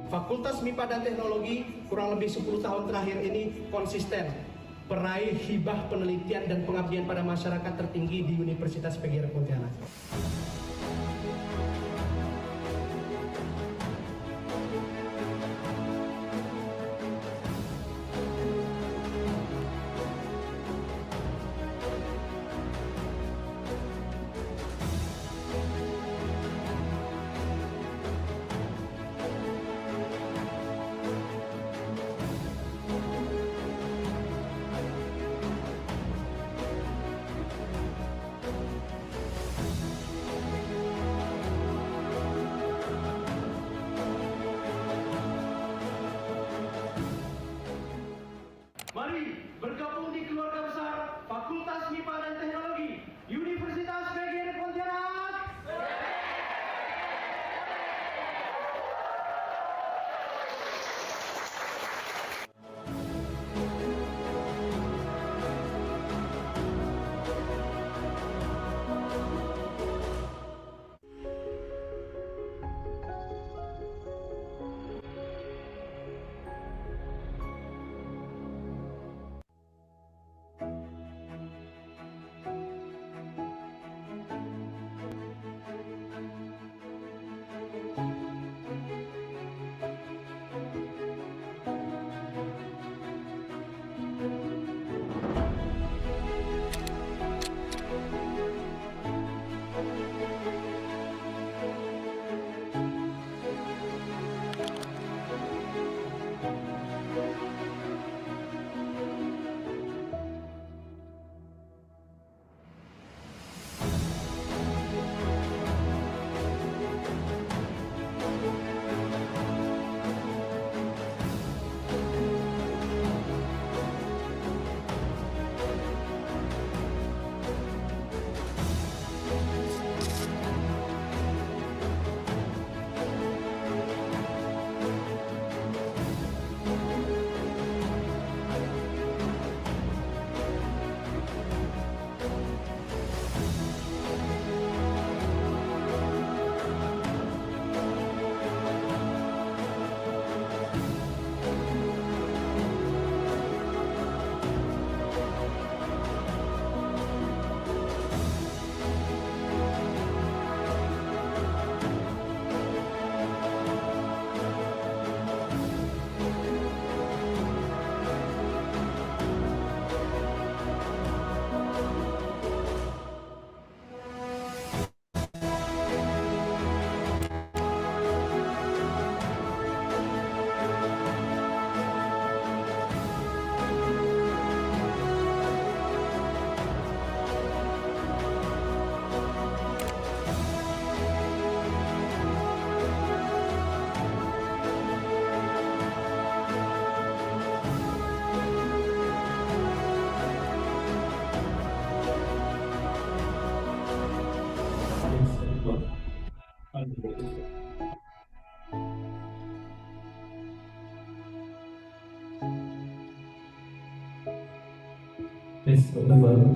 Fakultas MIPA dan Teknologi kurang lebih 10 tahun terakhir ini konsisten peraih hibah penelitian dan pengabdian pada masyarakat tertinggi di Universitas PGRI Pontianak. Mari bergabung di keluarga besar Fakultas MIPA dan Teknologi Universitas PGRI Pontianak.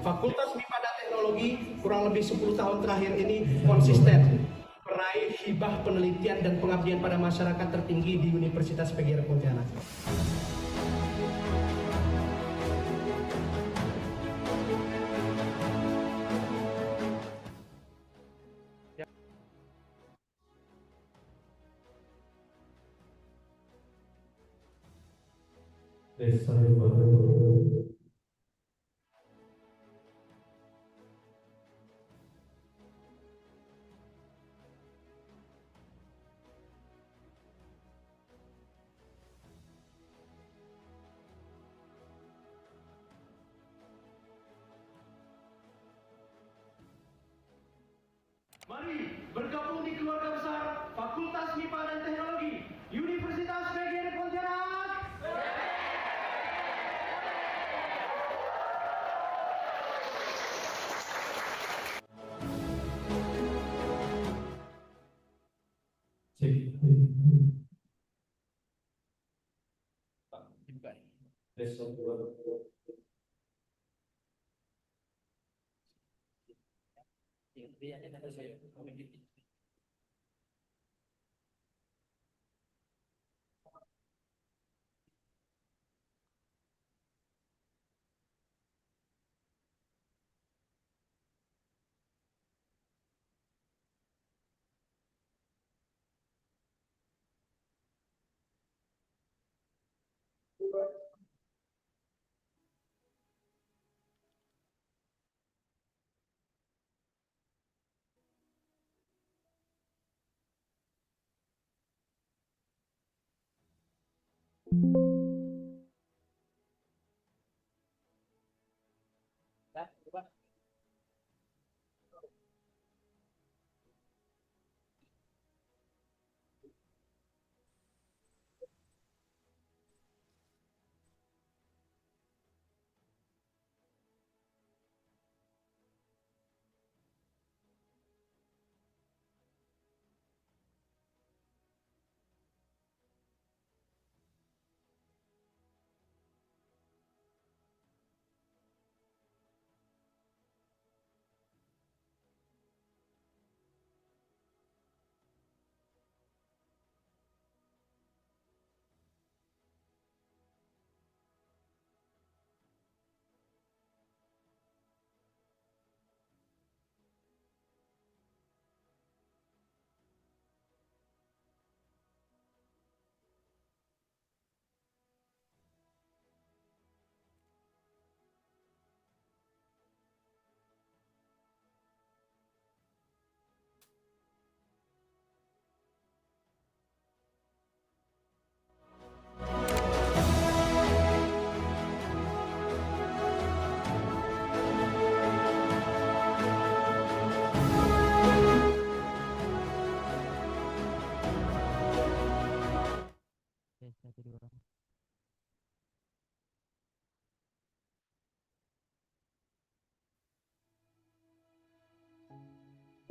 Fakultas MIPA dan Teknologi kurang lebih 10 tahun terakhir ini konsisten peraih hibah penelitian dan pengabdian pada masyarakat tertinggi di Universitas PGRI Pontianak. Mari bergabung di keluarga besar Fakultas MIPA dan Teknologi Universitas PGRI Pontianak. Tes satu dua.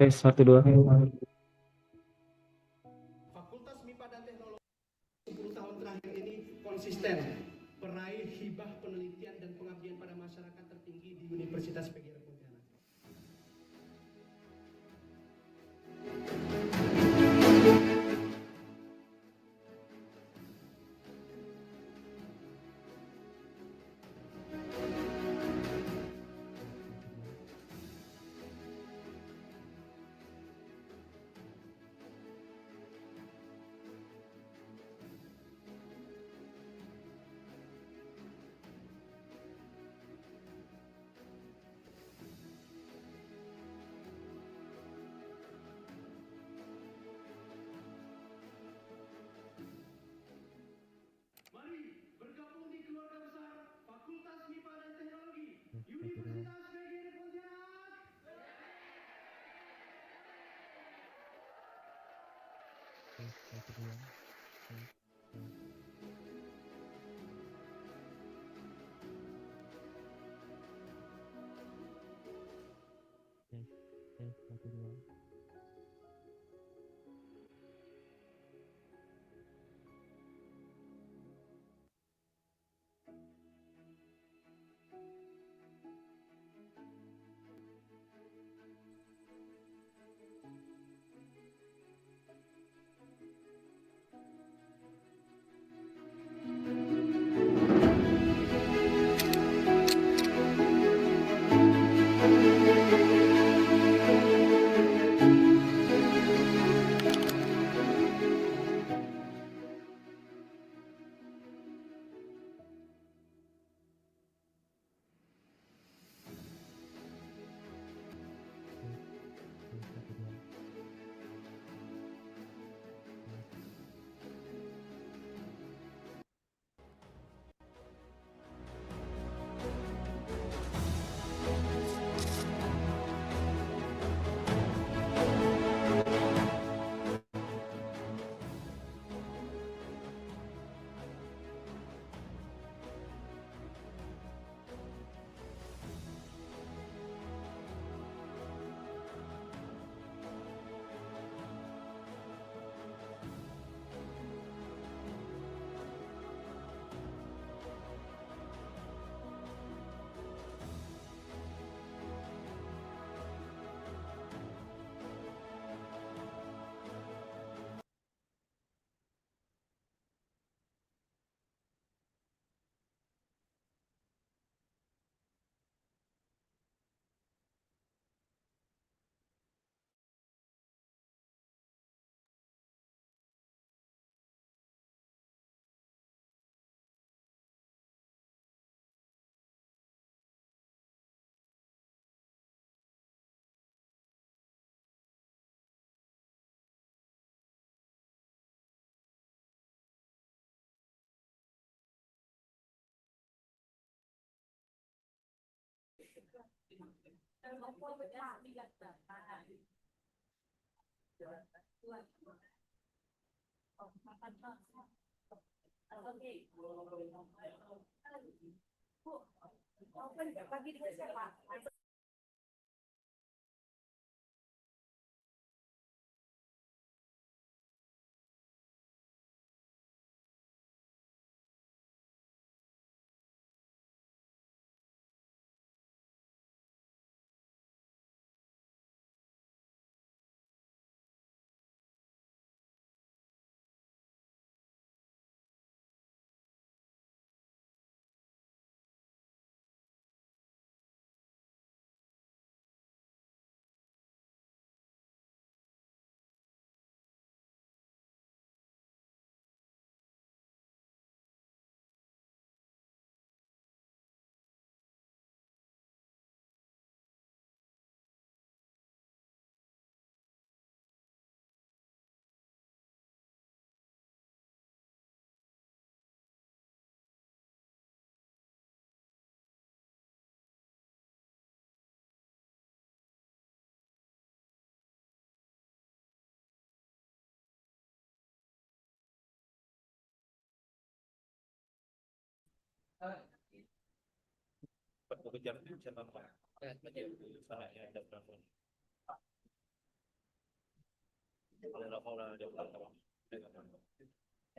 Tes satu dua. Fakultas MIPA dan Teknologi 10 tahun terakhir ini konsisten meraih hibah penelitian dan pengabdian pada masyarakat tertinggi di Universitas PGRI Pontianak. Mari bergabung di keluarga besar Fakultas MIPA dan Teknologi Universitas PGRI Pontianak. Tes satu dua. Tes tes tes tes satu dua.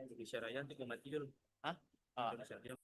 Indonesia Raya untuk mati dulu. Hah? Indonesia Raya.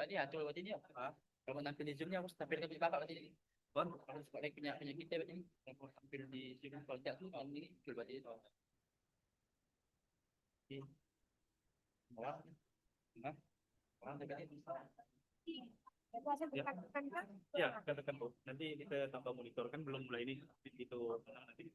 Pak dia atur berarti dia. Kalau tampil di Zoom-nya harus tampilkan di kakak berarti ini. Bon, harus pakai punya kita berarti ini. Kalau tampil di Zoom kalau tidak tuh ini betul berarti itu. Orang, nah, orang berarti bisa. Ya, ya katakan Bu. Nanti kita tambah monitor kan belum mulai ini itu nanti.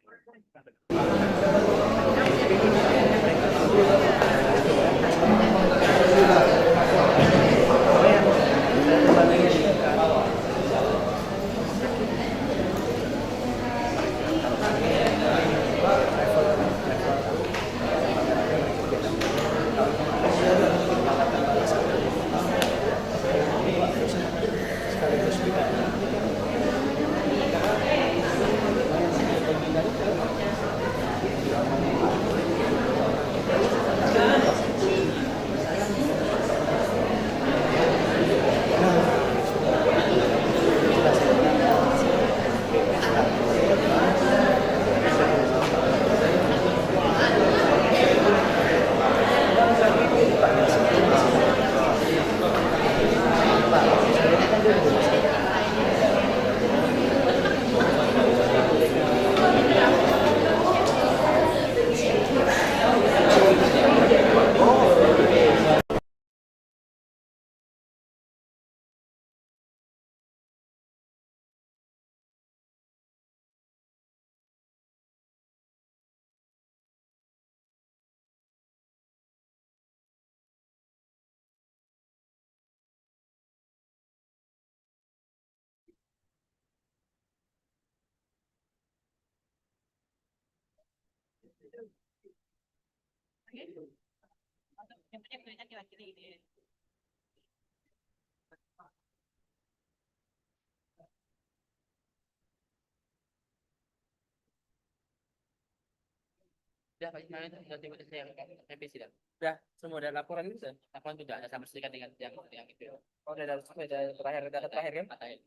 Sudah Pak Ismail, sudah tiba saya revisi dah. Udah, semua ada laporan itu. Laporan sudah ada sama serikat dengan yang itu. Oh, udah terakhir, data terakhir kan? Katanya.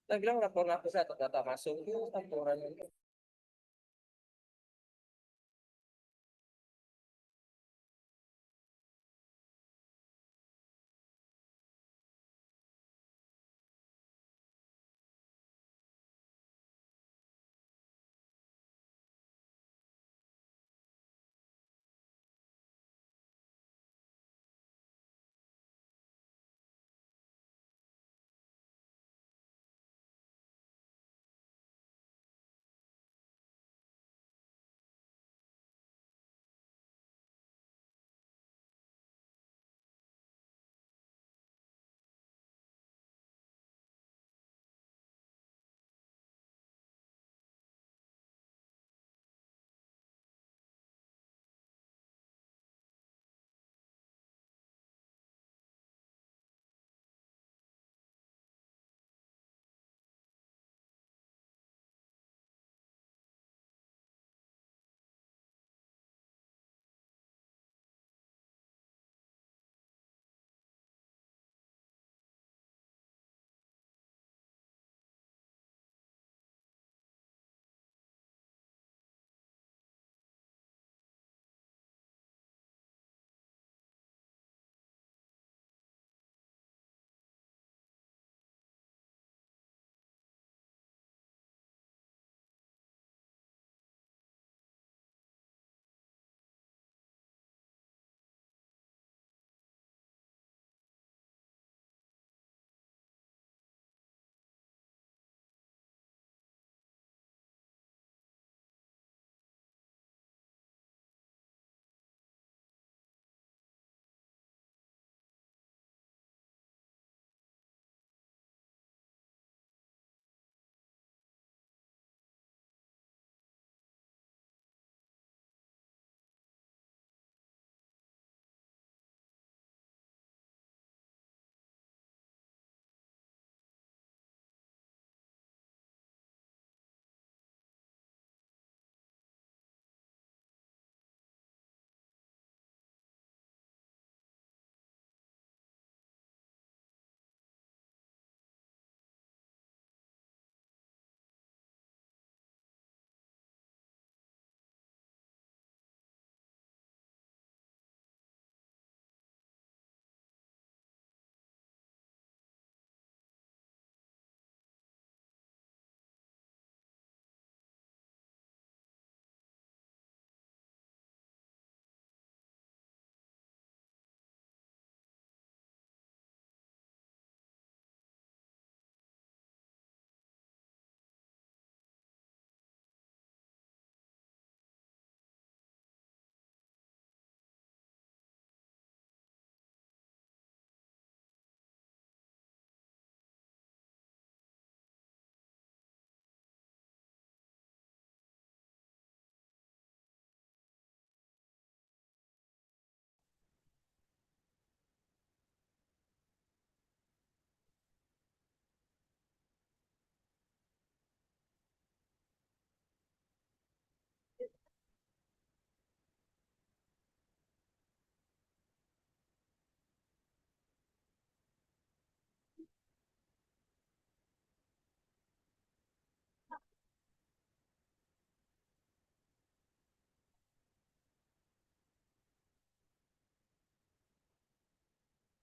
Kita bilang laporan apa sih, data masuk itu laporan.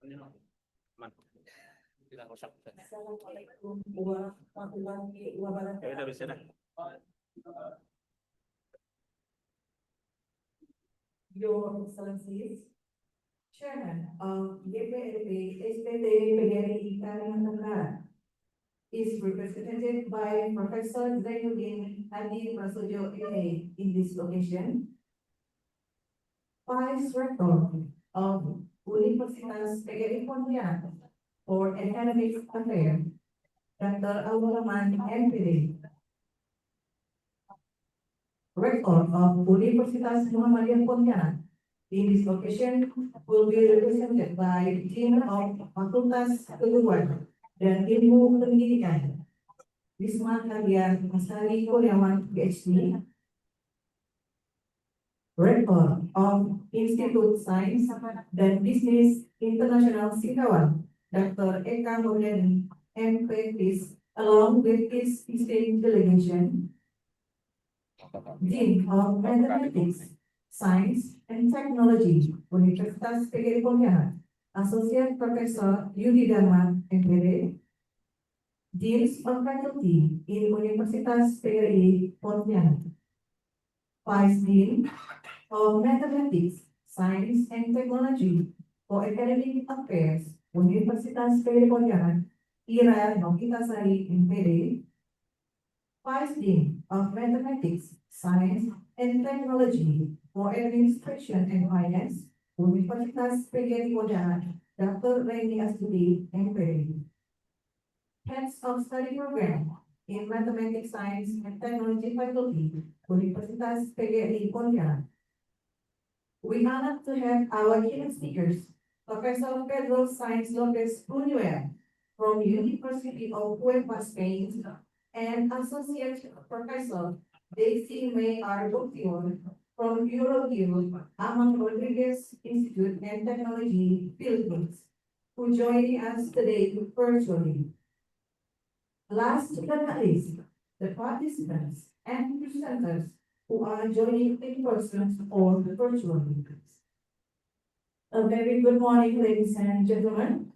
Aman. Bilang rusak. Assalamualaikum warahmatullahi wabarakatuh. Ya udah bisa dah. Your Excellencies, Chairman of YPLP SPT PGRI Kalimantan is represented by Professor Zainuddin Hadi Prasojo MA in this occasion. Vice Rector of Universitas PGRI Pontianak for Academic Affairs, Dr. Aul Rahman MPD. Rector of Universitas Muhammadiyah Pontianak. In this occasion will be represented by Dean of Fakultas Keguruan dan Ilmu Pendidikan, Wisma Karya Masari Kurniawan, PhD, Rektor of Institut Sains dan Bisnis Internasional Singkawan, Dr. Eka Mulyani, MPhis, along with his distinguished delegation, Dean of Mathematics, Science and Technology, Universitas PGRI Pontianak, Associate Professor Yudi Dharma, MPD, Deans of Faculty in Universitas PGRI Pontianak, Vice Dean of Mathematics, Science and Technology for Academic Affairs, Universitas PGRI Pontianak, Ira Nokitasari, MPD, Vice Dean of Mathematics, Science and Technology for Administration and Finance, Universitas PGRI Pontianak, Dr. Reni Astuti, MPD. Heads of Study Program in Mathematics, Science and Technology Faculty, Universitas PGRI Pontianak. We are honored to have our keynote speakers, Professor Pedro Sainz Lopez Buñuel from University of Huelva, Spain, and Associate Professor Daisy May R. Boctior from Eurogil Amang Rodriguez Institute and Technology, Philippines, who joining us today virtually. Last but not least, the participants and presenters who are joining in person or virtually. A very good morning, ladies and gentlemen,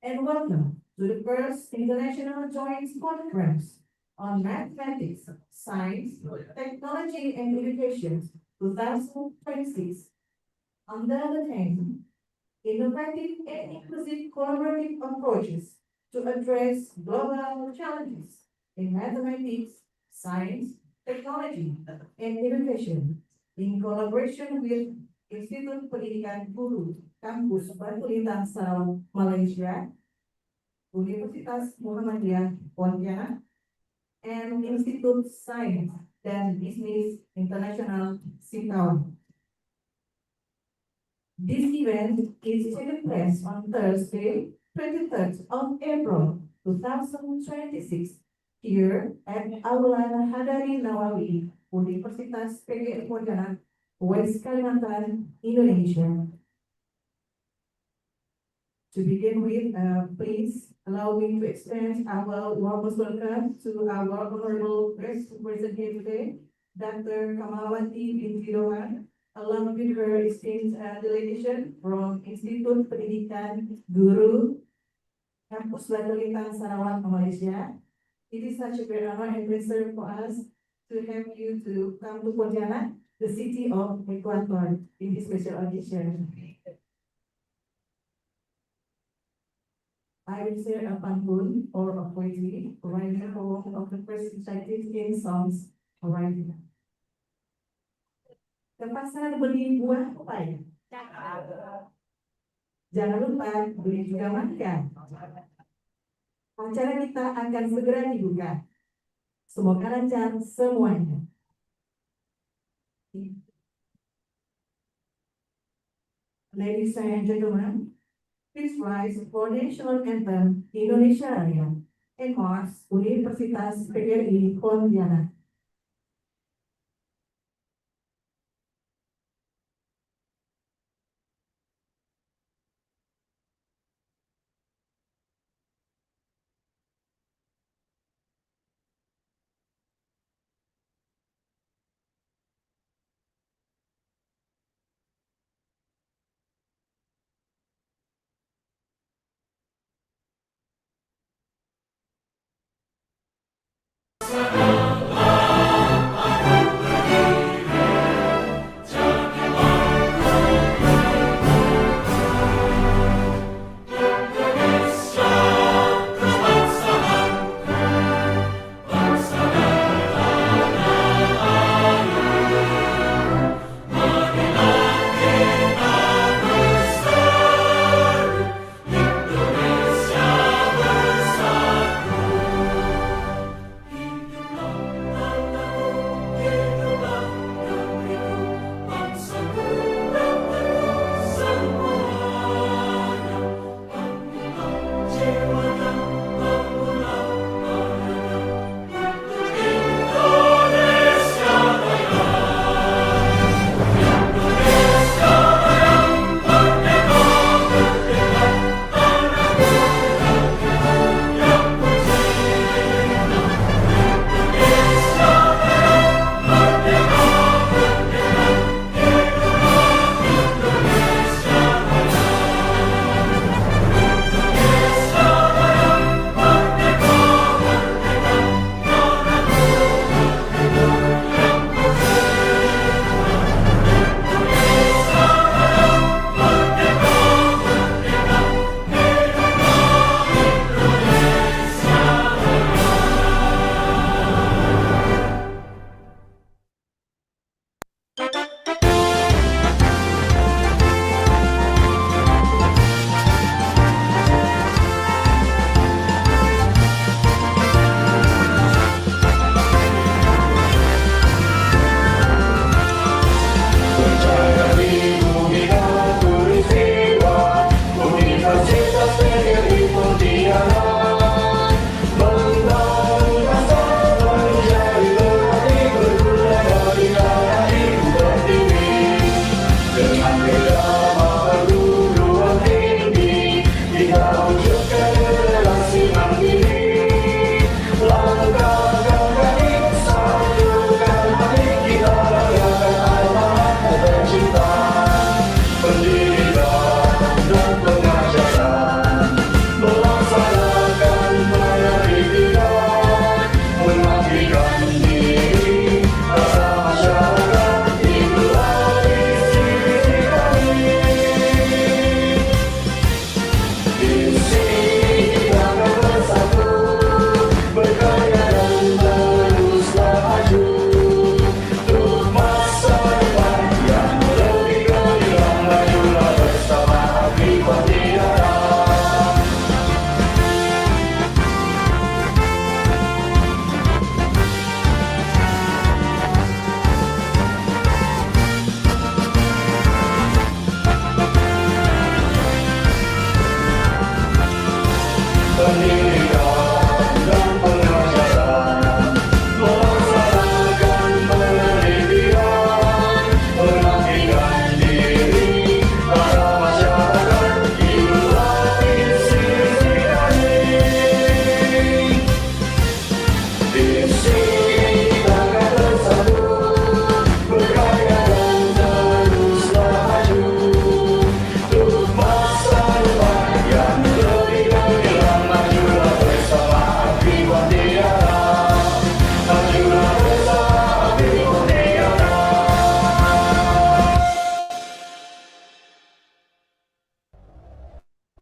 and welcome to the first International Joint Conference on Mathematics, Science, Technology, and Education 2026 under the theme Innovative and Inclusive Collaborative Approaches to Address Global Challenges in Mathematics, Science, Technology, and Education in collaboration with Institut Pendidikan Guru Kampus Batu Lintang Sarawak, Malaysia, Universitas Muhammadiyah Pontianak, and Institut Sains dan Bisnis Internasional Singkawan. This event is taking place on Thursday, 23rd of April 2026 here at Aula Hadari Nawawi, Universitas PGRI Pontianak, West Kalimantan, Indonesia. To begin with, please allow me to extend our warmest welcome to our honorable guest present here today, Dr. Kamalawati binti Rohan, along with her esteemed delegation from Institut Pendidikan Guru Kampus Batu Lintang Sarawak, Malaysia. It is such a great honor and pleasure for us to have you to come to Pontianak, the city of Ecuador, in this special occasion. I will share a pantun or a poetry, writing for one of the first recited in songs, writing. Ke pasar beli buah pepaya. Jangan lupa beli juga makan. Acara kita akan segera dibuka. Semoga lancar semuanya. Ladies and gentlemen, please rise for National Anthem Indonesia Raya and Mars Universitas PGRI Pontianak.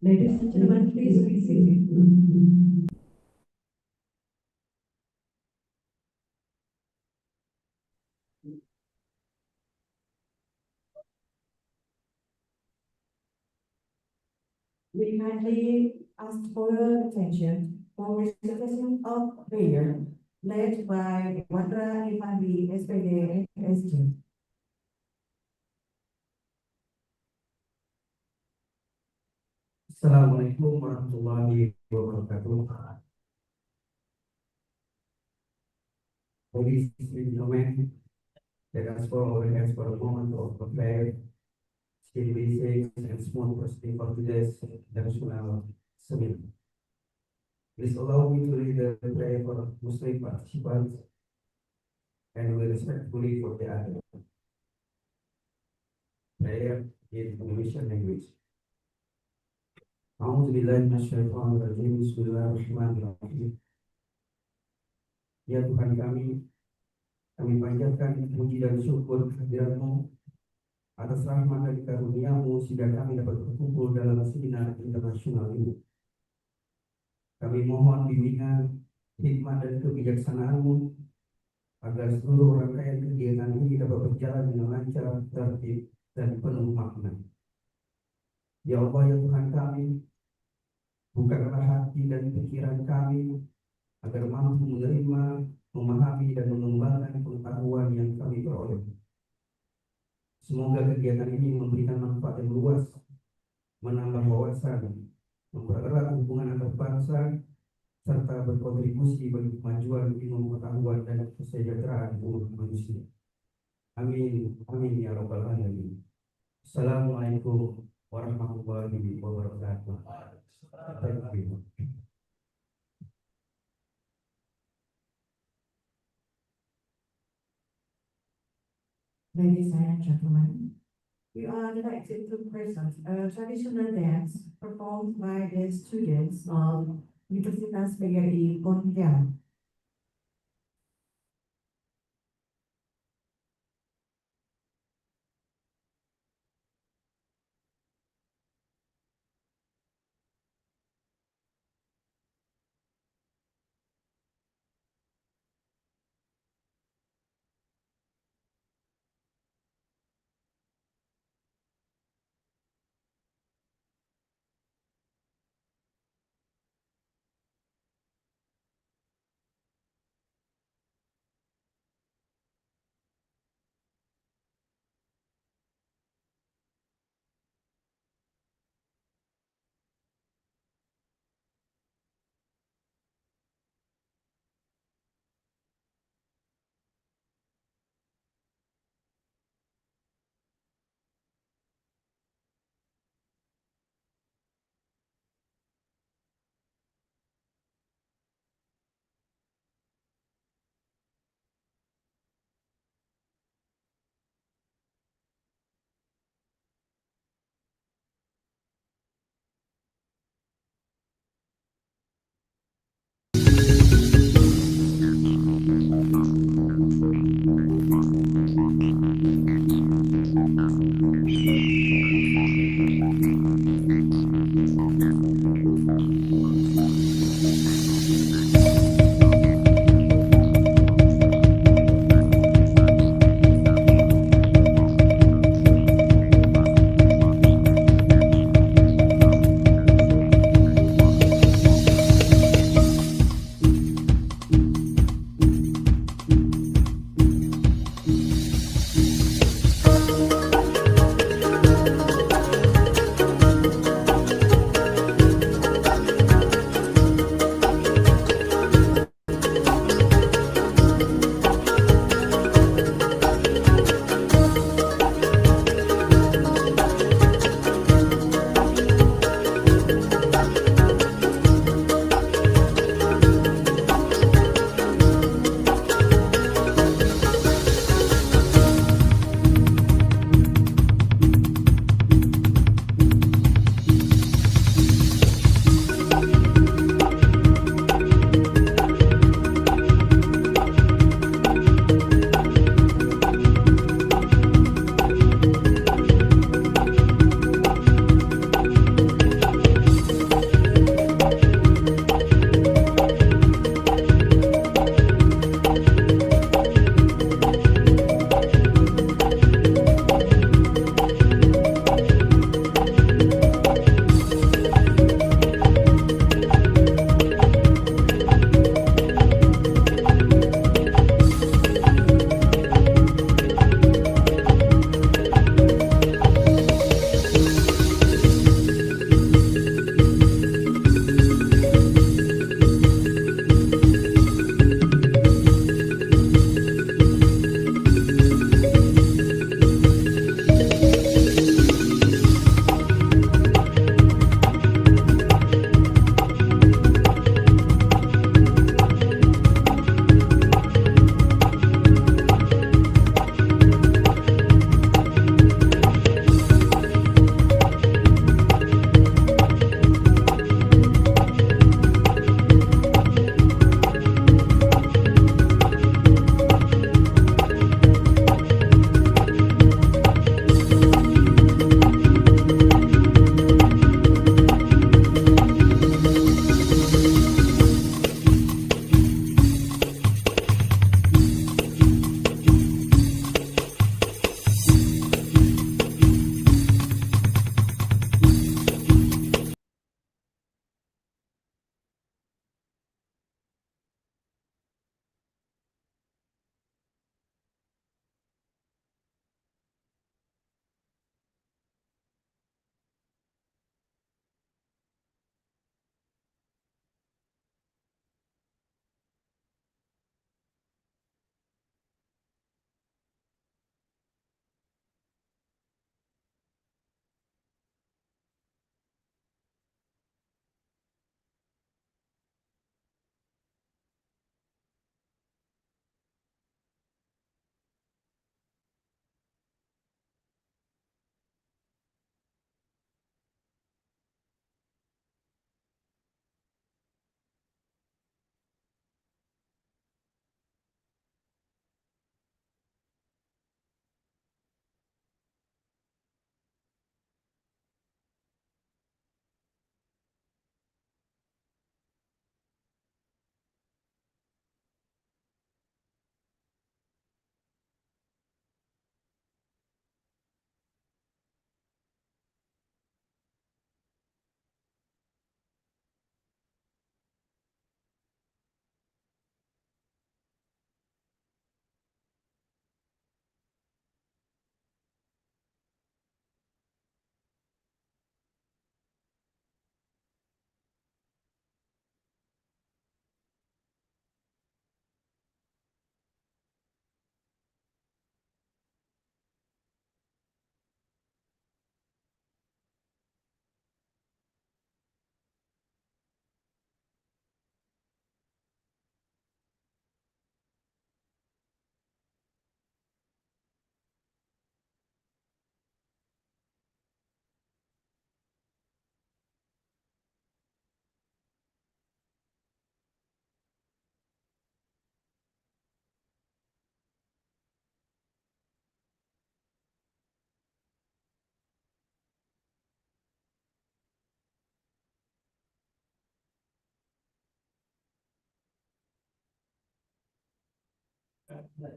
Ladies and gentlemen, please be seated. We kindly ask for your attention for recitation of prayer led by Wandra Ifandi, SPD, SG. Assalamualaikum warahmatullahi wabarakatuh. Ladies and gentlemen, let us bow our heads for a moment of prayer, still be safe and smooth proceeding for today's Internasional seminar. Please allow me to read the prayer for Muslim participants and we respectfully for the other. Prayer in Indonesian language. A'udzubillahiminasyaitonirrajim. Bismillahirrahmanirrahim. Ya Tuhan kami panjatkan puji dan syukur kehadirat-Mu atas rahmat dan karunia-Mu sehingga kami dapat berkumpul dalam seminar internasional ini. Kami mohon bimbingan, hikmat dan kebijaksanaan-Mu agar seluruh rangkaian kegiatan ini dapat berjalan dengan lancar, tertib, dan penuh makna. Ya Allah, ya Tuhan kami, bukakanlah hati dan pikiran kami agar mampu menerima, memahami, dan mengembangkan pengetahuan yang kami peroleh. Semoga kegiatan ini memberikan manfaat yang luas, menambah wawasan, mempererat hubungan antar bangsa, serta berkontribusi bagi kemajuan ilmu pengetahuan dan kesejahteraan umat manusia. Amin, amin ya rabbal alamin. Assalamualaikum warahmatullahi wabarakatuh. Thank you. Ladies and gentlemen, we are delighted to present a traditional dance performed by the students of Universitas PGRI Pontianak.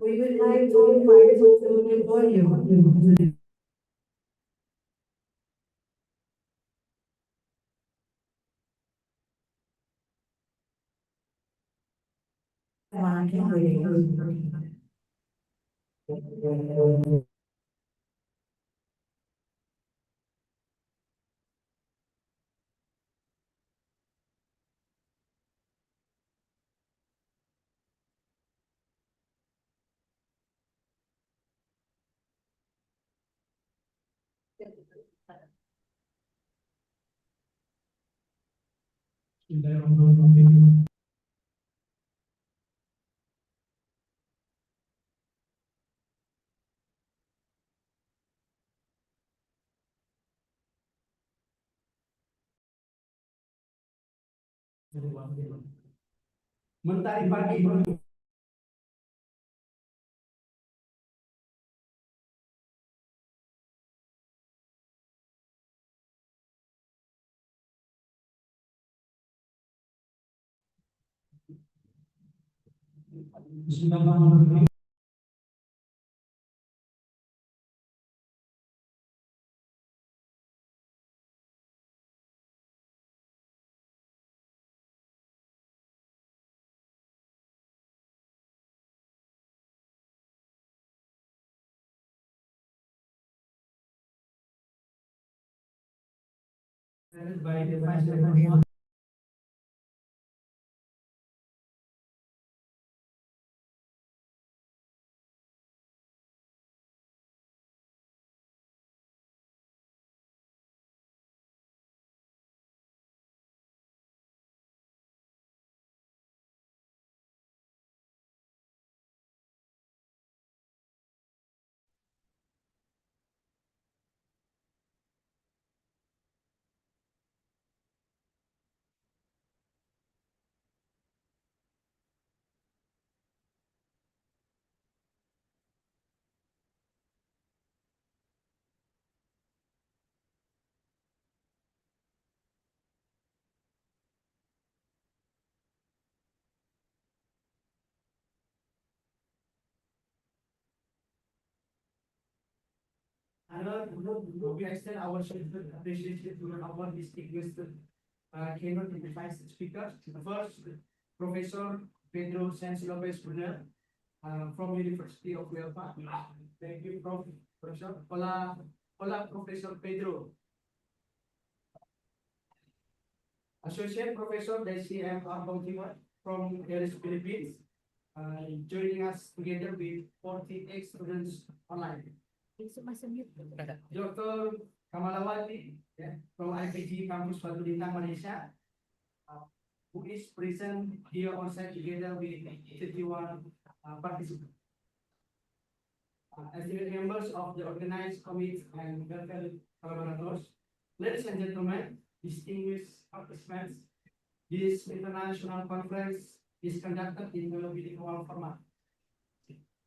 We would like to invite to the podium. Mentari pagi. By the Vice President. We extend our appreciation to our distinguished keynote speakers. First, Professor Pedro Sánchez Lopez Brunel from University of Huelva. Thank you, Professor. Hola, hola, Professor Pedro. Associate Professor Desi M. Arbontiwa from Paris, Philippines, joining us together with 48 students online. Dr. Kamalawati from IPG Campus Batu Lintang, Malaysia, who is present here on site together with 51 participants. Esteemed members of the organized committee and welfare collaborators, ladies and gentlemen, distinguished participants, this international conference is conducted in bilingual format,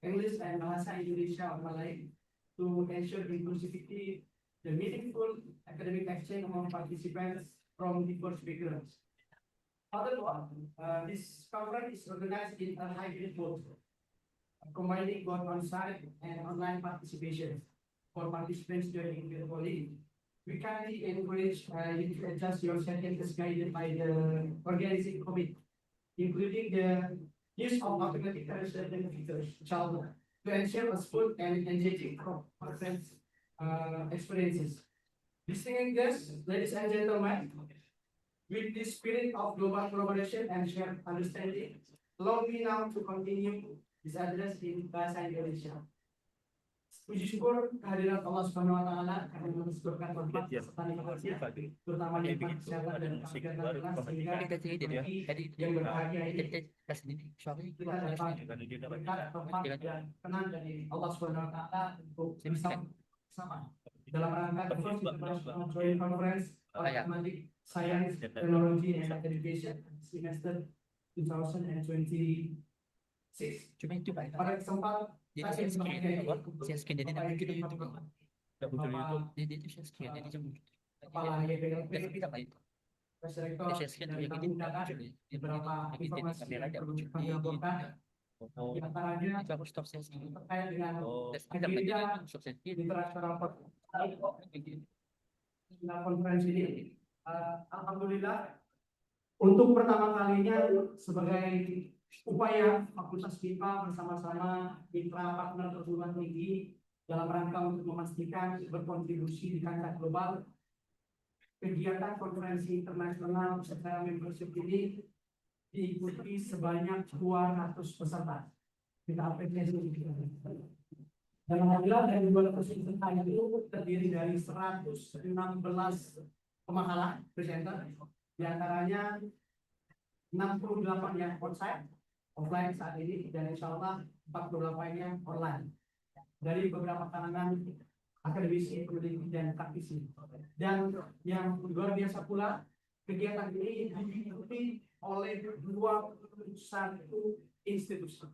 English and Bahasa Indonesia or Malay, to ensure inclusivity, the meaningful academic exchange among participants from diverse backgrounds. Furthermore, this conference is organized in a hybrid mode, combining both on-site and online participation. For participants joining virtually, we kindly encourage you to adjust your settings as guided by the organizing committee, including the use of automatic translation features, to ensure a smooth and engaging conference experiences. Distinguished guests, ladies and gentlemen, with the spirit of global collaboration and shared understanding, allow me now to continue this address in Bahasa Indonesia. Puji syukur kehadirat Allah Subhanahu wa taala karena mensuburkan tempat serta nikmatnya, terutama nikmat kesehatan dan kebahagiaan adalah sehingga yang berbahagia ini kita dapat berkat tempat dan tenang dari Allah Subhanahu wa taala untuk bersama dalam rangka the first international joint conference on Atlantic Science, Technology and Education semester 2026. Pada kesempatan Jadi saya scan jadi nanti kita YouTube nggak muncul YouTube. Jadi itu saya scan jadi jam Kepala YPLP dan kita nggak itu. Direktur Saya scan dari yang ini Tabung Data muncul. beberapa Yang ini informasi kamera yang nggak perlu muncul kami di laporkan Oh, Di antaranya itu aku stop sesi. terkait dengan Tes ada berarti agenda stop sesi. internasional konferensi ini. Alhamdulillah untuk pertama kalinya sebagai upaya Fakultas MIPA bersama-sama mitra partner perguruan tinggi dalam rangka untuk memastikan berkontribusi di kancah global, kegiatan konferensi internasional secara membership ini diikuti sebanyak 200 peserta. Kita apresiasi. Dan alhamdulillah dari 200 peserta itu terdiri dari 116 pemahalan presenter, di antaranya 68 yang onsite, offline saat ini, dan insya Allah 48-nya online dari beberapa kalangan akademisi, peneliti, dan praktisi. Dan yang luar biasa pula, kegiatan ini diikuti oleh 21 institusi,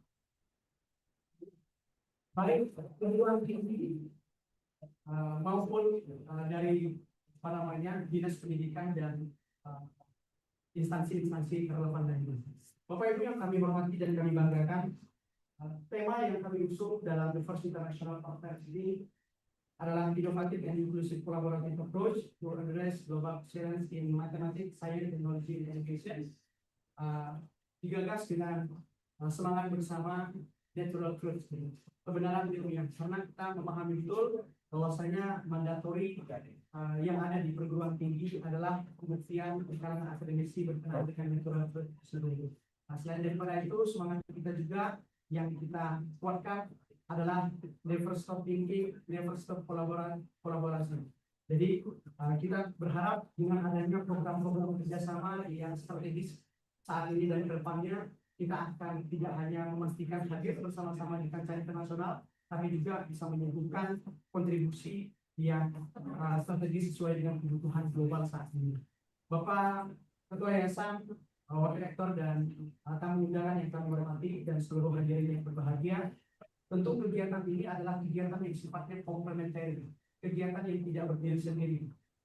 baik perguruan tinggi maupun dari dinas pendidikan dan instansi-instansi relevan lainnya. Bapak Ibu yang kami hormati dan kami banggakan, tema yang kami usung dalam the first international conference ini adalah innovative and inclusive collaborative approach to address global challenge in mathematics, science, technology, and education. Digagas dengan semangat bersama natural truth, kebenaran ilmiah, karena kita memahami betul bahwasanya mandatori yang ada di perguruan tinggi adalah pembuktian kalangan akademisi berkenaan dengan natural truth tersebut. Selain daripada itu, semangat kita juga yang kita kuatkan adalah never stop thinking, never stop kolaborasi. Jadi kita berharap dengan adanya program-program kerjasama yang strategis saat ini dan kedepannya, kita akan tidak hanya memastikan hadir bersama-sama di kancah internasional, tapi juga bisa menyuguhkan kontribusi yang strategis sesuai dengan kebutuhan global saat ini. Bapak Ketua Yayasan, Wakil Rektor, dan tamu undangan yang kami hormati dan seluruh hadirin yang berbahagia, tentu kegiatan ini adalah kegiatan yang sifatnya komplementer, kegiatan yang tidak berdiri sendiri.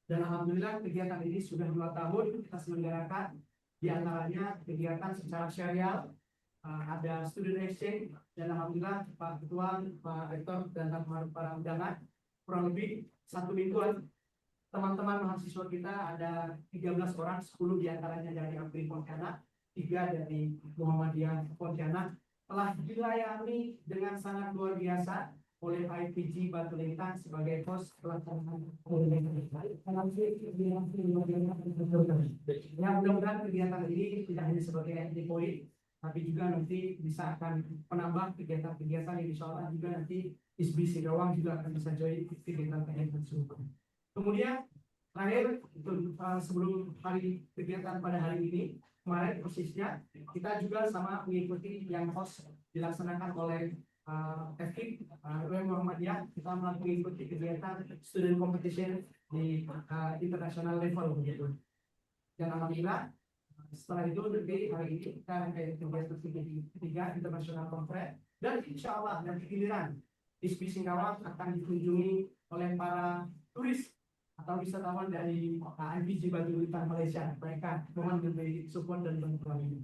Dan alhamdulillah kegiatan ini sudah 2 tahun kita selenggarakan, di antaranya kegiatan secara serial, ada student exchange, dan alhamdulillah Pak Ketua, Pak Rektor, dan para undangan, kurang lebih 1 mingguan teman-teman mahasiswa kita ada 13 orang, 10 diantaranya dari Abri Pontianak, 3 dari Muhammadiyah Pontianak, telah dilayani dengan sangat luar biasa oleh IPG Batu Lintang sebagai host pelaksanaan. Ya, mudah-mudahan kegiatan ini tidak hanya sebagai entry point, tapi juga nanti bisa akan menambah kegiatan-kegiatan yang insya Allah juga nanti ISBI Singkawang juga akan bisa join kegiatan-kegiatan tersebut. Kemudian terakhir, sebelum hari kegiatan pada hari ini, kemarin persisnya kita juga sama mengikuti yang host dilaksanakan oleh FKIP Muhammadiyah. Kita mengikuti kegiatan student competition di international level begitu. Dan alhamdulillah setelah itu nanti hari ini kita kegiatan ketiga international conference, dan insya Allah nanti giliran ISBI Singkawang akan dikunjungi oleh para turis atau wisatawan dari IPG Batu Lintang Malaysia. Mereka mohon memberi support dan bantuan ini.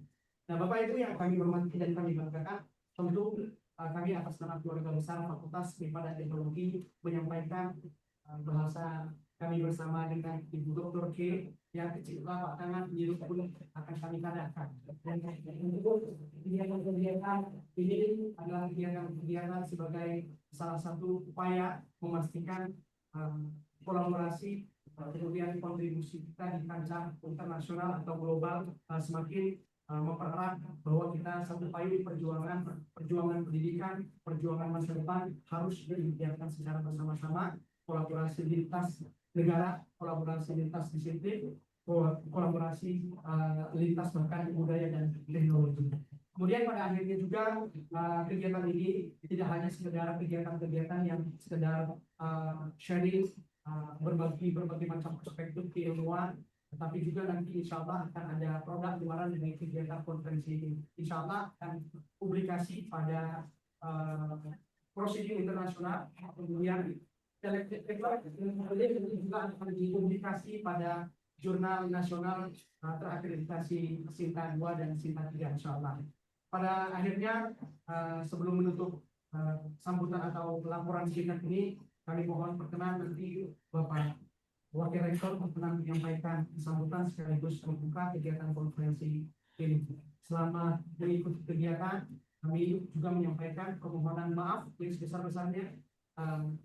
Nah, Bapak Ibu yang kami hormati dan kami banggakan, tentu kami atas nama keluarga besar Fakultas MIPA dan Teknologi menyampaikan bahasa kami bersama dengan Ibu Dr. K yang kecil Pak Tangan Biru pun akan kami tadakan. Dan untuk kegiatan ini adalah kegiatan sebagai salah satu upaya memastikan kolaborasi, kemudian kontribusi kita di kancah internasional atau global semakin mempererat bahwa kita satu payung perjuangan pendidikan, perjuangan masa depan harus diikhtiarkan secara bersama-sama, kolaborasi lintas negara, kolaborasi lintas disiplin, kolaborasi lintas bahkan budaya dan teknologi. Kemudian pada akhirnya juga kegiatan ini tidak hanya sekedar kegiatan-kegiatan yang sekedar sharing, berbagi macam perspektif keilmuan, tetapi juga nanti insya Allah akan ada produk luaran dari kegiatan konferensi ini. Insya Allah akan publikasi pada prosedur internasional, kemudian juga akan dipublikasi pada jurnal nasional terakreditasi Sinta 2 dan Sinta 3 insya Allah. pada akhirnya sebelum menutup sambutan atau laporan singkat ini, kami mohon perkenan nanti Bapak Wakil Rektor berkenan menyampaikan sambutan sekaligus membuka kegiatan konferensi ini. Selama mengikuti kegiatan, kami juga menyampaikan permohonan maaf yang sebesar-besarnya.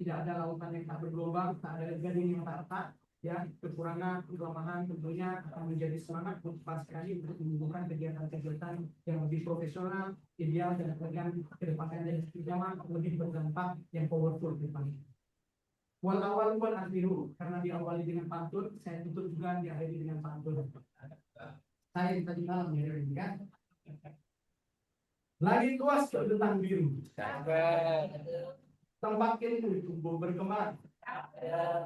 Tidak ada lautan yang tak bergelombang, tak ada gading yang tak retak. Ya, kekurangan, kelemahan tentunya akan menjadi semangat motivasi kami untuk membuka kegiatan-kegiatan yang lebih profesional, ideal, dan elegan ke depannya dan zaman lebih berdampak yang powerful ke depannya. Wal awal wal akhiru, karena diawali dengan pantun, saya tutup juga diakhiri dengan pantun. Saya tadi malam ya, kan? Lagi luas kedudukan biru. Tempat ilmu tumbuh berkembang.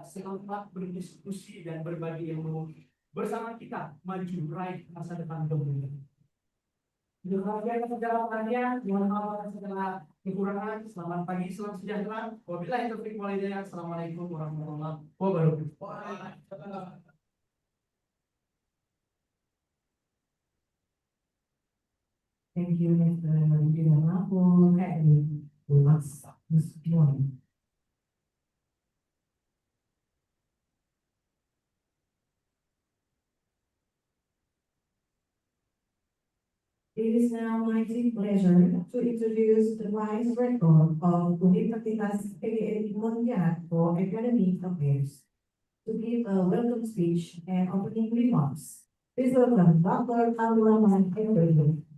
Setempat berdiskusi dan berbagi ilmu. Bersama kita maju raih masa depan gemilang. Terima kasih atas segala perhatian. Mohon maaf atas segala kekurangan. Selamat pagi, selamat sejahtera. Wabillahi taufiq wal hidayah. Assalamualaikum warahmatullahi wabarakatuh. Thank you, Mr. Bidana, for having us this morning. It is now my deep pleasure to introduce the Vice Rector of Universitas PGRI Pontianak for Academic Affairs to give a welcome speech and opening remarks. Please welcome Dr. Abdurrahman Effendi.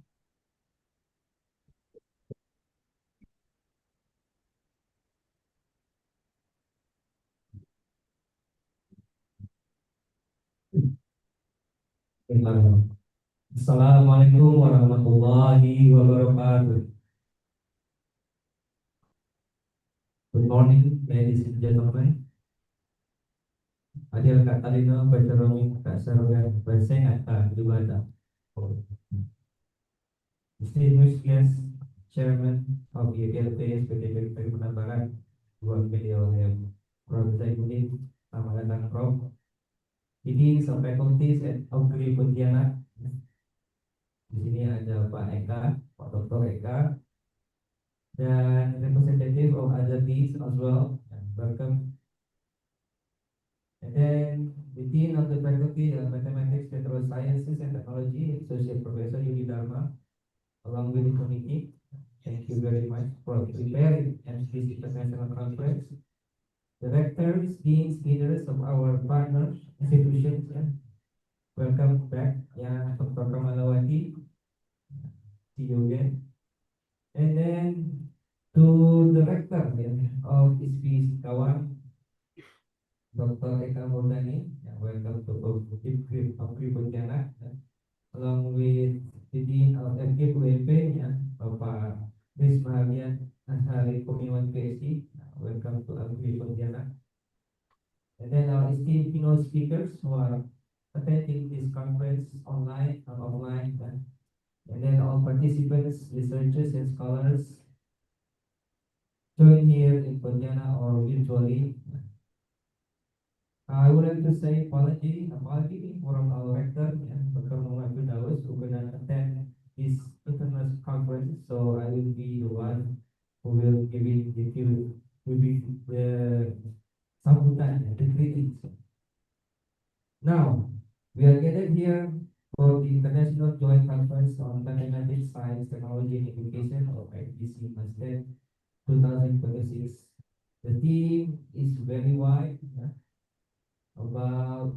Assalamualaikum warahmatullahi wabarakatuh. Good morning, ladies and gentlemen. Hadir Kak Talina, Baca Romi, Kak Sarwaya, Berseng Atta, Ibadah. Distinguished guest, Chairman of the LPS PT Kalimantan Barat, Dua Beliau yang Prof. Zainuddin, selamat datang Prof. Ini some faculties at Augri Pontianak. Di sini ada Pak Eka, Pak Dr. Eka, dan representative of other teams as well. Welcome. And then the dean of the faculty of Mathematics, Natural Sciences and Technology, Associate Professor Yudi Dharma, along with the committee. Thank you very much for preparing this international conference. Directors, deans, leaders of our partner institutions, welcome back, Dr. Kamalawati. See you again. And then to the rector of ISP Kawan, Dr. Eka Murdani, welcome to Augri Pontianak, along with the dean of FKUMP, Bapak Riz Mahardian Ashari Komiwan PSI, welcome to Augri Pontianak. And then our esteemed keynote speakers who are attending this conference online and offline, and then all participants, researchers and scholars join here in Pontianak or virtually. I would like to say apology from our rector, Dr. Muhammad Firdaus, who could not attend this international conference. So I will be the one who will give it the sambutan, the greetings. Now, we are gathered here for the International Joint Conference on Mathematics, Science, Technology, and Education, or IPC Masted 2026. The theme is very wide, about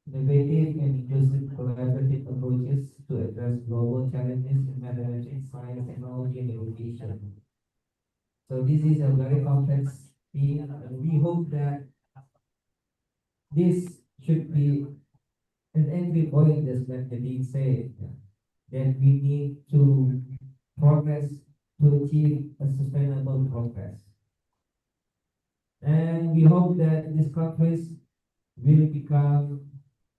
innovative and inclusive collaborative approaches to address global challenges in mathematics, science, technology, and education. So this is a very complex theme, and we hope that this should be an entry point, as like the dean said, that we need to progress to achieve a sustainable progress. And we hope that this conference will become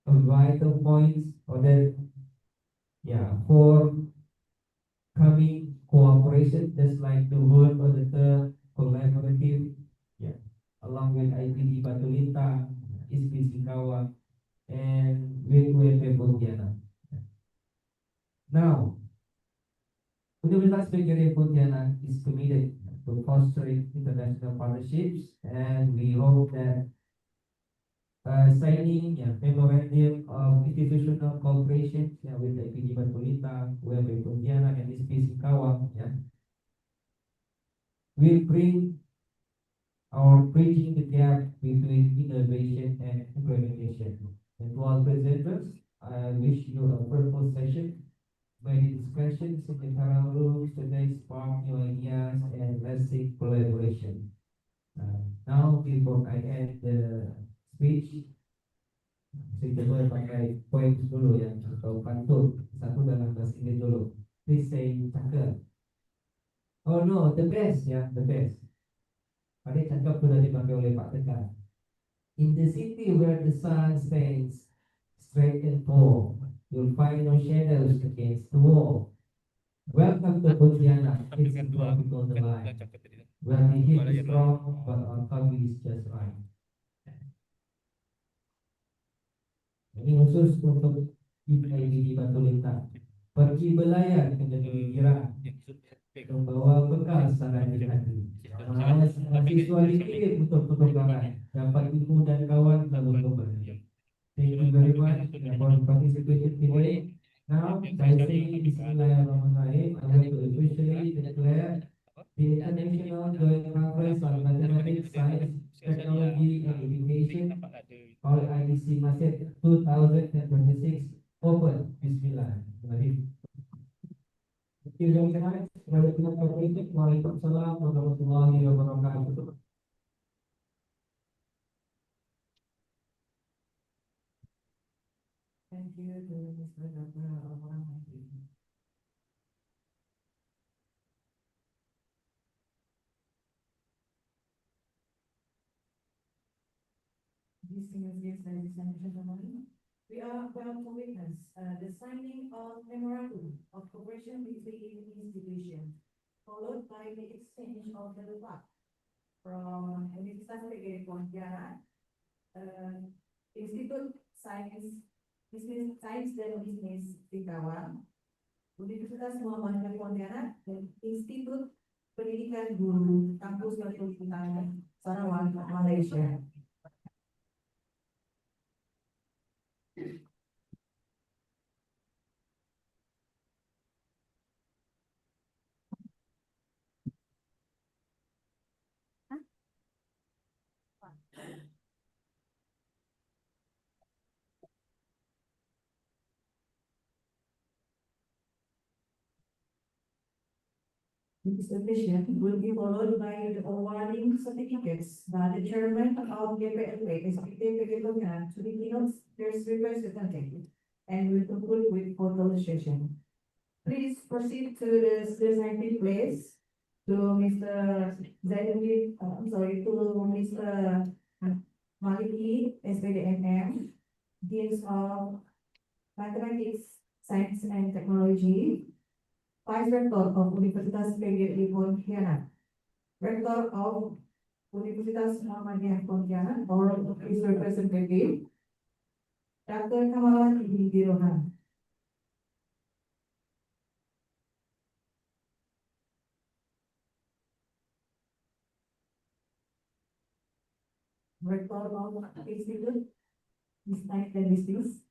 a vital point for that, for coming cooperation, just like the word or the term collaborative, along with IPD Batulinta, ISP Singkawa, and WQFP Pontianak. Now, Universitas PGRI Pontianak is committed to fostering international partnerships, and we hope that signing memorandum of institutional cooperation with the IPD Batulita, UMP Pontianak, and ISP Singkawang will bring or bridging the gap between innovation and implementation. And to all presenters, I wish you a fruitful session. Many discussions in the panel rooms today spark new ideas and lasting collaboration. Now, before I end the speech, saya coba pakai points dulu ya, atau pantun satu dalam bahasa Inggris dulu. Please say cakep. Oh no, the best ya, the best. Tadi cakep sudah dipakai oleh Pak Tegar. In the city where the sun stands straight and tall, you'll find no shadows against the wall. Welcome to Pontianak, it's a tropical delight, where the heat is strong, but our coffee is just right. Ini khusus untuk IPD Batulita. Pergi belayar ke negeri jiran, membawa bekal saran di hati. Mahasiswa dikirim untuk pertukaran, dapat ilmu dan kawan lalu kembali. Thank you very much for participating today. Now, by saying Bismillahirrahmanirrahim, I want to officially declare the International Joint Conference on Mathematics, Science, Technology, and Education, or IDC Masjid 2026, open. Bismillahirrahmanirrahim. Thank you very much. Waalaikumsalam warahmatullahi wabarakatuh. Thank you to Mr. Dr. Rahman. Distinguished guests, ladies and gentlemen, we are about to witness the signing of memorandum of cooperation between institutions, followed by the exchange of the plaque from Universitas PGRI Pontianak, Institute Science dan Business Singkawang, Universitas Muhammadiyah Pontianak, dan Institut Pendidikan Guru Kampus Batulita Sarawak, Malaysia. This occasion will be followed by the awarding certificates by the chairman of GPLP, SPT Pontianak, to the keynote representative, and will conclude with photo session. Please proceed to the designated place to Mr. Zainuddin, to Mr. Maliki, SPDMM, Dean of Mathematics, Science and Technology, Vice Rector of Universitas PGRI Pontianak, Rector of Universitas Muhammadiyah Pontianak, or his representative, Dr. Kamalan Ibn Rohan. Rector of Institute, Science and Business.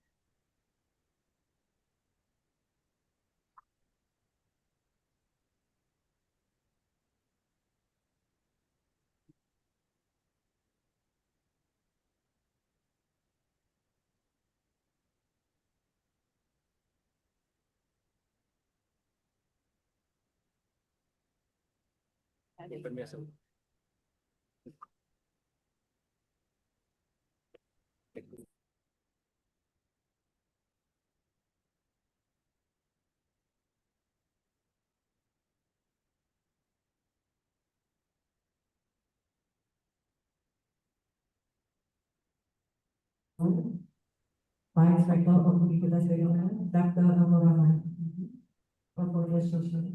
Permiso. Vice Rector of Universitas Regional, Dr. Abdul Rahman, Corporate Social.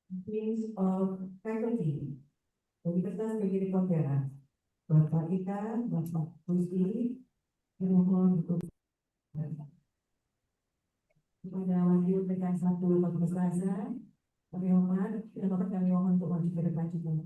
Deans of Faculty, Universitas PGRI Pontianak, Bapak Ika, Bapak Rusdi, mohon untuk kepada Wakil PK 1 Fakultas Bahasa, kami hormat, dan dapat kami mohon untuk maju ke depan juga.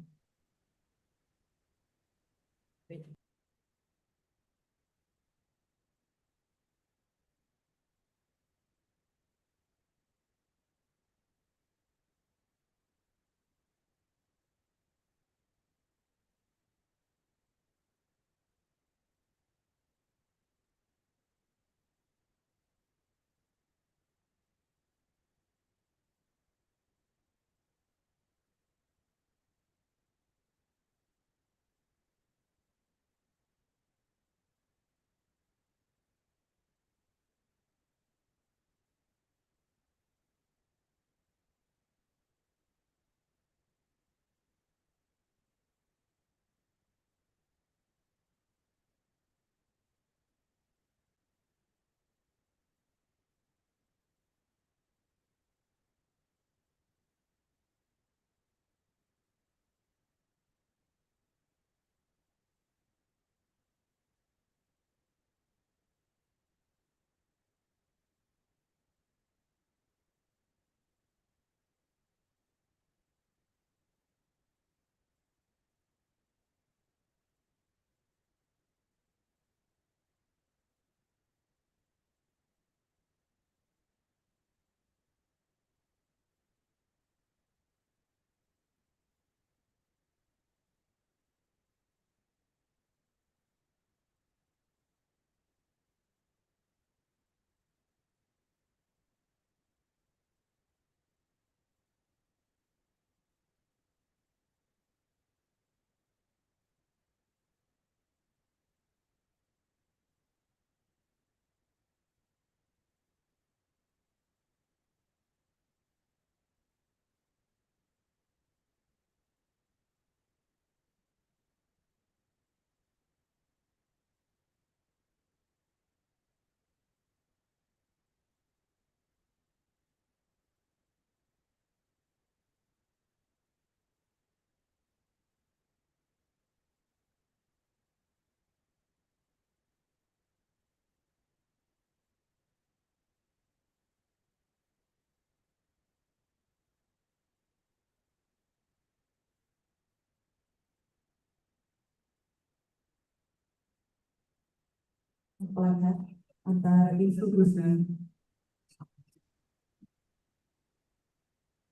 Pelanggan antara institusi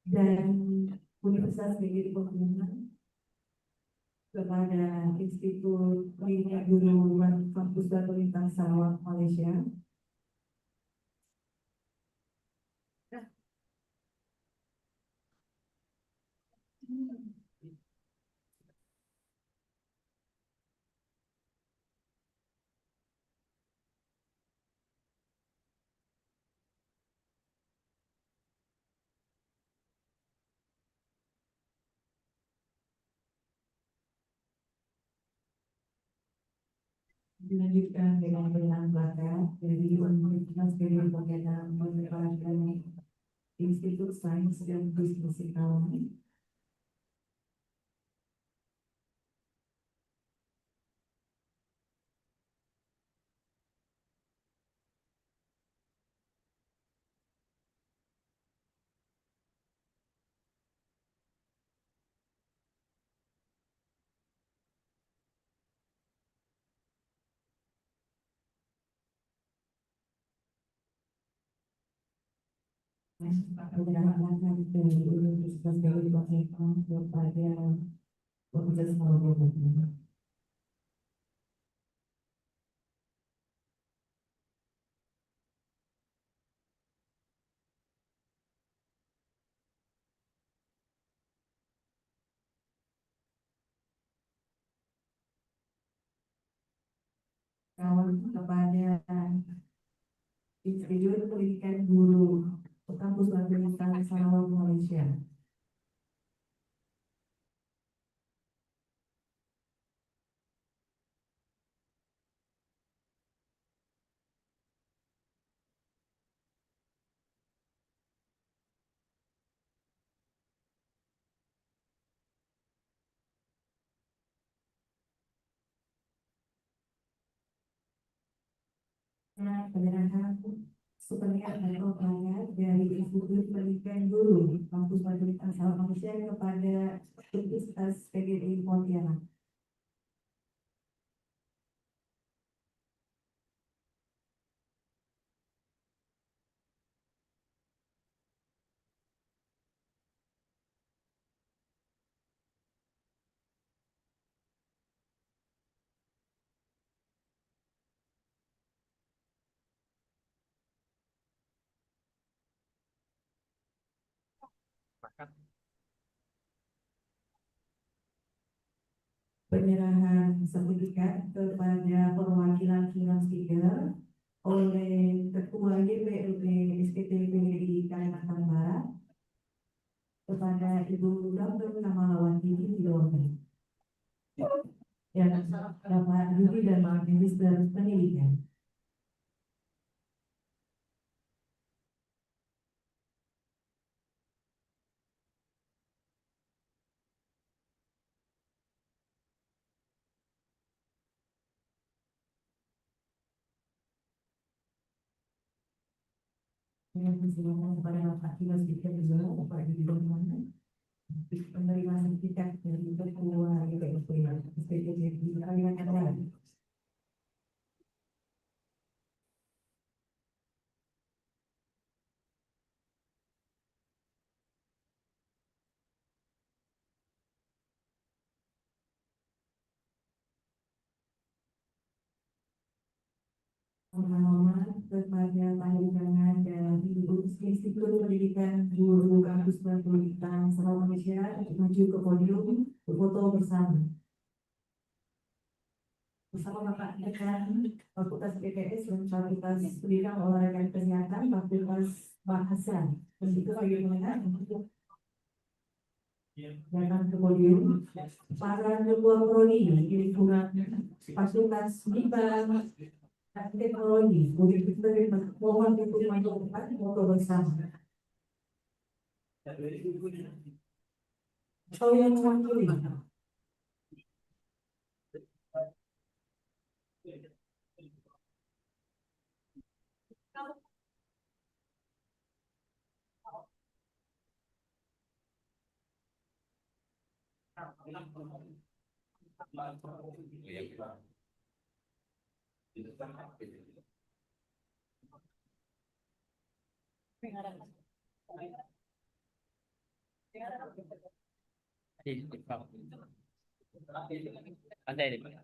dan Universitas PGRI Pontianak kepada Institut Pendidikan Guru Kampus dan Lintas Sarawak Malaysia. Dilanjutkan dengan penggunaan plakat dari Universitas PGRI Pontianak merupakan Institut Sains dan Bisnis Ekonomi. Kepada anak-anak dari Universitas PGRI Pontianak kepada Fakultas Ekonomi. Kawan kepada Institut Pendidikan Guru Kampus Lintas Sarawak Malaysia. Penyerahan sepenuhnya atau banyak dari Institut Pendidikan Guru Kampus Fasilitas Asal Manusia kepada Universitas PGRI Pontianak. Bahkan Penyerahan sertifikat kepada perwakilan Kilang Tiga oleh Ketua DPRD SPT PGRI Kalimantan Barat kepada Ibu Dr. Kamalawati Widodo yang Bapak Yudi dan Bapak Minister Pendidikan. Dengan persilakan kepada Bapak Kilas Tiga juga Bapak Yudi dan penerima sertifikat dari Ketua DPRD SPT PGRI Kalimantan Barat. Pengalaman kepada pandangan dan Ibu Institut Pendidikan Guru Kampus Pendidikan Asal Malaysia maju ke podium berfoto bersama. Bersama Bapak Dekan Fakultas PPS dan Fakultas Pendidikan Olahraga dan Kesehatan Fakultas Bahasa. Dan itu bagaimana untuk datang ke podium para ketua prodi di lingkungan Fakultas Pendidikan Teknologi, boleh kita mohon untuk maju depan foto bersama. Atau yang mewakili. Ada ini, Pak.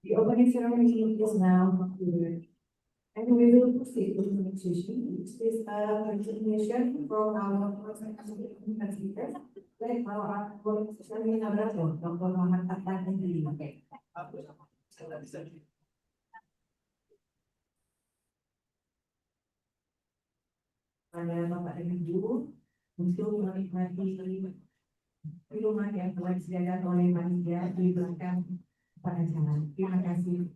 The opening ceremony is now concluded. And we will proceed with the next session, which is a presentation from our university, like our seminar, Dr. Muhammad Atta and the UK. Pada Bapak dan Ibu, untuk menikmati minuman yang telah disediakan oleh panitia di belakang pada jalan. Terima kasih.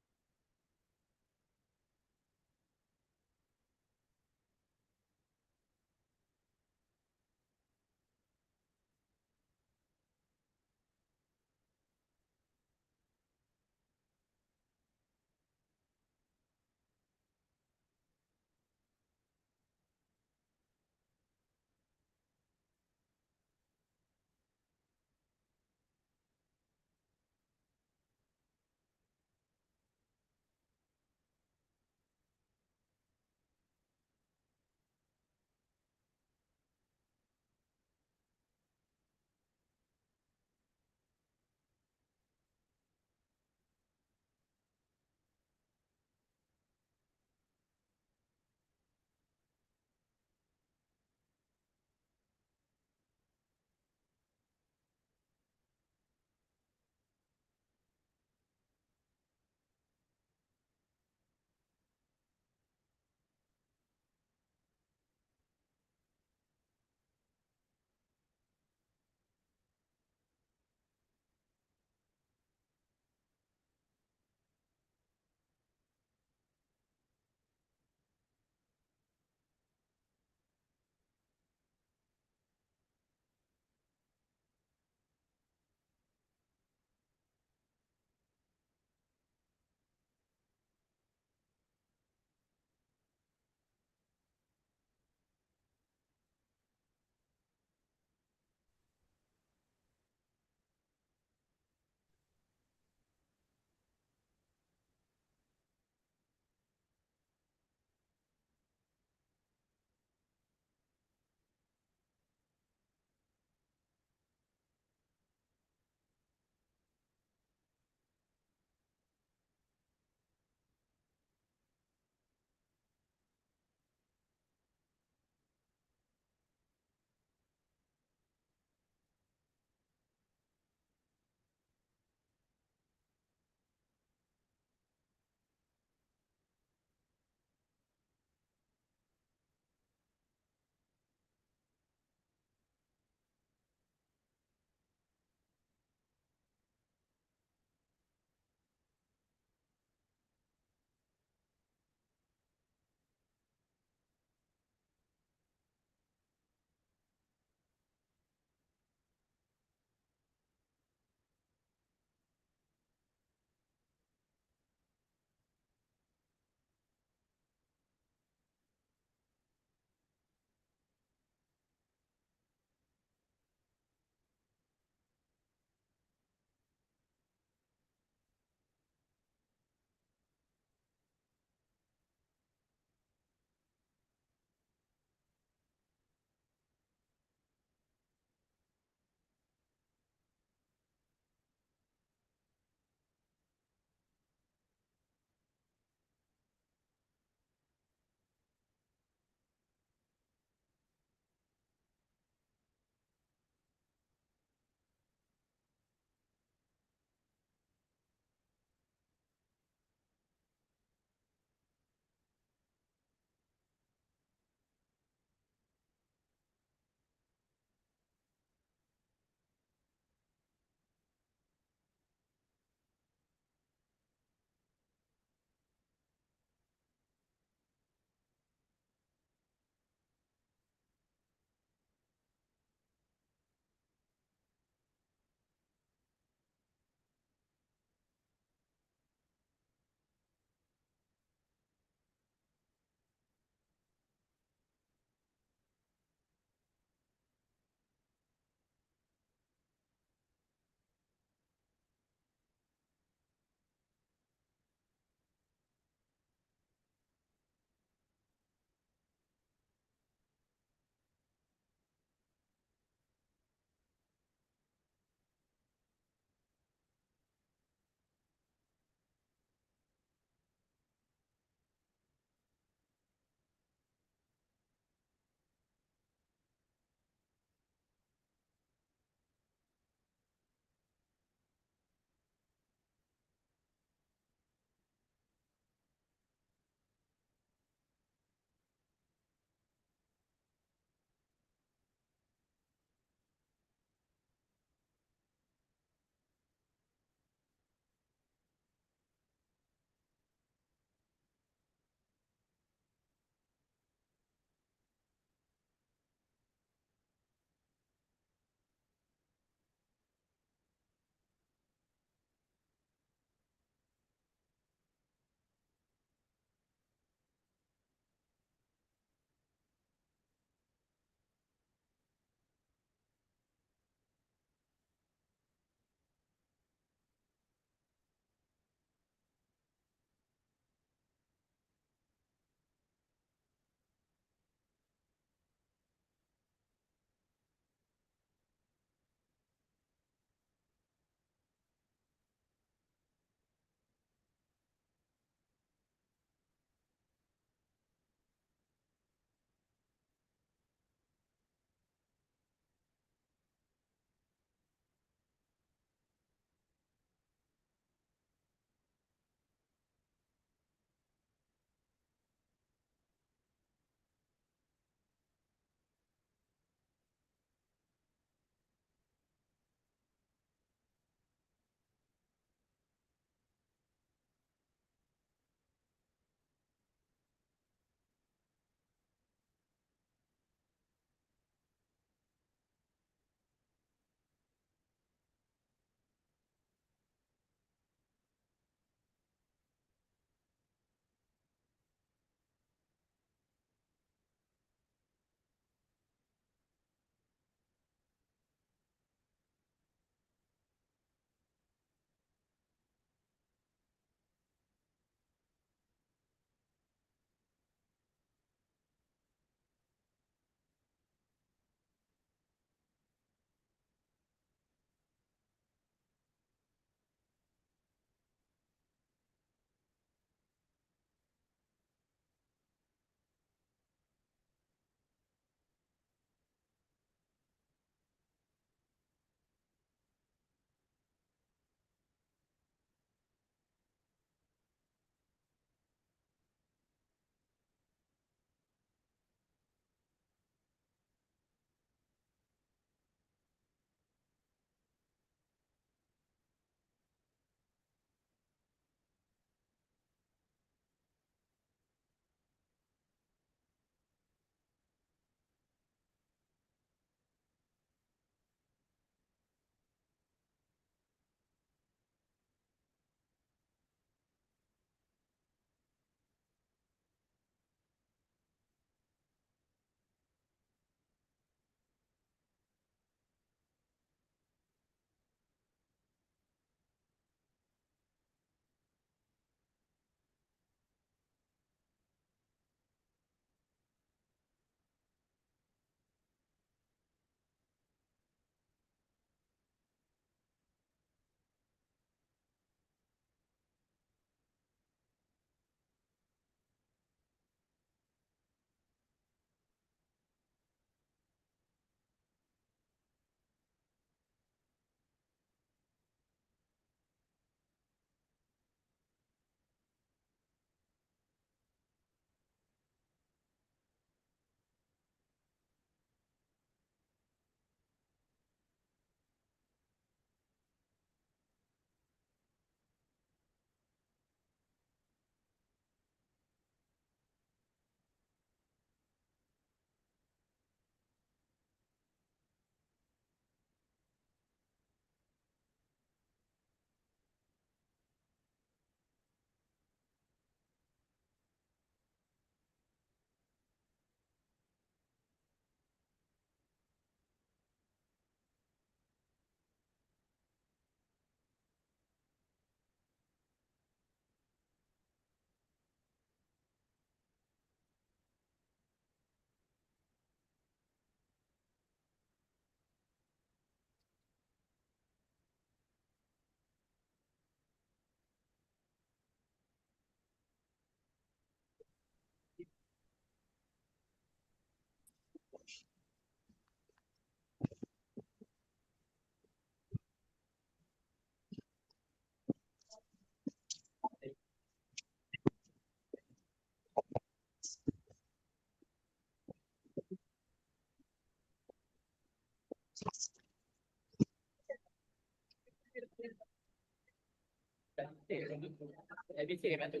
ABC kan tu.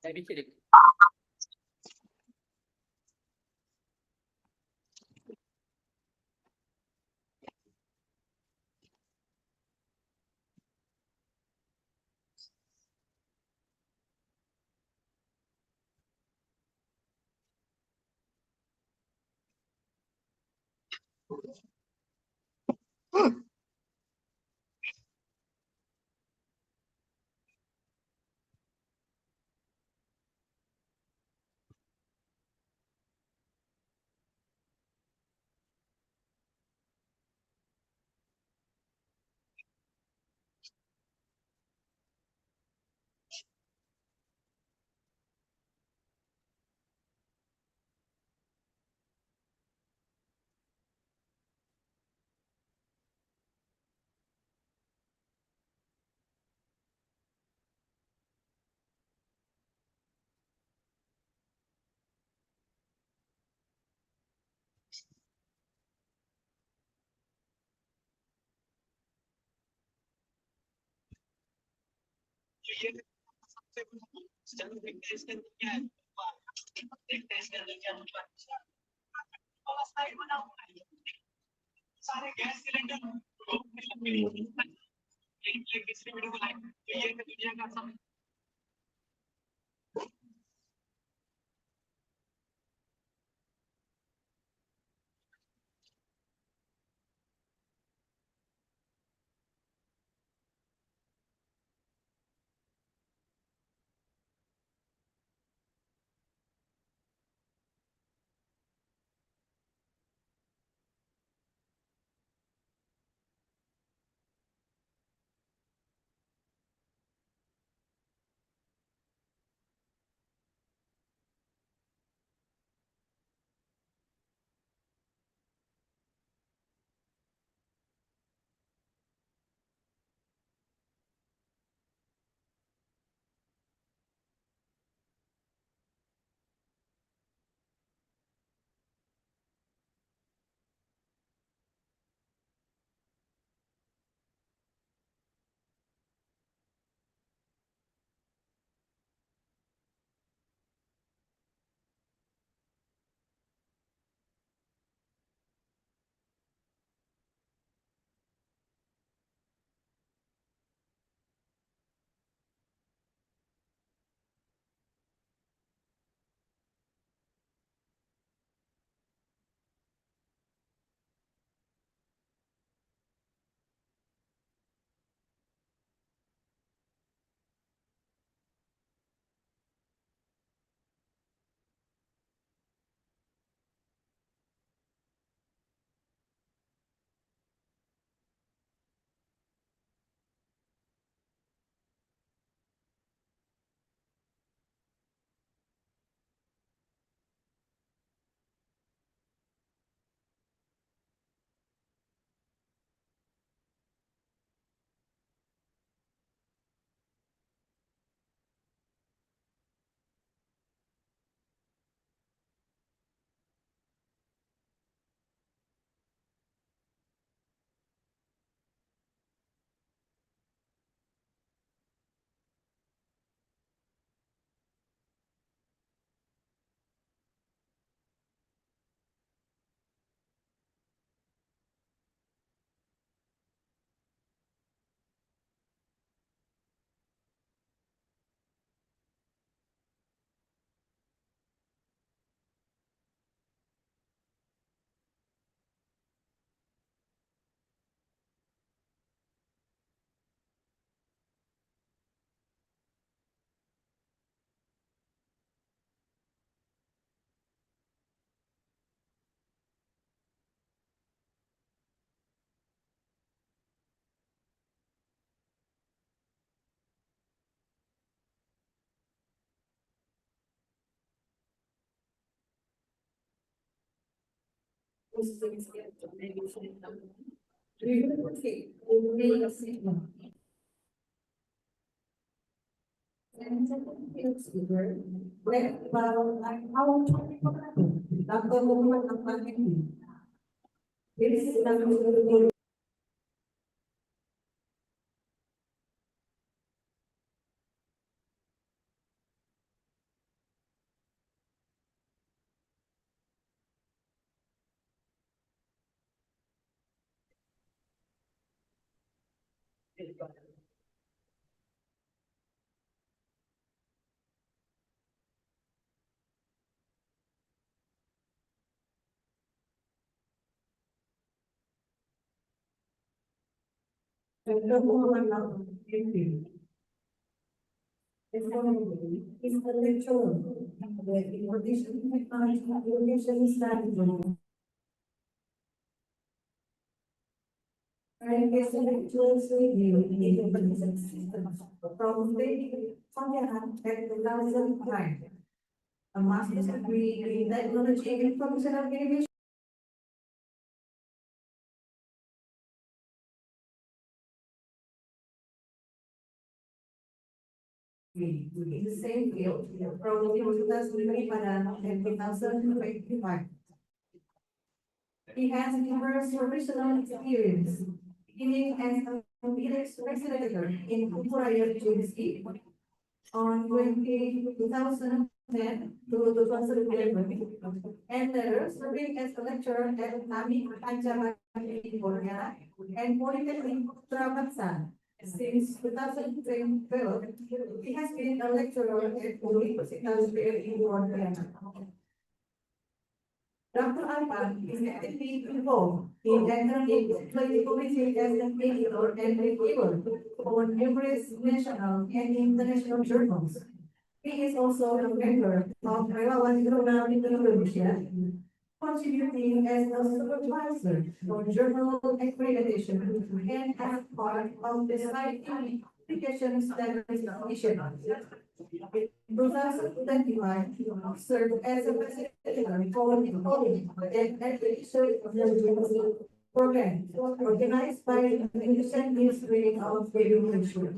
ABC dia. Dr. Muhammad Nafis, MPhil. Economy is a lecturer in the Information Technology Education Strategy. And is a lecturer review in information systems from the Pontianak at 2009. A master's degree in technology and information communication. In the same field from Universitas Padang in 2025. He has diverse professional experience, beginning as a village representative in Kumpuraya, JDC on 2010 to 2011, and later serving as a lecturer at Nami Panjama in Korea and Polytechnic Travansan. Since 2012, he has been a lecturer at Universitas in Korea. Dr. Arpan is actively involved in academic policy as an editor and reviewer for numerous national and international journals. He is also a member of Relawan Jurnal Indonesia, contributing as a supervisor for journal accreditation and as part of the scientific application studies commission. In 2021, served as a president for the college and administrator of the journal program organized by the Indonesian Ministry of Education.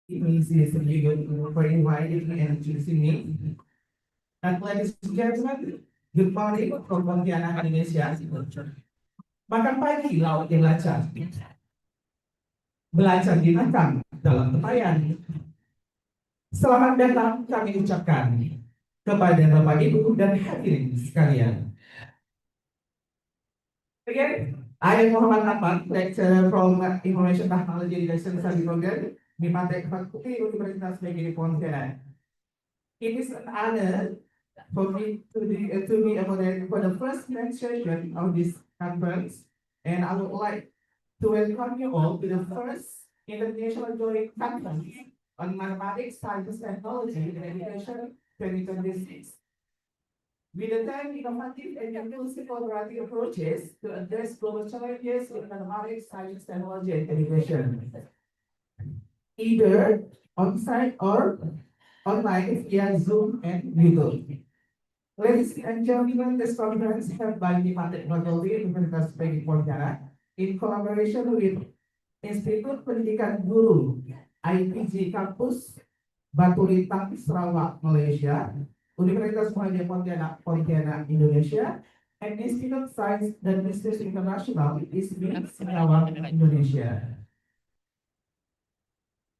This is really good for inviting me and choosing me. And ladies and gentlemen, good morning from Pontianak, Indonesia. Makan pagi laut yang lancar. Belajar dimakan dalam tempayan. Selamat datang kami ucapkan kepada Bapak Ibu dan hadirin sekalian. Again, I am Muhammad Nafis, lecturer from Information Technology Education Study Program di Pantai Fakulti Universitas Negeri Pontianak. It is an honor for me to be a moderator for the first session of this conference, and I would like to welcome you all to the first International Joint Conference on Mathematics, Science, Technology, and Education 2026. With the 10 innovative and inclusive collaborative approaches to address global challenges in mathematics, science, technology, and education, either on-site or online via Zoom and YouTube. Ladies and gentlemen, this conference held by the Fakulti Universitas Negeri Pontianak in collaboration with Institut Pendidikan Guru IPG Kampus Batu Lintang, Sarawak, Malaysia, Universitas Pontianak, Indonesia, and Institute Science dan Business International ISBI, Sarawak, Indonesia.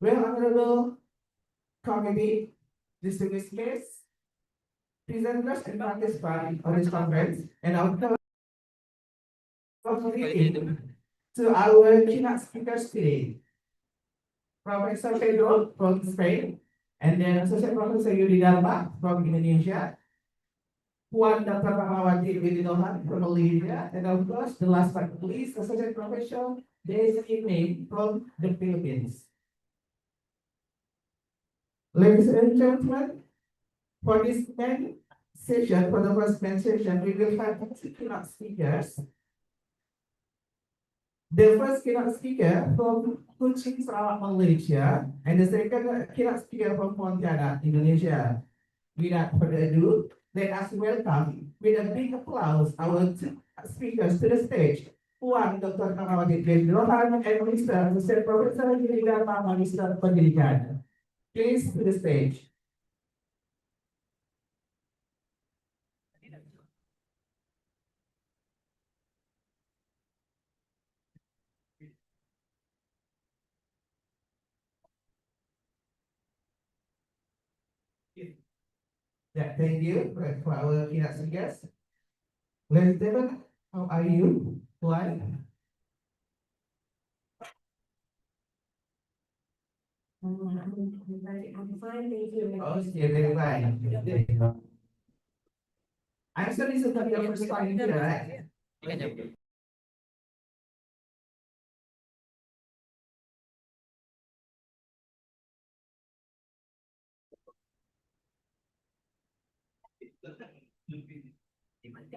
Well, honorable committee, distinguished guests, presenters, and participants on this conference, and our to our keynote speakers today, Professor Pedro from Spain, and then Associate Professor Yudi Dharma from Indonesia, Puan Dr. Rahmawati Wididohan from Malaysia, and of course, the last but not least, Associate Professor Desi Ime from the Philippines. Ladies and gentlemen, for this main session, for the first main session, we will have two keynote speakers. The first keynote speaker from Kuching, Sarawak, Malaysia, and the second keynote speaker from Pontianak, Indonesia. Without further ado, let us welcome with a big applause our two speakers to the stage. Puan Dr. Rahmawati Wididohan and Mr. Professor Yudi Dharma, Magister Pendidikan. Please to the stage. Yeah, thank you for our keynote speakers. Ladies and gentlemen, how are you? Why? I'm fine, thank you. Oh, yeah, very fine. I'm sorry, this is not your first time here, right?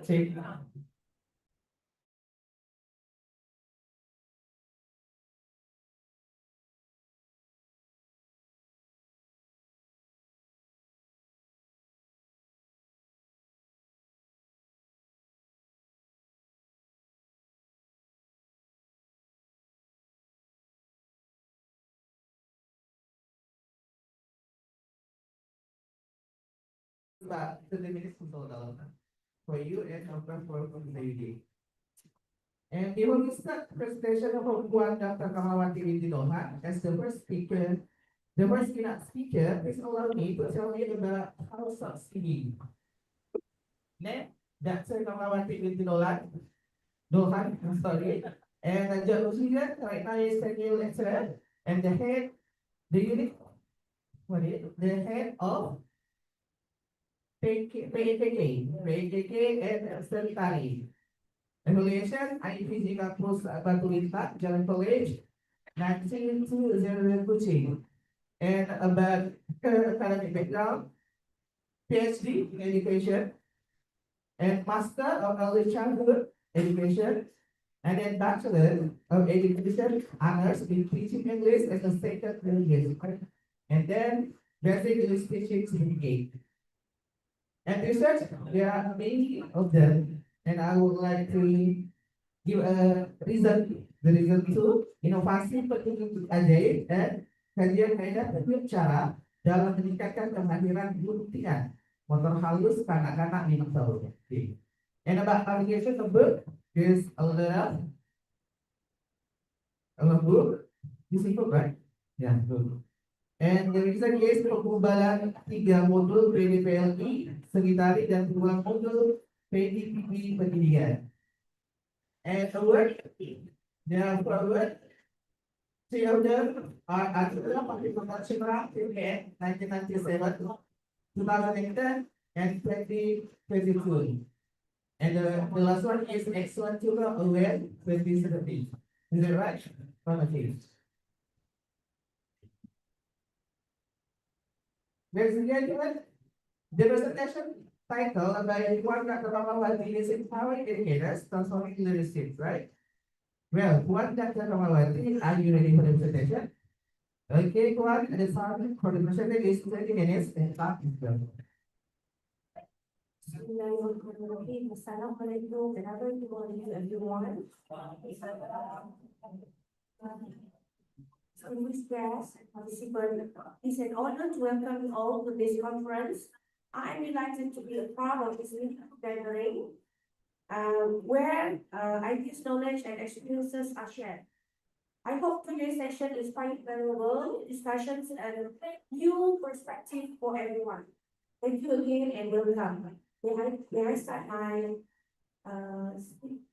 Check. About 30 minutes in total for you and our for the lady. And we will start the presentation of Puan Dr. Kamawati Windinoha as the first speaker. The first keynote speaker, please allow me to tell you about how succeeding. Next, Dr. Kamawati Windinoha, Dohan, I'm sorry. And John Usigan, right now is senior lecturer and the head, the unit, what is it? The head of PKK and Secretary. Evaluation, I physical post Batu Lintak, Jalan College, 1920 Kuching. And about her academic background, PhD in education, and Master of Early Childhood Education, and then Bachelor of Education Honors in Teaching English as a second language. And then Basic English Teaching Certificate. And research, there are many of them, and I would like to give a reason, the reason itu inovasi petunjuk ajaib dan kajian kaidah dan cara dalam meningkatkan kemahiran buktian motor halus kanak-kanak 5 tahun. And about publication of book is a book. This is book, right? Yeah, book. And the reason is pengumbalan 3 modul PDPLI, Sekretari dan 2 modul PDPP Pendidikan. And award, there are 4 awards. 3 of them are Article of International in 1997, 2010, and 2022. And the last one is Excellent Tutor Award 2017. Is that right? Okay. Ladies and gentlemen, the presentation title by Puan Dr. Kamawati is Empowering Educators, Transforming Leadership, right? Well, Puan Dr. Kamawati, are you ready for the presentation? Okay, Puan, the time for the presentation is 20 minutes and start is done. Bismillahirrahmanirrahim. Assalamualaikum and good morning everyone. Distinguished guests and participants, it's an honor to welcome you all to this conference. I'm delighted to be a part of this gathering, where ideas, knowledge, and experiences are shared. I hope today's session inspires valuable discussions and new perspective for everyone. Thank you again and welcome. May I start my speech?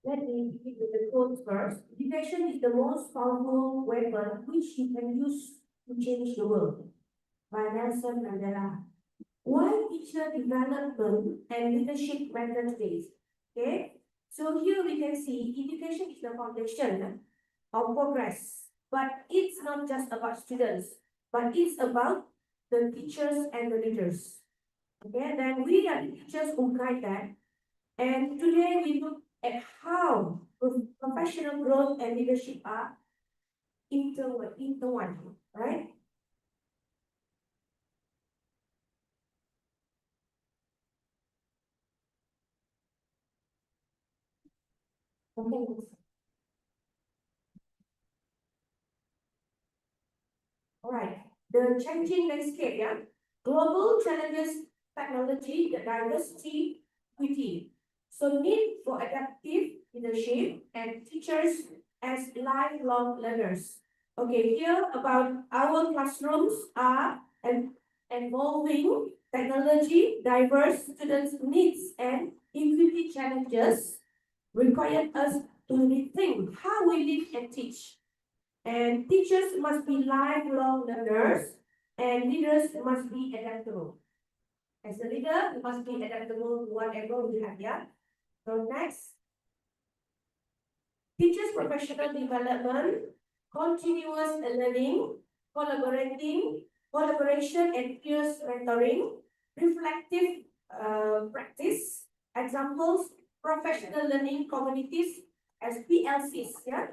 Let me give you the quotes first. Education is the most powerful weapon which you can use to change the world. By Nelson Mandela. Why teacher development and leadership matter today? Okay, so here we can see education is the foundation of progress, but it's not just about students, but it's about the teachers and the leaders. Okay, then we are the teachers who guide that. And today we look at how professional growth and leadership are intertwined, right? Okay. All right, the changing landscape, yeah. Global challenges, technology, the diversity, equity. So need for adaptive leadership and teachers as lifelong learners. Okay, here about our classrooms are evolving technology, diverse students' needs and equity challenges require us to rethink how we live and teach. And teachers must be lifelong learners, and leaders must be adaptable. As a leader, you must be adaptable to whatever we have here. So next, teachers' professional development, continuous learning, collaboration and peers mentoring, reflective practice, examples, professional learning communities as PLCs, yeah.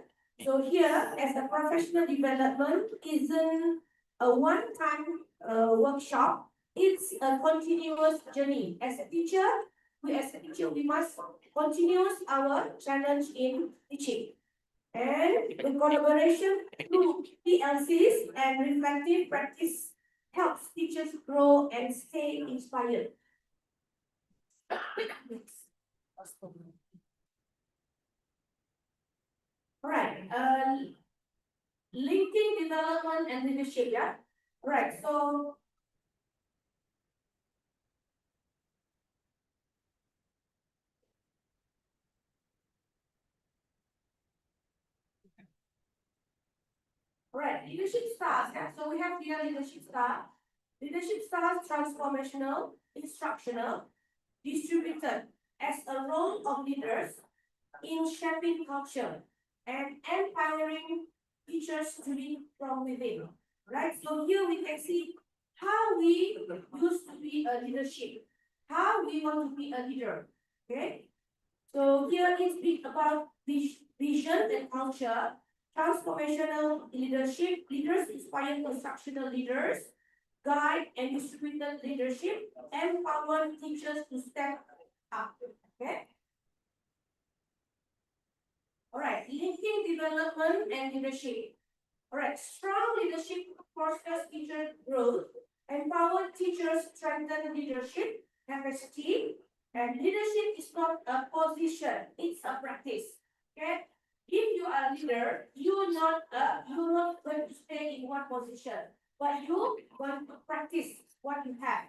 So here, as a professional development isn't a one-time workshop, it's a continuous journey. As a teacher, we must continue our challenge in teaching. And the collaboration through PLCs and reflective practice helps teachers grow and stay inspired. All right, linking development and leadership, yeah? All right, so right, leadership styles, yeah? So we have here leadership style. Leadership styles transformational, instructional, distributed as a role of leaders in shaping culture and empowering teachers to lead from within. Right? So here we can see how we used to be a leadership, how we want to be a leader. Okay? So here it's big about vision and culture, transformational leadership, leaders inspire constructional leaders, guide and distributed leadership, empower teachers to step up. Okay. All right, linking development and leadership. All right, strong leadership fosters teacher growth, empower teachers, strengthen leadership capacity, and leadership is not a position, it's a practice. Okay, if you are a leader, you're not going to stay in one position, but you want to practice what you have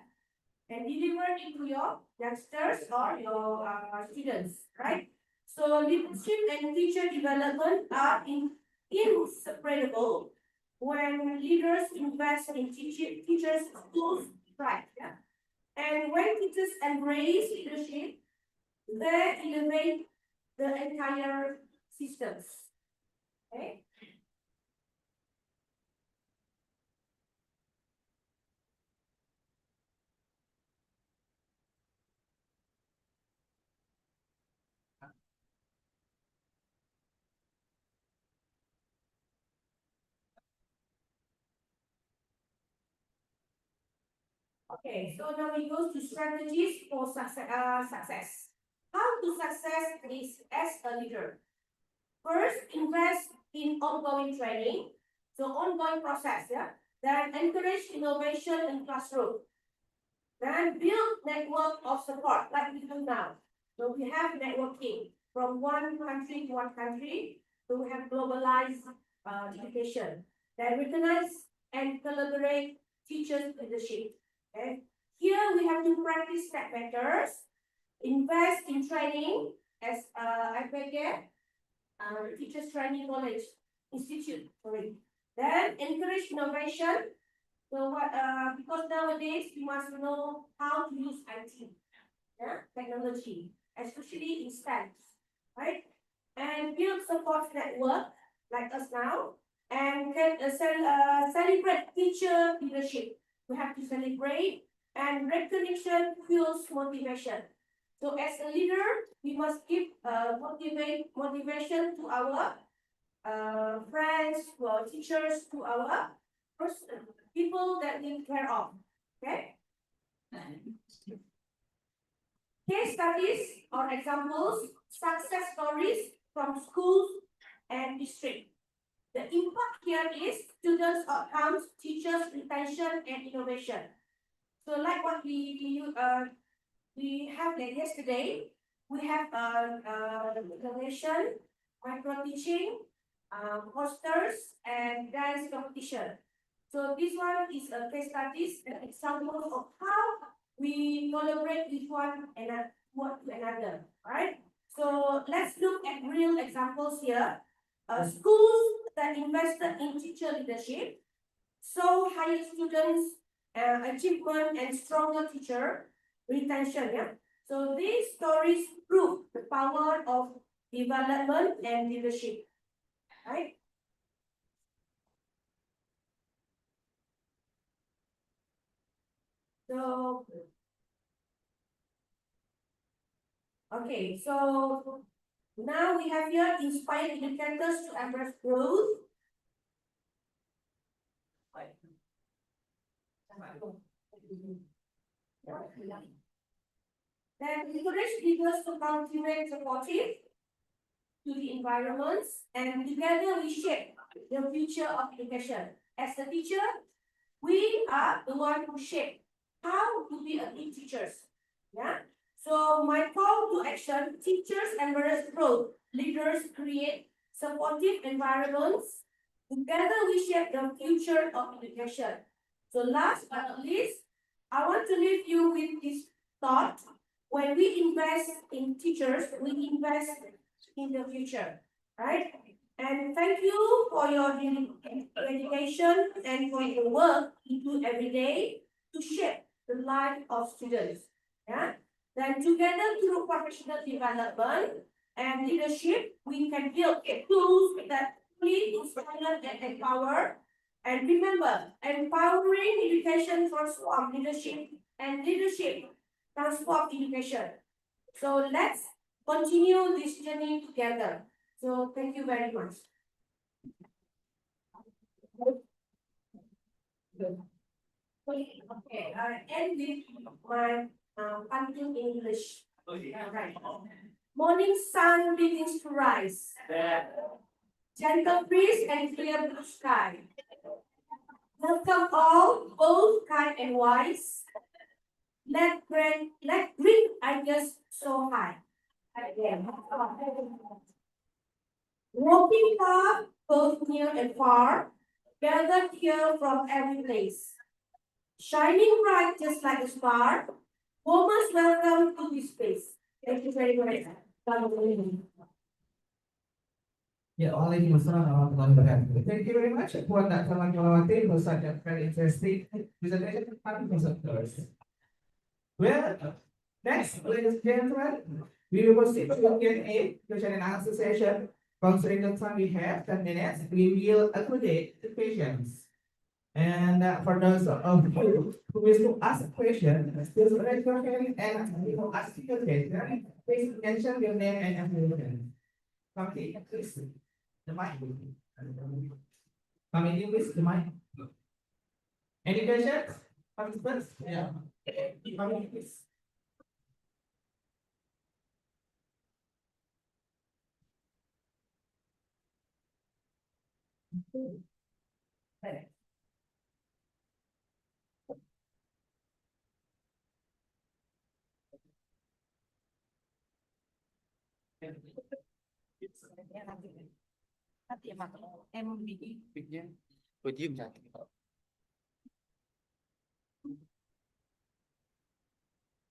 and deliver it to your youngsters or your students, right? So leadership and teacher development are inseparable when leaders invest in teachers' schools, right? Yeah. And when teachers embrace leadership, they elevate the entire systems. Okay. Okay, so now we go to strategies for success. How to success is as a leader. First, invest in ongoing training, so ongoing process, yeah. Then encourage innovation in classroom. Then build network of support like we do now. So we have networking from one country to one country. So we have globalized education. Then recognize and collaborate teachers leadership. Okay. Here we have to practice step matters. invest in training as IPK, Teachers Training College Institute, sorry. Then encourage innovation. So what, because nowadays we must know how to use IT, yeah, technology, especially in STEM, right? And build support network like us now, and can celebrate teacher leadership. We have to celebrate, and recognition fuels motivation. So as a leader, we must give motivation to our friends, to our teachers, to our people that we care of. Okay. Case studies or examples, success stories from schools and district. The impact here is students' outcomes, teachers' retention, and innovation. So like what we have like yesterday, we have innovation, micro teaching, posters, and dance competition. So this one is a case studies and examples of how we collaborate with one another, right? So let's look at real examples here. Schools that invested in teacher leadership, so higher students achievement and stronger teacher retention. Yeah. So these stories prove the power of development and leadership, right? So, okay, so now we have here inspire educators to embrace growth. Then encourage leaders to cultivate supportive to the environments, and together we shape the future of education. As a teacher, we are the one who shape how to be a good teachers. Yeah. So my call to action: teachers embrace growth, leaders create supportive environments. Together we shape the future of education. So last but not least, I want to leave you with this thought: when we invest in teachers, we invest in the future, right? And thank you for your dedication and for your work you do every day to shape the life of students. Yeah. Then together through professional development and leadership, we can build tools that fully inspire and empower. And remember, empowering education transform leadership, and leadership transform education. So let's continue this journey together. So thank you very much. Okay, I end with my pumpkin English. Right. Morning sun begins to rise. Gentle breeze and clear blue sky. Welcome all, both kind and wise. Let great ideas so high. Again. Walking path, both near and far, gathered here from every place. Shining bright just like a star, warmest welcome to this place. Thank you very much. Ya, Waalaikumsalam warahmatullahi wabarakatuh. Thank you very much for that Kalawati for such a very interesting presentation. Well, next, ladies and gentlemen, we will proceed to Q&A, question and answer session. Considering the time we have, 10 minutes, we will accommodate the questions. And for those of you who wish to ask a question, please raise your hand and we will ask you the question. Please mention your name and affiliation. Committee, please. The mic. Committee, please, the mic. Any questions? Participants? Yeah. Committee, please. Nanti emang MBI podium satu.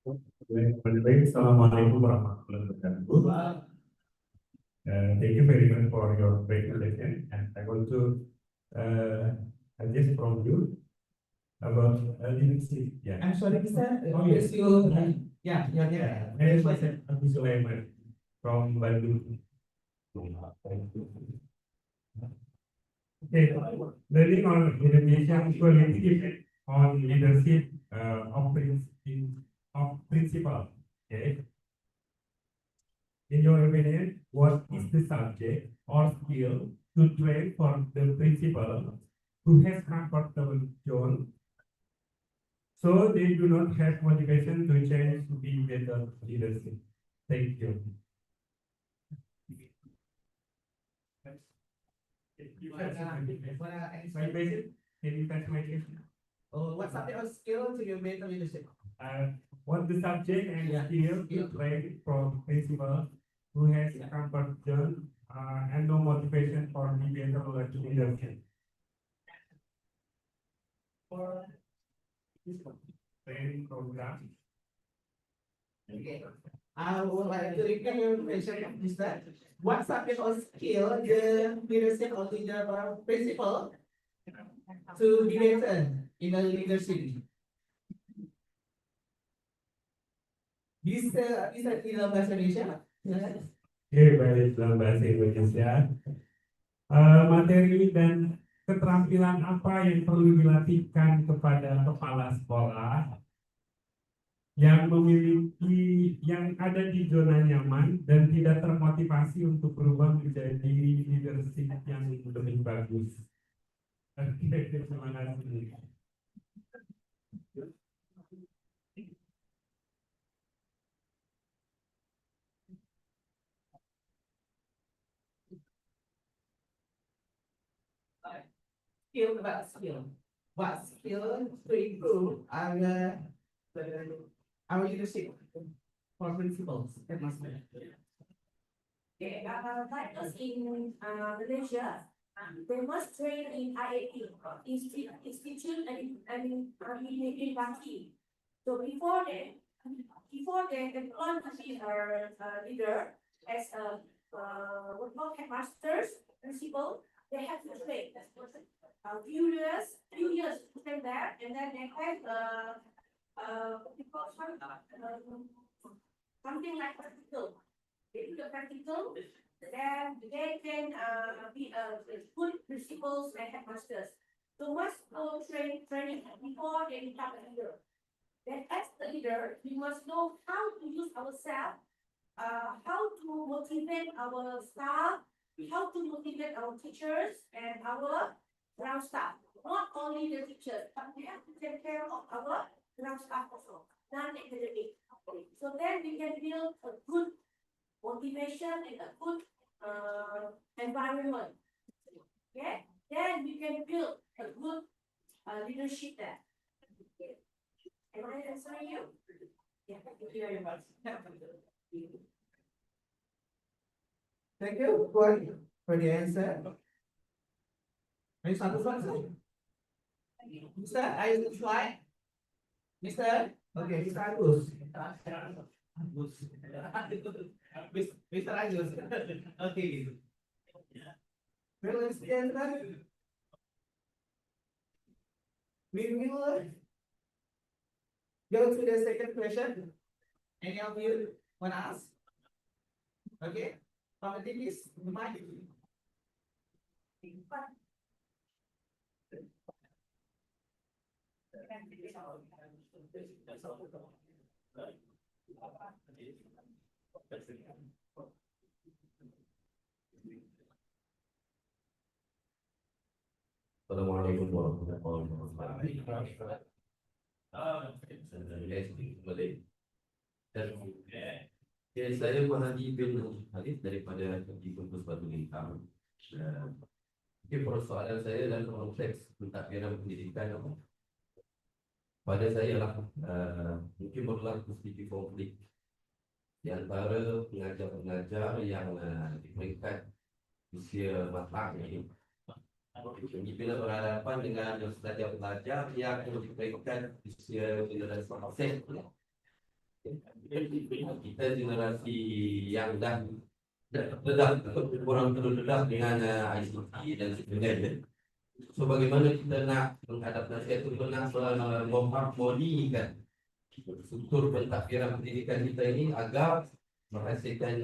Baik, Assalamualaikum warahmatullahi wabarakatuh. Thank you very much for your presentation, and I want to suggest from you about leadership. Yeah. I'm sorry, Mr. Oh, yes. Yeah, Yeah. I am Abu Sulaiman from Bandung. Okay, learning on Indonesian quality on leadership of principle. Okay. In your opinion, what is the subject or skill to train for the principal who has comfortable zone so they do not have motivation to change to be better leadership? Thank you. My question, can you answer my question? Oh, what subject or skill to your better leadership? What the subject and skill to train from principal who has comfort zone and no motivation for better leadership? For this one, training program. Okay. I would like to repeat your question, Mr. What subject or skill the leadership or leader or principal to be better in a leadership? Bisa di dalam bahasa Indonesia? Baik, dalam bahasa Indonesia. Materi dan keterampilan apa yang perlu dilatihkan kepada kepala sekolah yang memiliki yang ada di zona nyaman dan tidak termotivasi untuk berubah menjadi leadership yang lebih bagus. Oke, terima kasih. Skill about skill. What skill to improve our leadership for principals and master? Okay, like us in Malaysia, they must train in IAP, Institute and in Baki. So before they employ to be a leader as a what called headmasters, principal, they have to train a few years to train there, and then they have what we call something like practical. They do the practical, then they can be good principals and headmasters. So must go training before they become a leader. Then as the leader, we must know how to use ourselves, how to motivate our staff, how to motivate our teachers and our ground staff. Not only the teachers, but we have to take care of our ground staff also, non-academic. So then we can build a good motivation and a good environment. Okay, then we can build a good leadership there. Okay. Am I answering you? Yeah, thank you very much. Thank you for the answer. Are you satisfied? Mister, are you satisfied? Mister? Okay, Mr. Agus. Mr. Agus. Okay. Well, let's get that. We will go to the second question. Any of you want to ask? Okay. Please, the mic. Assalamualaikum warahmatullahi wabarakatuh. Saya sedikit Malay. Dan saya Mahadi bin Hadis daripada Kampus Batu Lintang. Mungkin persoalan saya dalam konteks pentadbiran pendidikan pada saya lah mungkin berlaku sedikit konflik di antara pengajar-pengajar yang di peringkat usia matang ini. Bila berhadapan dengan pelajar-pelajar yang di peringkat usia generasi Kita generasi yang dah kurang terdedah dengan ICT dan sebagainya. So bagaimana kita nak menghadapkan itu, nak mengharmonikan struktur pentadbiran pendidikan kita ini agar menghasilkan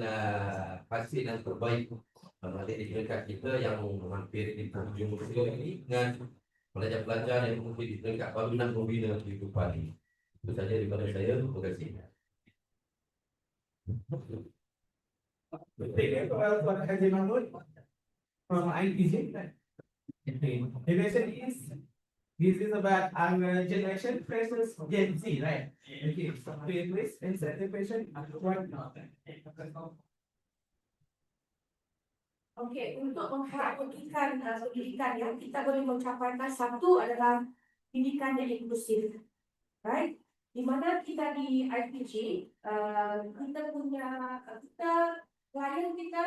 hasil yang terbaik di peringkat kita yang hampir di penghujung usia ini dengan pelajar-pelajar yang mungkin di peringkat baru nak membina kehidupan ini. Itu saja daripada saya. Terima kasih. Thank you for Haji Mahmud from IPG. The question is, this is about our generation versus Gen Z, right? Okay, so please answer the question. Okey, untuk mengharmonikan pendidikan yang kita boleh mencapaikan, satu adalah pendidikan yang inklusif, right? Di mana kita di IPG, kita klien kita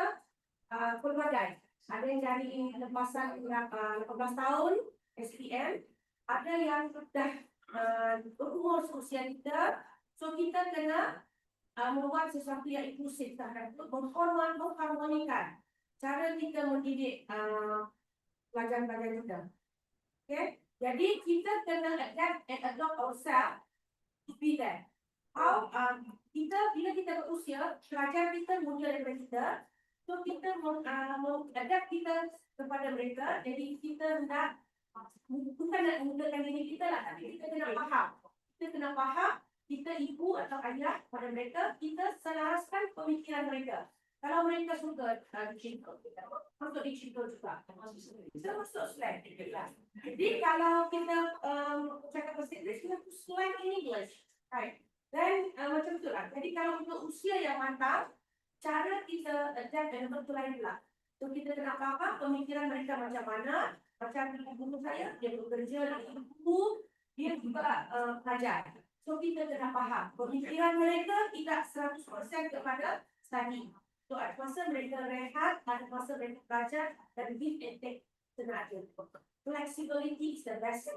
pelbagai. Ada yang dari lepasan 18 tahun SPM, ada yang sudah berumur seusia kita. So kita kena membuat sesuatu yang inklusif terhadap itu, mengharmonikan cara kita mendidik pelajar-pelajar kita. Okay? Jadi kita kena adapt and adopt ourselves to be there. How bila kita berusia, pelajar kita muda daripada kita, so kita adapt kita kepada mereka. Jadi kita nak bukan nak menggunakan diri kita lah, tapi kita kena faham. Kita kena faham, kita ibu atau ayah pada mereka, kita selaraskan pemikiran mereka. Kalau mereka suka dicinta, untuk dicinta juga. Kita masuk slang. Jadi kalau kita cakap bahasa Inggeris, kita slang in English. Right. Dan macam tu lah. Jadi kalau untuk usia yang matang, cara kita adapt dan betul lain pula. So kita kena faham pemikiran mereka macam mana. Macam ibu saya, dia bekerja di ibu, dia juga pelajar. So kita kena faham pemikiran mereka tidak 100% kepada study. So ada masa mereka rehat, ada masa mereka belajar, dan give and take tenaga. Flexibility is the best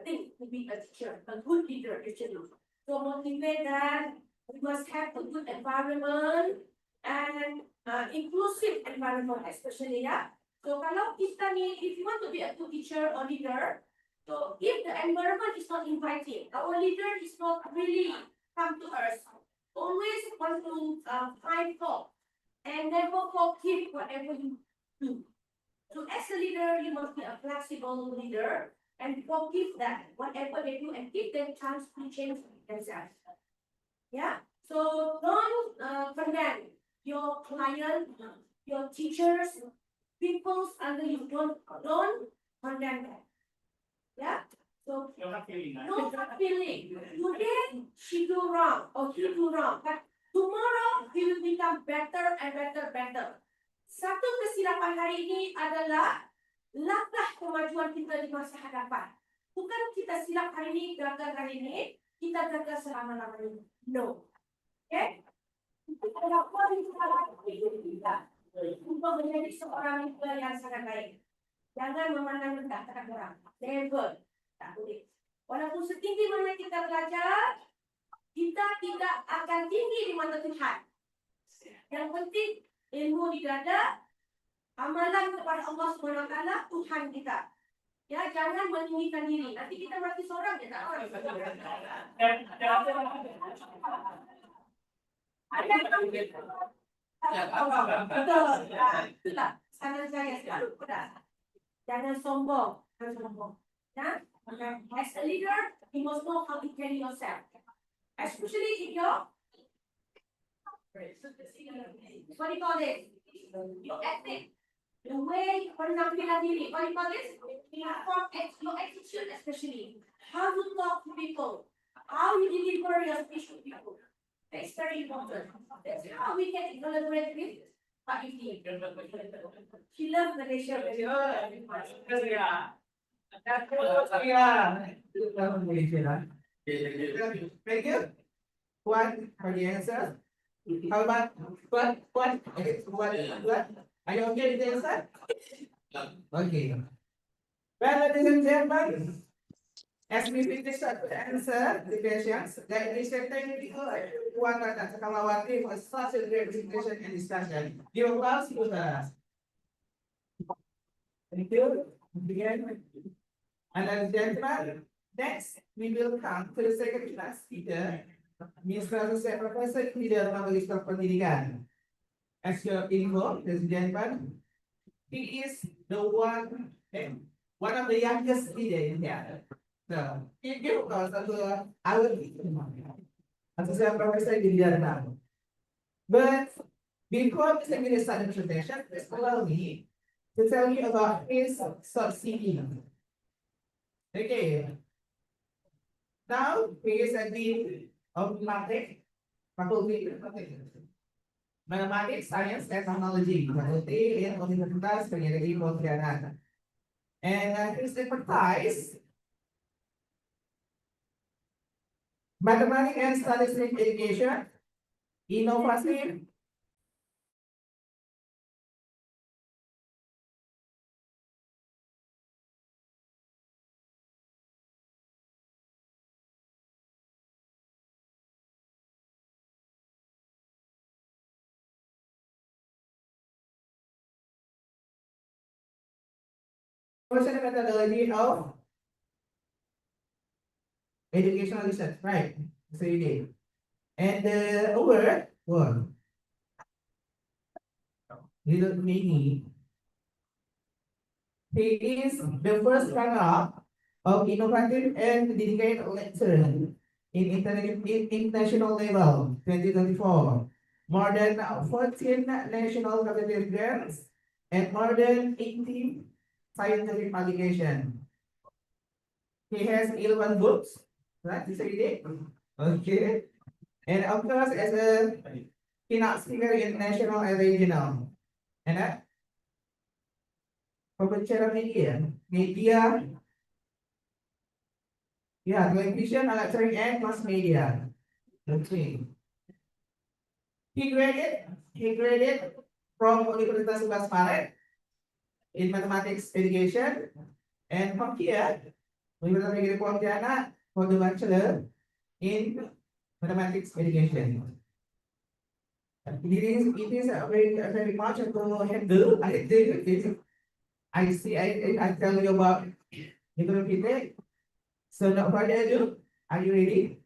thing to be a teacher, a good leader actually. So motivate them. We must have a good environment and inclusive environment especially, yeah. So kalau kita ni, if you want to be a good teacher or leader, so if the environment is not inviting, our leader is not really come to us, always want to find fault and never forgive whatever you do. So as a leader, you must be a flexible leader and forgive that whatever they do and give them chance to change themselves. Yeah. So don't condemn your client, your teachers, people under you. Don't condemn them. Yeah. So no hard feeling. Today she do wrong or he do wrong, but tomorrow he will become better and better. Satu kesilapan hari ini adalah langkah kemajuan kita di masa hadapan. Bukan kita silap hari ini, gagal hari ini, kita gagal selama-lamanya. No. Okay? Kita ada poin kita untuk menjadi seorang leader yang sangat baik. Jangan memandang rendah terhadap orang. Never. Tak boleh. Walaupun setinggi mana kita belajar, kita tidak akan tinggi di mata Tuhan. Yang penting ilmu di dada, amalan kepada Allah SWT, Tuhan kita. Ya, jangan meninggikan diri. Nanti kita mati seorang je tak. Itulah saran saya selalu kepada. Jangan sombong. Ya? Okay. As a leader, you must know how to carry yourself. Especially if you're what do you call this? Your ethic. The way penampilan diri. What do you call this? Your attitude especially. How you talk to people. How you deliver your speech to people. That's very important. That's how we can collaborate with Pak Yuti. She loves Malaysia very much. Thank you. What for the answer? How about what? Are you okay with the answer? Okay. Well, ladies and gentlemen, As we finish to answer the questions, the initiative one that Kalawati for such a great presentation and discussion. Give applause to her. Thank you. Begin. And ladies and gentlemen, next we will come to the second class speaker, Mr. Jose Professor Leader Magister Pendidikan. As your info, ladies and gentlemen, he is the one of the youngest leader in here. So, he gave us our Assistant Professor Leader. But before Mr. Leader started the presentation, please allow me to tell you about his succeeding. Okay. Now, he is a dean of Mathematics, Science, and Technology, Faculty in Universitas Pendidikan Pontianak. And his expertise, mathematics and statistics education, innovative, methodology of educational research, right? So you did. And the award was Little Mini. He is the first runner-up of innovative and dedicated lecturer in international level 2024. More than 14 national competitive grants and more than 80 scientific publications. He has 11 books, right? Is it? Okay. And of course, as a keynote speaker in national and regional. And pembicara media, yeah, television, electronic, and mass media. Okay. He graded from Universitas 11 Maret in mathematics education, and from here, Universitas Negeri Pontianak for the bachelor in mathematics education. It is very much to handle. I think I see. I tell you about the So no further ado, are you ready?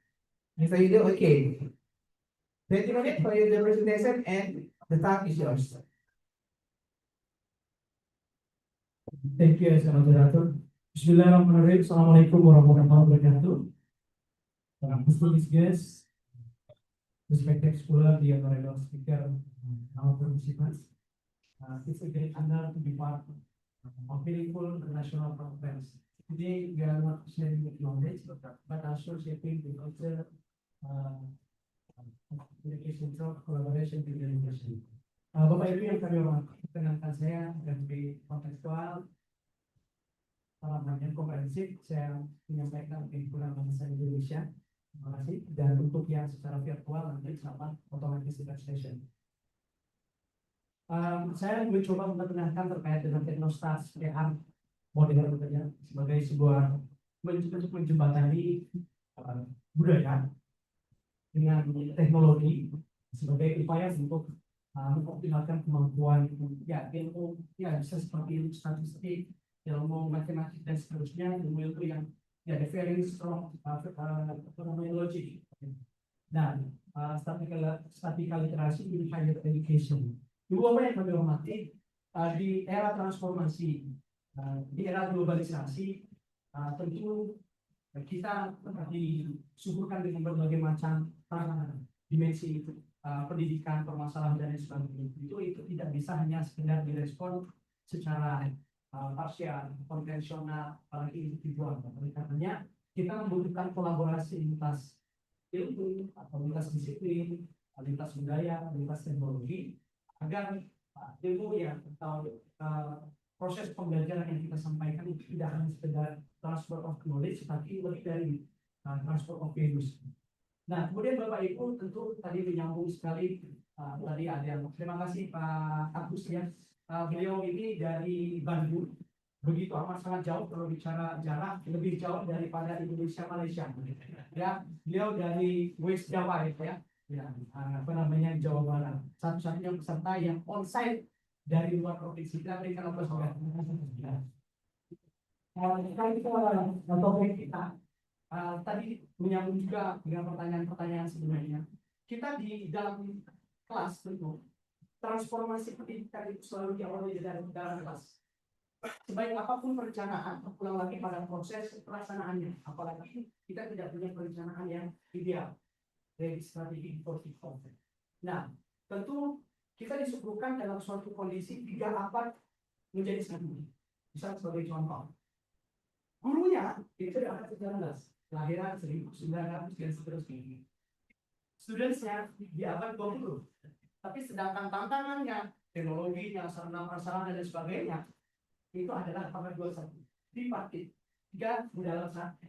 If you do, okay. 20 minutes for your presentation and the time is yours. Thank you, Mr. Moderator. Bismillahirrahmanirrahim. Assalamualaikum warahmatullahi wabarakatuh. Distinguished guests, respected scholar, dear honorable speaker, our participants. It's a great honor to be part of meaningful international conference. Today, we are not sharing the knowledge, but also shaping the culture, communication, collaboration, and innovation. Bapak Ibu yang kami hormati, perkenalkan saya dari kontekstual, yang komprehensif, saya menyampaikan himpunan bahasa Indonesia. Terima kasih. Dan untuk yang secara virtual nanti sama otomatis translation. Saya mencoba memperkenalkan terkait dengan teknostas PR modern sebagai sebuah bentuk menjembatani budaya dengan teknologi sebagai upaya untuk mengoptimalkan kemampuan ilmu bisa seperti ilmu statistik, ilmu matematik dan seterusnya, ilmu yang ada very strong phenomenology. Dan statistical literasi in higher education. Ibu Bapak yang kami hormati, di era transformasi, di era globalisasi, tentu kita disuguhkan dengan berbagai macam dimensi pendidikan, permasalahan dan sebagainya. Itu tidak bisa hanya sekedar direspon secara parsial, konvensional, apalagi individual. Oleh karenanya kita membutuhkan kolaborasi lintas ilmu atau lintas disiplin, lintas budaya, lintas teknologi agar ilmu atau proses pembelajaran yang kita sampaikan itu tidak hanya sekedar transfer of knowledge, tapi lebih dari transfer of values. Nah, kemudian Bapak Ibu tentu tadi menyambung sekali tadi ada. Terima kasih Pak Agus ya. Beliau ini dari Bandung begitu amat sangat jauh kalau bicara jarak lebih jauh daripada Indonesia Malaysia. Ya, beliau dari West Java ya. Ya, apa namanya Jawa Barat. Satu-satunya peserta yang onsite dari luar provinsi. Kita berikan apa juga. Topik kita tadi menyambung juga dengan pertanyaan-pertanyaan sebelumnya. Kita di dalam kelas tentu transformasi pendidikan itu selalu diawali dari dalam kelas. Sebaik apapun perencanaan, pulang lagi pada proses pelaksanaannya. Apalagi kita tidak punya perencanaan yang ideal dari strategi for. Nah, tentu kita disuguhkan dalam suatu kondisi 3 abad menjadi satu. Misal sebagai contoh, gurunya itu di abad ke-19, lahiran 1900 dan seterusnya. Studentsnya di abad 20. Tapi sedangkan tantangannya, teknologinya, sarana prasarana dan sebagainya, itu adalah abad 21. Tripartit, 3 di dalam 1.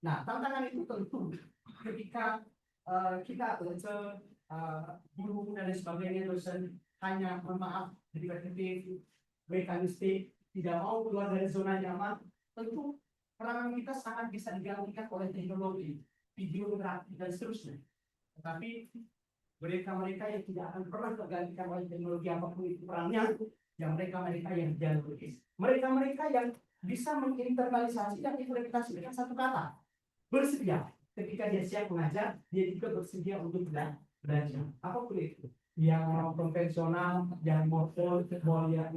Nah, tantangan itu tentu ketika kita guru dan sebagainya dosen hanya maaf repetitif, mekanistik, tidak mau keluar dari zona nyaman, tentu peranan kita sangat bisa digantikan oleh teknologi, video grafik dan seterusnya. Tetapi mereka yang tidak akan pernah tergantikan oleh teknologi apapun itu perannya, yang mereka yang dialogis, mereka yang bisa menginternalisasi dan interpretasi dengan satu kata, bersedia. Ketika dia siap mengajar, dia juga bersedia untuk belajar. Apapun itu, yang konvensional, yang mau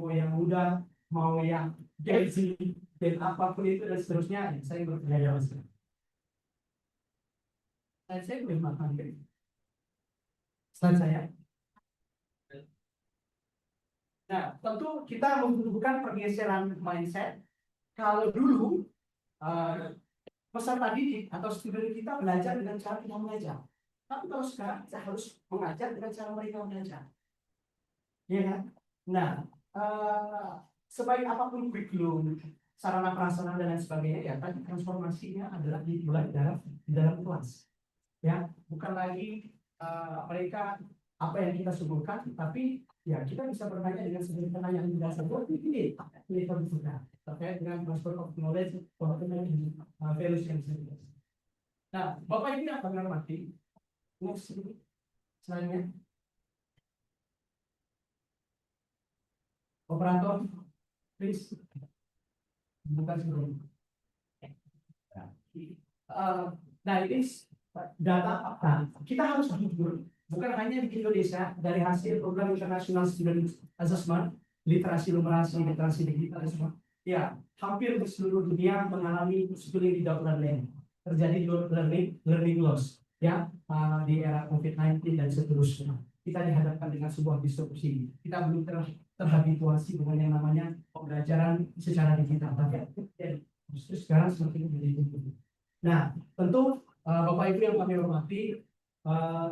yang muda, mau yang Gen Z, dan apapun itu dan seterusnya, saya bersedia. Dan saya belum makan. Selain saya. Nah, tentu kita membutuhkan pergeseran mindset. Kalau dulu peserta didik atau student kita belajar dengan cara kita mengajar, tapi kalau sekarang kita harus mengajar dengan cara mereka belajar, ya kan? Nah, sebaik apapun kurikulum, sarana prasarana dan lain sebagainya, ya tadi transformasinya adalah dimulai di dalam kelas, ya bukan lagi mereka apa yang kita suguhkan, tapi ya kita bisa bertanya dengan sebuah pertanyaan yang dasar. Ini kita terkait dengan transfer of knowledge, values yang serius. Nah, Bapak ini akan mengamati selanjutnya. Operator, please buka sebelum. Nah, ini data fakta. Kita harus jujur. Bukan hanya di Indonesia, dari hasil program Internasional Student Assessment, literasi numerasi, literasi digital, semua. Ya, hampir di seluruh dunia mengalami schooling without learning. Terjadi learning loss, ya, di era COVID-19 dan seterusnya. Kita dihadapkan dengan sebuah disrupsi. Kita belum terhabituasi dengan yang namanya pembelajaran secara digital. Tapi justru sekarang semakin menjadi begitu. Nah, tentu Bapak Ibu yang kami hormati,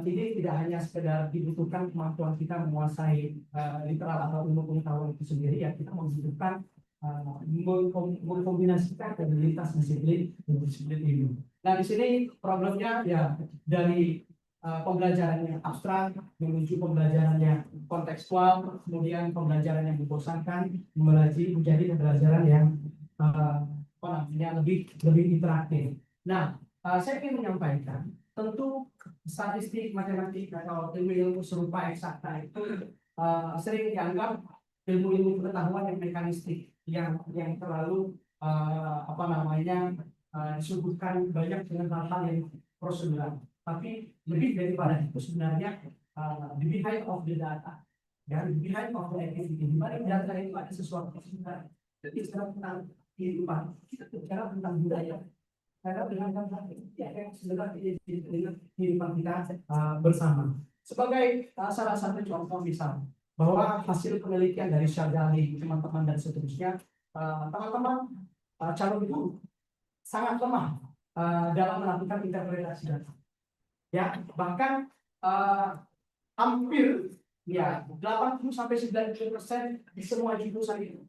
ini tidak hanya sekedar dibutuhkan kemampuan kita menguasai literal atau ilmu pengetahuan itu sendiri, ya kita membutuhkan mengkombinasikan dari lintas disiplin ilmu. Nah, di sini problemnya ya dari pembelajaran yang abstrak menuju pembelajaran yang kontekstual, kemudian pembelajaran yang membosankan menjadi pembelajaran yang lebih interaktif. Nah, saya ingin menyampaikan, tentu statistik, matematika atau ilmu serupa eksakta itu sering dianggap ilmu pengetahuan yang mekanistik, yang terlalu disuguhkan banyak dengan hal-hal yang prosedural. Tapi lebih daripada itu sebenarnya the behind of the data, dan behind of the activity, di mana data itu ada sesuatu sebenarnya. Jadi secara tentang kehidupan, kita bicara tentang budaya. Karena dengan yang sebenarnya kehidupan kita bersama. Sebagai salah satu contoh misal, bahwa hasil penelitian dari Syadali, teman-teman dan seterusnya, teman-teman calon guru sangat lemah dalam melakukan interpretasi data. Ya, bahkan hampir ya 80-90% di semua jurusan itu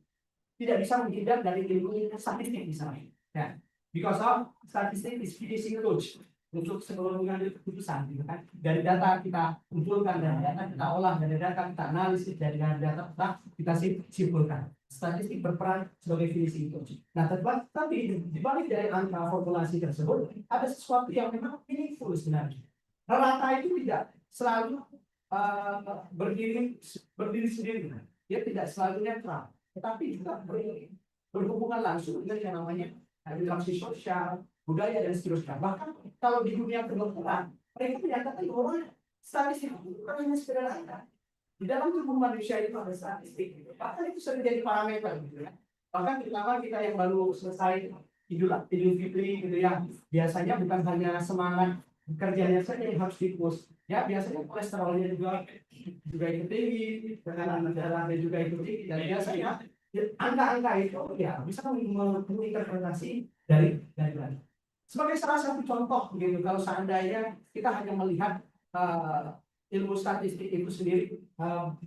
tidak bisa menghindar dari ilmu statistik misalnya. Ya, because of statistik is finishing touch untuk sebelum mengambil keputusan, gitu kan? Dari data kita kumpulkan, dari data kita olah, dari data kita analisis, dari data kita simpulkan. statistik berperan sebagai finishing touch. Nah, tapi di balik dari angka formulasi tersebut ada sesuatu yang memang meaningful sebenarnya. Rata itu tidak selalu berdiri sendiri, dia tidak selalu netral, tetapi juga berhubungan langsung dengan yang namanya interaksi sosial, budaya dan seterusnya. Bahkan kalau di dunia kedokteran, mereka menyatakan bahwa statistik itu bukan hanya sekedar angka. Di dalam tubuh manusia itu ada statistik, bahkan itu sering jadi parameter, gitu ya. Bahkan terutama kita yang baru selesai Idul Fitri, gitu ya, biasanya bukan hanya semangat kerjanya saja yang harus dipush, ya biasanya kolesterolnya juga ikut tinggi, tekanan darahnya juga ikut tinggi, dan biasanya angka-angka itu ya bisa menginterpretasi dari. Sebagai salah satu contoh, gitu, kalau seandainya kita hanya melihat ilmu statistik itu sendiri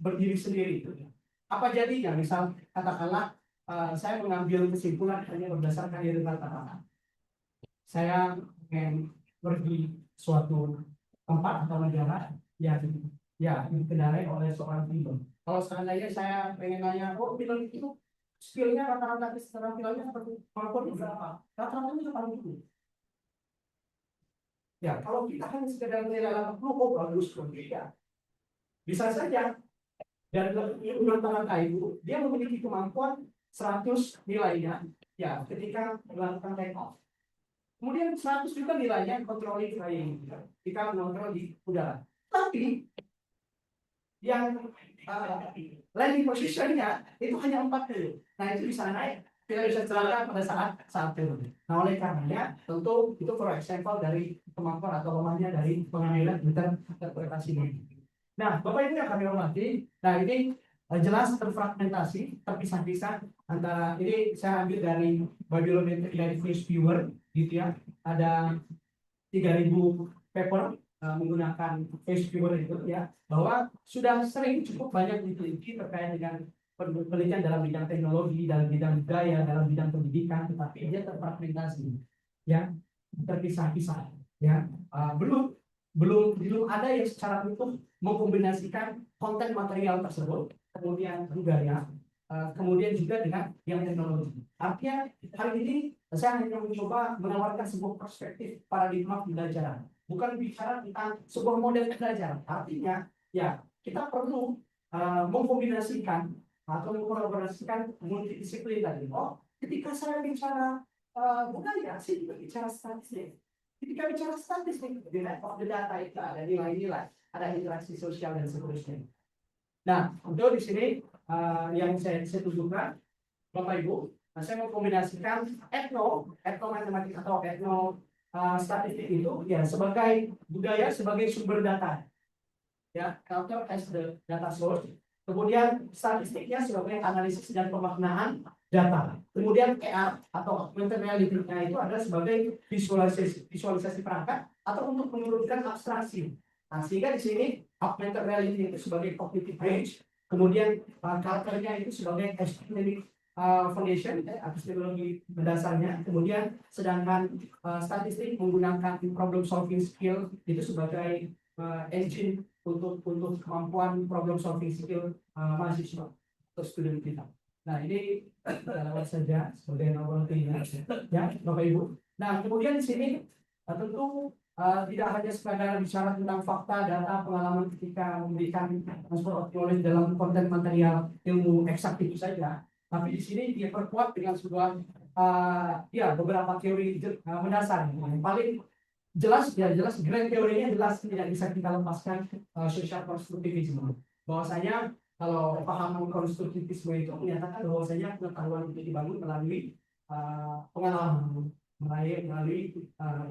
berdiri sendiri, gitu. Apa jadinya? Misal katakanlah saya mengambil kesimpulan hanya berdasarkan dari rata-rata. Saya ingin pergi suatu tempat atau negara yang dikendarai oleh seorang pilot. Kalau seandainya saya pengen nanya, oh pilot itu skillnya rata-rata secara pilotnya seperti kemampuan berapa? Rata-ratanya paling tinggi. Ya, kalau kita hanya sekedar menilai 80, oh bagus, ya. Bisa saja. Dan rata-rata itu dia memiliki kemampuan 100 nilainya, ya, ketika melakukan take off. Kemudian 100 juga nilainya controlling flying, ketika mengontrol di udara. Tapi yang landing positionnya itu hanya 40. Nah itu bisa naik, tidak bisa celaka pada saat turun. Nah oleh karenanya tentu itu for example dari kemampuan atau lemahnya dari pengambilan interpretasi ini. Nah Bapak Ibu yang kami hormati, nah ini jelas terfragmentasi, terpisah-pisah antara ini saya ambil dari bibliometri dari Face Viewer, gitu ya. Ada 3.000 paper menggunakan Face Viewer itu, ya, bahwa sudah sering cukup banyak diteliti terkait dengan penelitian dalam bidang teknologi, dalam bidang budaya, dalam bidang pendidikan, tetapi dia terfragmentasi, ya, terpisah-pisah, ya. Belum ada yang secara utuh mengkombinasikan konten material tersebut, kemudian budaya, kemudian juga dengan yang teknologi. Artinya hari ini saya hanya mencoba menawarkan sebuah perspektif paradigma pembelajaran, bukan bicara tentang sebuah model pembelajaran. Artinya ya kita perlu mengkombinasikan atau mengkolaborasikan multidisiplin tadi. Oh, ketika saya bicara budaya, saya juga bicara statistik. Ketika bicara statistik, di level data itu ada nilai-nilai, ada interaksi sosial dan seterusnya. Nah, untuk di sini yang saya tunjukkan, Bapak Ibu, saya mau kombinasikan etnomatematik atau statistik itu ya sebagai budaya, sebagai sumber data, ya, culture as the data source. Kemudian statistiknya sebagai analisis dan pemaknaan data. Kemudian AR atau augmented reality-nya itu adalah sebagai visualisasi perangkat atau untuk menurunkan abstraksi. Nah, sehingga di sini augmented reality itu sebagai cognitive range, kemudian culture-nya itu sebagai epistemic foundation, epistemologi mendasarnya. Kemudian sedangkan statistik menggunakan problem solving skill itu sebagai engine untuk kemampuan problem solving skill mahasiswa atau student kita. Nah ini lewat saja sebagai novelty-nya, ya Bapak Ibu. Nah kemudian di sini tentu tidak hanya sekadar bicara tentang fakta, data, pengalaman ketika memberikan transfer of knowledge dalam konten material ilmu eksak itu saja, tapi di sini dia perkuat dengan sebuah beberapa teori mendasar. Yang paling jelas grand teorinya jelas, tidak bisa kita lepaskan social konstruktivisme. Bahwasanya kalau paham konstruktivisme itu menyatakan bahwasanya pengetahuan itu dibangun melalui pengalaman, melalui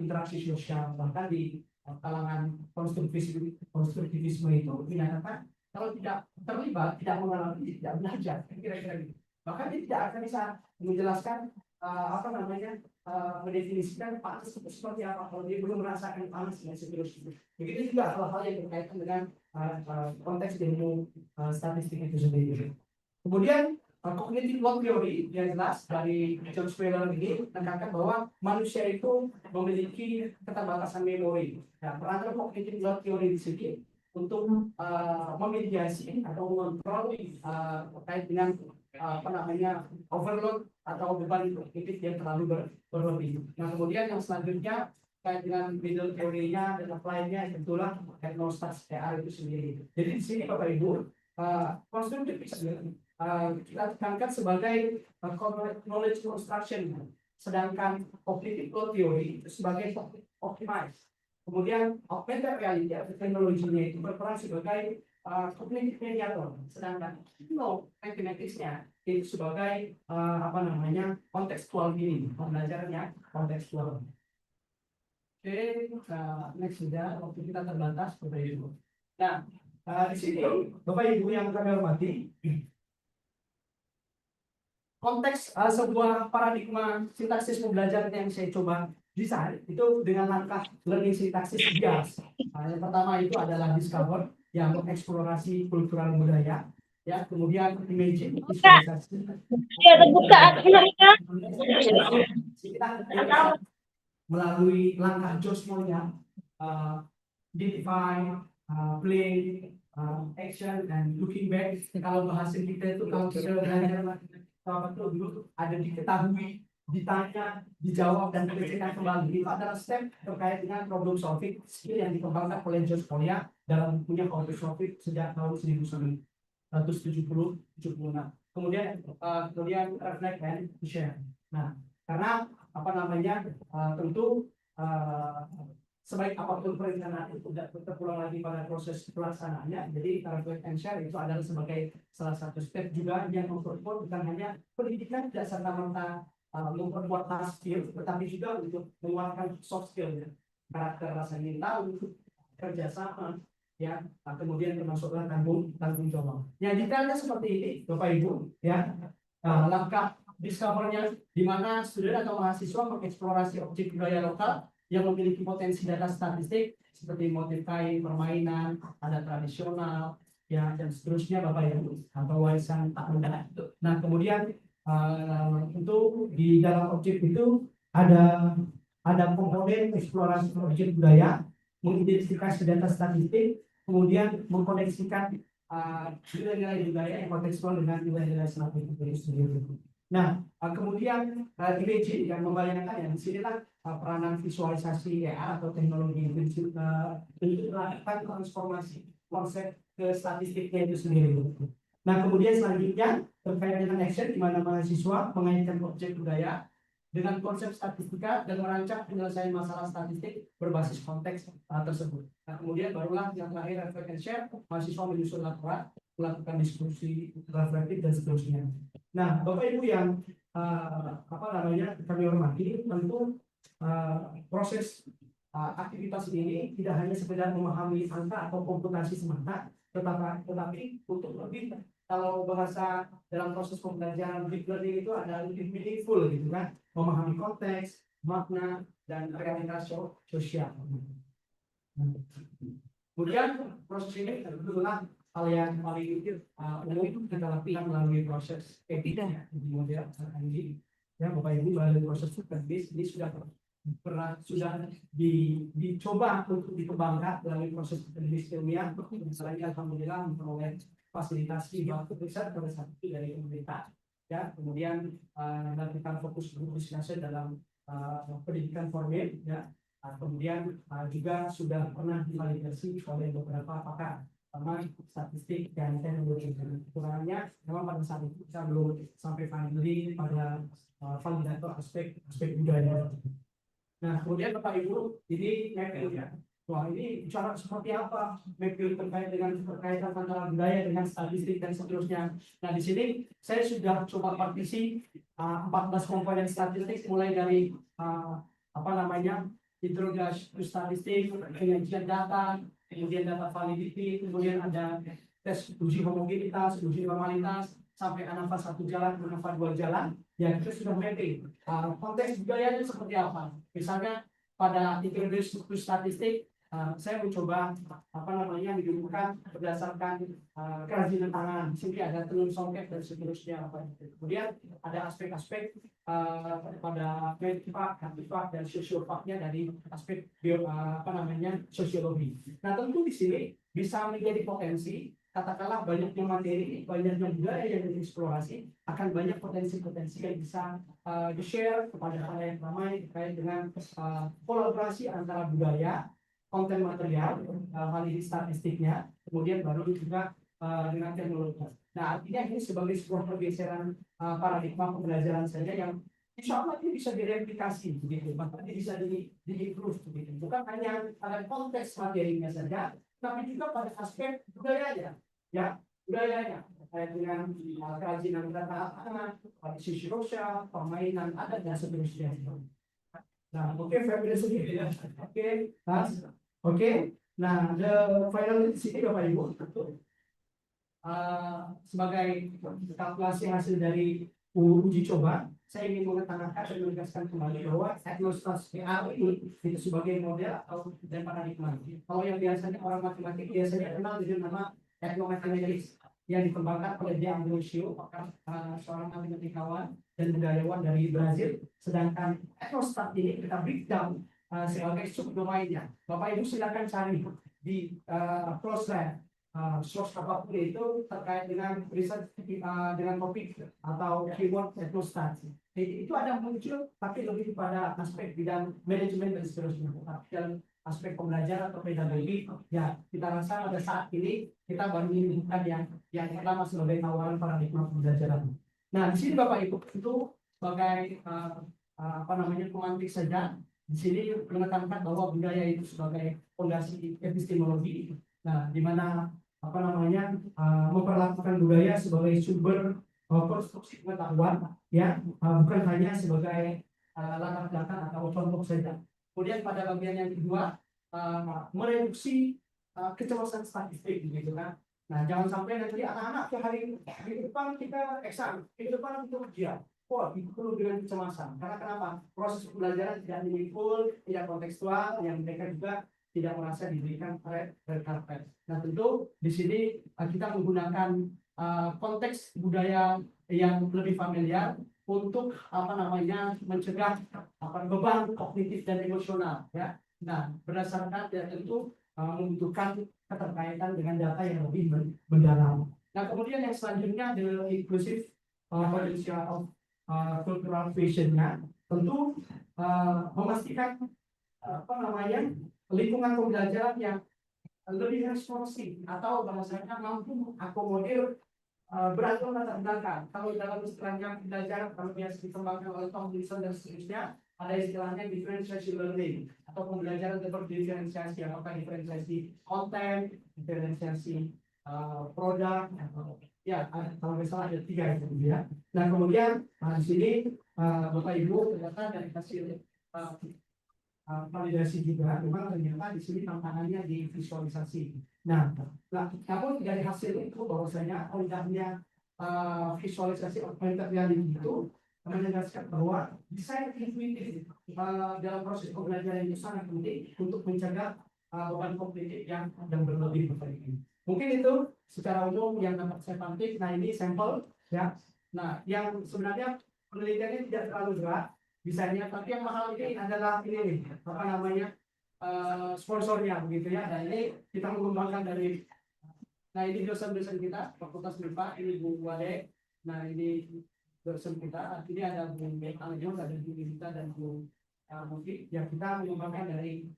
interaksi sosial. Bahkan di kalangan konstruktivisme itu menyatakan kalau tidak terlibat, tidak mengalami, tidak belajar, kira-kira gitu. Bahkan dia tidak akan bisa menjelaskan mendefinisikan panas itu seperti apa kalau dia belum merasakan panas dan seterusnya. Begitu juga hal-hal yang berkaitan dengan konteks ilmu statistik itu sendiri. Kemudian cognitive load theory yang jelas dari John Sweller ini menekankan bahwa manusia itu memiliki keterbatasan memori. Nah, peran cognitive load theory di sini untuk memediasi atau mengontrol terkait dengan overload atau beban kognitif yang terlalu berlebih. Nah, kemudian yang selanjutnya terkait dengan middle theory-nya dan apply-nya itulah technostats TR itu sendiri. Jadi di sini Bapak Ibu, constructive kita tekankan sebagai knowledge construction, sedangkan cognitive load theory itu sebagai optimize. Kemudian augmented reality atau teknologinya itu berperan sebagai cognitive mediator, sedangkan mathematics-nya itu sebagai contextual meaning, pembelajarannya kontekstual. Oke, next sudah waktu kita terbatas Bapak Ibu. Nah, di sini Bapak Ibu yang kami hormati, konteks sebuah paradigma sintaksis pembelajaran yang saya coba desain itu dengan langkah learning sintaksis bias. Yang pertama itu adalah discover, yang mengeksplorasi kultural budaya, ya, kemudian imagine, visualisasi. Ya, terbuka Kita melalui langkah Josmonya, define, play, action, dan looking back. Kalau bahasa kita itu kalau kita belajar dulu ada diketahui, ditanya, dijawab, dan dikerjakan kembali. Itu adalah step terkait dengan problem solving skill yang dikembangkan oleh Josmonya dalam bukunya problem solving sejak tahun 1970-76. Kemudian reflect and share. Nah, karena tentu sebaik apapun perencanaan itu tidak terpulang lagi pada proses pelaksanaannya. Jadi reflect and share itu adalah sebagai salah satu step juga yang memperkuat bukan hanya pendidikan tidak serta-merta memperkuat hard skill, tetapi juga untuk menguatkan soft skill, ya, karakter rasa ingin tahu, kerjasama, ya, kemudian termasuklah tanggung jawab. Ya, detailnya seperti ini Bapak Ibu, ya. Langkah discover-nya di mana student atau mahasiswa mengeksplorasi objek budaya lokal yang memiliki potensi data statistik seperti motif kain, permainan, adat tradisional, ya, dan seterusnya Bapak Ibu, atau warisan tak benda. Nah, kemudian untuk di dalam objek itu ada komponen eksplorasi objek budaya, mengidentifikasi data statistik, kemudian mengkoneksikan nilai-nilai budaya yang kontekstual dengan nilai-nilai statistik itu sendiri. Nah, kemudian imaging yang membayangkan yang disinilah peranan visualisasi AR atau teknologi untuk melakukan transformasi konsep ke statistiknya itu sendiri. Nah, kemudian selanjutnya terkait dengan action di mana mahasiswa mengaitkan objek budaya dengan konsep statistika dan merancang penyelesaian masalah statistik berbasis konteks tersebut. Nah, kemudian barulah yang terakhir reflect and share, mahasiswa menyusun laporan, melakukan diskusi reflektif dan seterusnya. Nah, Bapak Ibu yang kami hormati, tentu proses aktivitas ini tidak hanya sekedar memahami angka atau komputasi semata, tetapi untuk lebih, kalau bahasa dalam proses pembelajaran deep learning itu ada lebih meaningful gitu kan, memahami konteks, makna, dan realitas sosial. Kemudian proses ini adalah hal yang paling umum kita lakukan melalui proses etika kemudian ini, ya Bapak Ibu, melalui proses supervis ini sudah dicoba untuk dikembangkan melalui proses supervis ilmiah. Misalnya alhamdulillah memperoleh fasilitasi waktu riset pada saat itu dari pemerintah, ya, kemudian melakukan fokus diskusi dalam pendidikan formal, ya. Kemudian juga sudah pernah divalidasi oleh beberapa pakar statistik dan teknologi. Kekurangannya memang pada saat itu kita belum sampai finally pada validator aspek budaya. Nah, kemudian Bapak Ibu, ini mapil, ya. Wah, ini cara seperti apa mapil terkait dengan berkaitan antara budaya dengan statistik dan seterusnya. Nah, di sini saya sudah coba partisi 14 komponen statistik, mulai dari introduksi statistik, penyajian data, kemudian data validity, kemudian ada tes uji homogenitas, uji normalitas, sampai ANAFA 1 jalan, ANAFA 2 jalan. Ya, kita sudah mapping konteks budayanya seperti apa. Misalnya pada introduksi statistik, saya mencoba menunjukkan berdasarkan kerajinan tangan. Di sini ada tenun songket dan seterusnya. Kemudian ada aspek-aspek pada artefak dan sosiofaknya dari aspek sosiologi. Nah, tentu di sini bisa menjadi potensi, katakanlah banyaknya materi, banyaknya budaya yang dieksplorasi, akan banyak potensi-potensi yang bisa di-share kepada halayak ramai terkait dengan kolaborasi antara budaya, konten material, hal ini statistiknya, kemudian baru juga dengan teknologi. Nah, artinya ini sebagai sebuah pergeseran paradigma pembelajaran saja yang insya Allah ini bisa direplikasi, begitu, bahkan bisa di-improve, begitu. Bukan hanya pada konteks materinya saja, tapi juga pada aspek budayanya, ya, budayanya terkait dengan kerajinan kata-kata, tradisi sosial, permainan adat dan seterusnya. Nah, oke, Februari sendiri ya, oke, Mas, oke. Nah, the final di sini Bapak Ibu, sebagai kalkulasi hasil dari uji coba, saya ingin mengatakan dan menegaskan kembali bahwa etnostas PA ini itu sebagai model atau dan paradigma. Kalau yang biasanya orang matematik biasanya kenal dengan nama etnomathematics yang dikembangkan oleh Jean Ambrosio, seorang matematikawan dan budayawan dari Brazil. Sedangkan etnostat ini kita breakdown sebagai subdomainnya. Bapak Ibu silakan cari di crossline source apapun itu terkait dengan riset dengan topik atau keyword etnostat. Itu ada muncul, tapi lebih pada aspek bidang manajemen dan seterusnya. Tapi dalam aspek pembelajaran atau pedagogi, ya kita rasa pada saat ini kita baru menemukan yang pertama sebagai tawaran paradigma pembelajaran. Nah, di sini Bapak Ibu itu sebagai pemantik saja. Di sini menekankan bahwa budaya itu sebagai fondasi epistemologi. Nah, di mana memperlakukan budaya sebagai sumber konstruksi pengetahuan, ya, bukan hanya sebagai latar belakang atau contoh saja. Kemudian pada bagian yang kedua, mereduksi kecemasan statistik, gitu kan. Nah, jangan sampai nanti anak-anak hari depan kita exam, hari depan kita ujian. Wah, itu perlu dengan kecemasan. Karena kenapa? Proses pembelajaran tidak meaningful, tidak kontekstual, yang mereka juga tidak merasa diberikan red carpet. Nah, tentu di sini kita menggunakan konteks budaya yang lebih familiar untuk mencegah beban kognitif dan emosional, ya. Nah, berdasarkan dan tentu membutuhkan keterkaitan dengan data yang lebih mendalam. Nah, kemudian yang selanjutnya the inclusive potential of cultural vision-nya tentu memastikan lingkungan pembelajaran yang lebih responsif atau bahasanya mampu mengakomodir beragam latar belakang. Kalau dalam istilahnya pembelajaran kalau biasa dikembangkan oleh Tom Wilson dan seterusnya, ada istilahnya differentiation learning atau pembelajaran berdiferensiasi, apakah diferensiasi konten, diferensiasi produk, atau ya kalau misalnya ada 3 itu ya. Nah, kemudian di sini Bapak Ibu ternyata dari hasil validasi juga memang ternyata di sini tantangannya di visualisasi. Nah, namun dari hasil itu bahwasanya indahnya visualisasi augmented reality itu menegaskan bahwa desain intuitif dalam proses pembelajaran itu sangat penting untuk mencegah beban kognitif yang berlebih. Mungkin itu secara umum yang dapat saya pantik. Nah, ini sampel ya. Nah, yang sebenarnya penelitiannya tidak terlalu berat misalnya, tapi yang mahal ini adalah ini sponsornya begitu ya. Nah, ini kita mengembangkan dari ini dosen-dosen kita Fakultas MIPA, ini Bu Wade. Nah, ini dosen kita, ini ada Bu Angel, ada Bu Lita dan Bu Muti yang kita mengembangkan dari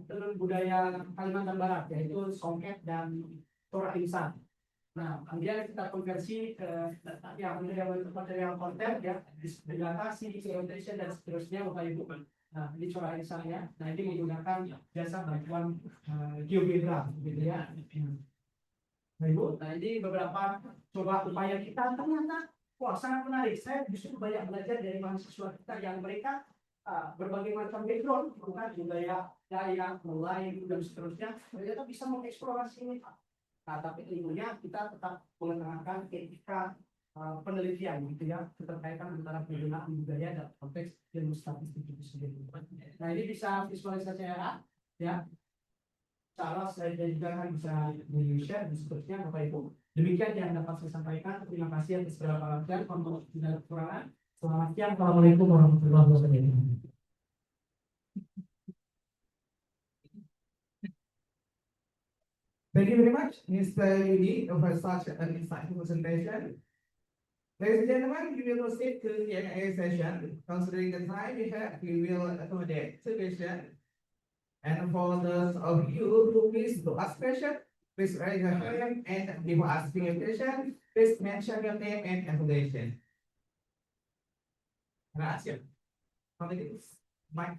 tenun budaya Kalimantan Barat, yaitu songket dan torak insan. Nah, kemudian kita konversi ke material konten ya, didatasi, segmentation dan seterusnya, Bapak Ibu. Nah, ini corak insannya. Nah, ini menggunakan jasa bantuan GeoGebra, gitu ya. Nah, Ibu, nah ini beberapa coba upaya kita ternyata wah sangat menarik. Saya justru banyak belajar dari mahasiswa kita yang mereka berbagai macam background, bukan budaya daya, mulai dan seterusnya, ternyata bisa mengeksplorasi ini. Nah, tapi ilmunya kita tetap mengenalkan etika penelitian, gitu ya, keterkaitan antara penggunaan budaya dan konteks ilmu statistik itu sendiri. Nah, ini bisa visualisasi ya. Salah saya juga kan bisa di-share dan seterusnya, Bapak Ibu. Demikian yang dapat saya sampaikan. Terima kasih atas segala perhatian. Untuk tidak kekurangan. Selamat siang. Assalamualaikum warahmatullahi wabarakatuh. Thank you very much, Mr. Yudi, for such an insightful presentation. Ladies and gentlemen, we will proceed to the Q&A session. Considering the time we have, we will accommodate two questions. And for those of you who wish to ask questions, please raise your hand, and before asking a question, please mention your name and affiliation. Can I ask you? How many is Mike?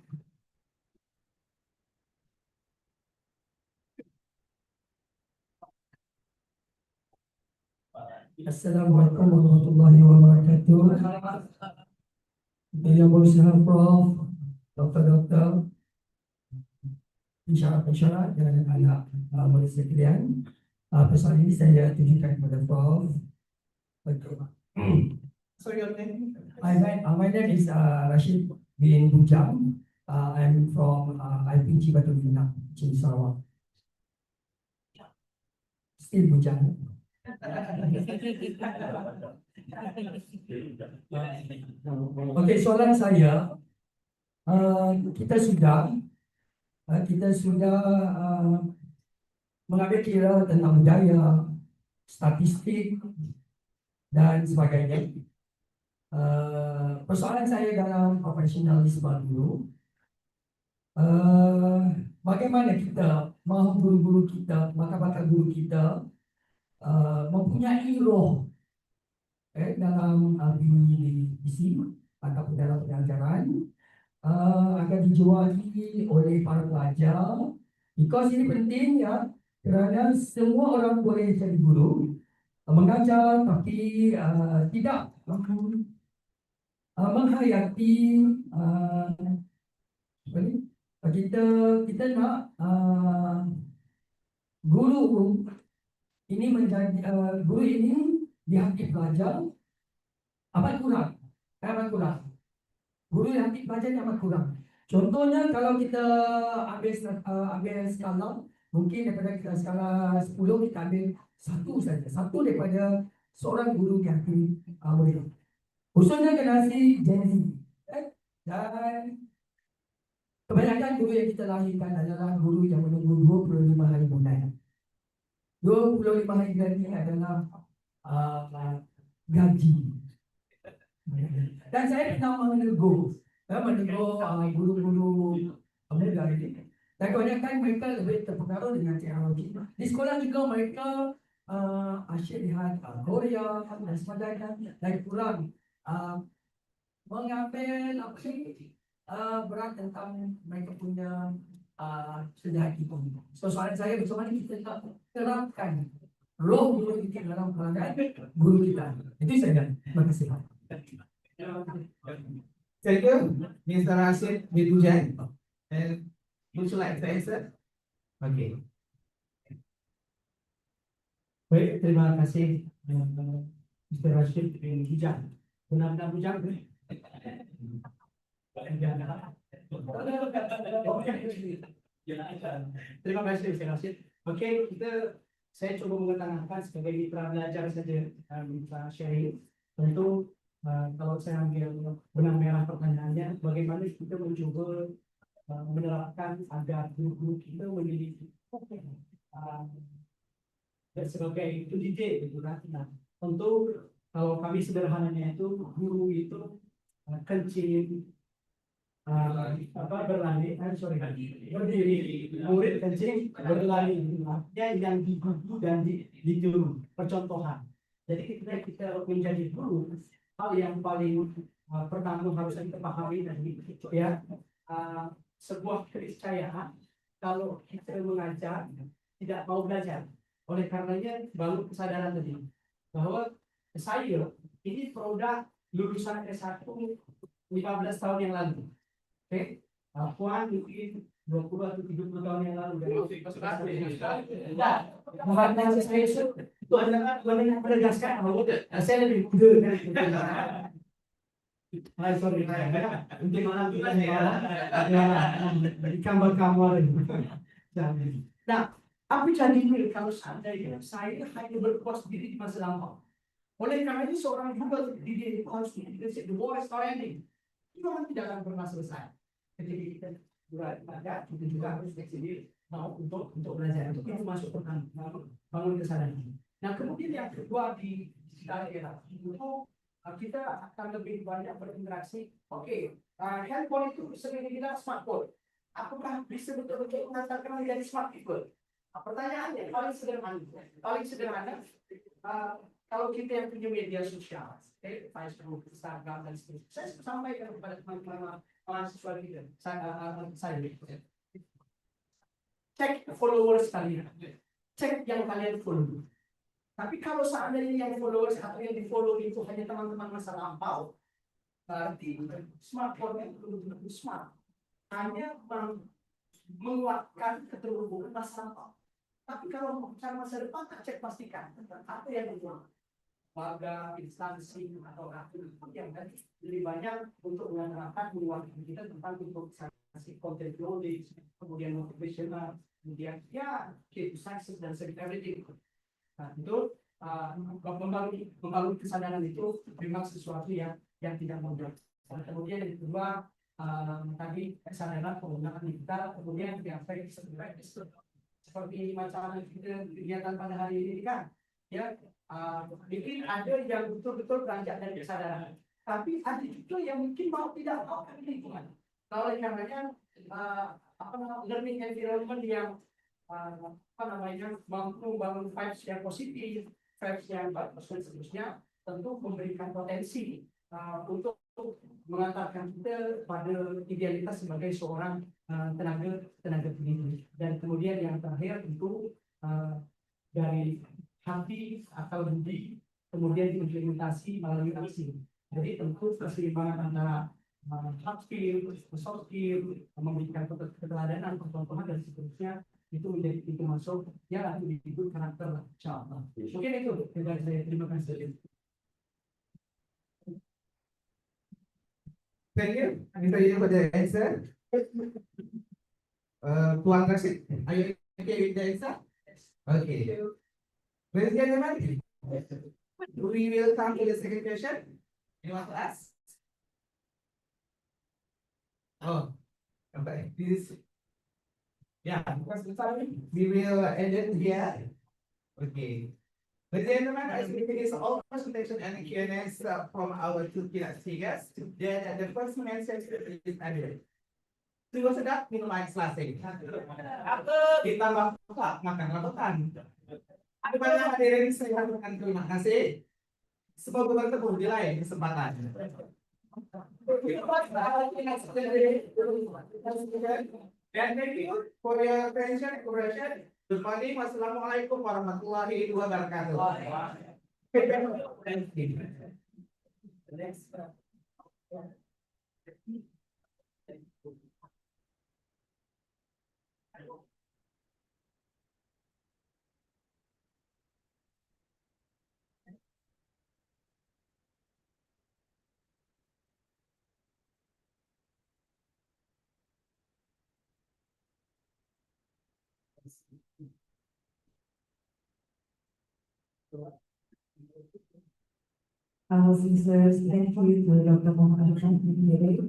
Assalamualaikum warahmatullahi wabarakatuh. Yang berusaha Prof, Doktor, isyarat-isyarat dan anak murid sekalian. Persoalan ini saya tujukan kepada Prof. So your name? My name is Rashid bin Bujang. I'm from IPG Batu Minyak, Sarawak. Still Bujang. Okey, soalan saya, kita sudah mengambil kira tentang budaya, statistik dan sebagainya. Persoalan saya dalam profesionalisme dulu, bagaimana kita mahu guru-guru kita, bakal-bakal guru kita mempunyai roh dalam visi ataupun dalam pengajaran agar dijuali oleh para pelajar. Because ini penting ya, kerana semua orang boleh jadi guru, mengajar, tapi tidak menghayati kita nak guru ini menjadi guru ini di hati pelajar amat kurang. Guru di hati pelajar amat kurang. Contohnya kalau kita ambil skala, mungkin daripada kita skala 10 kita ambil satu daripada seorang guru di hati murid. Khususnya generasi Gen Z. Dan kebanyakan guru yang kita lahirkan adalah guru yang menunggu 25 hari bulan. 25 hari bulan ini adalah gaji. Dan saya pernah menegur guru-guru muda ini. Dan kebanyakan mereka lebih terpengaruh dengan teknologi. Di sekolah juga mereka asyik lihat Korea dan sebagainya. Dan kurang mengambil berat tentang mereka punya sejarah kita. So soalan saya, bagaimana kita nak terapkan roh guru kita dalam pelanggan guru kita. Itu saja. Terima kasih. Thank you, Mr. Rashid bin Bujang. And would you like to answer? Okay. Baik, terima kasih Mr. Rashid bin Bujang. Benar-benar Bujang. Terima kasih, Mr. Rashid. Okey, saya cuba mengetengahkan sebagai mitra belajar saja, mitra sharing. Tentu kalau saya ambil benang merah pertanyaannya, bagaimana kita mencuba menerapkan agar guru-guru kita menjadi sebagai pendidik, gitu kan? Nah, tentu kalau kami sederhananya itu guru itu kencing, berlari, berdiri, murid kencing, berlari, yang digugu dan ditiru, percontohan. Jadi ketika kita menjadi guru, hal yang paling pertama harus kita pahami dan ya sebuah keniscayaan kalau kita mengajar tidak mau belajar. Oleh karenanya baru kesadaran tadi bahwa saya ini produk lulusan S1 15 tahun yang lalu. Oke, Puan mungkin 20 atau 30 tahun yang lalu dari Muhammad saya itu adalah menegaskan bahwa saya lebih muda. Sorry, mungkin malam kita di kamar-kamar. Nah, apa jadinya kalau seandainya saya hanya berpuas diri di masa lampau? Oleh karena itu seorang guru diri harus the war is ending. Itu memang tidak akan pernah selesai. Ketika kita belajar, kita juga harus fleksibel. mau untuk belajar itu pintu masuk pertama, bangun kesadaran. Nah kemudian yang kedua di daerah itu kita akan lebih banyak berinteraksi. Oke, handphone itu sering dibilang smartphone. Apakah bisa betul-betul mengatakan menjadi smart people? Pertanyaannya paling sederhana, kalau kita yang punya media sosial, Facebook, Instagram dan seterusnya, saya sampaikan kepada teman-teman mahasiswa kita, saya cek followers kalian, cek yang kalian follow. Tapi kalau seandainya yang followers atau yang di follow itu hanya teman-teman masa lampau, berarti smartphone itu belum tentu smart, hanya menguatkan keterhubungan masa lampau. Tapi kalau bicara masa depan, cek pastikan apa yang berubah. Warga, instansi, atau akun yang tadi lebih banyak untuk menerapkan penguatan kita tentang investasi content knowledge, kemudian motivational, kemudian ya keep success dan everything. Nah itu membangun kesadaran itu memang sesuatu yang tidak mudah. Dan kemudian yang kedua tadi kesadaran penggunaan digital, kemudian yang seperti macam kegiatan pada hari ini kan, ya mungkin ada yang betul-betul beranjak dari kesadaran, tapi ada juga yang mungkin mau tidak mau kan lingkungan. Oleh karenanya learning environment yang mampu membangun vibes yang positif, vibes yang bagus dan seterusnya, tentu memberikan potensi untuk mengantarkan kita pada idealitas sebagai seorang tenaga pendidik. Dan kemudian yang terakhir tentu dari hati atau budi kemudian diimplementasi melalui aksi. Jadi tentu keseimbangan antara hard skill, soft skill, memberikan keteladanan, contohan dan seterusnya itu menjadi pintu masuk yang akan dihidup karakter insyaallah. Mungkin itu dari saya. Terima kasih. Thank you. Anybody for the answer? Tuan Rashid, are you okay with the answer? Okay. Ladies and gentlemen, we will come to the second question. You want to ask? Oh, okay. This, yeah, because the time we will end it here. Okay. Ladies and gentlemen, as we finish all presentation and Q&A from our two keynote speakers, then the first message is Adil. Tunggu sedap, minum air selasih. Ditambah makan rambutan. Kepada hadirin saya ucapkan terima kasih. Semoga bertemu di lain kesempatan. And thank you for your attention and cooperation. Wassalamualaikum warahmatullahi wabarakatuh. Our sincere thank you to Dr. Muhammad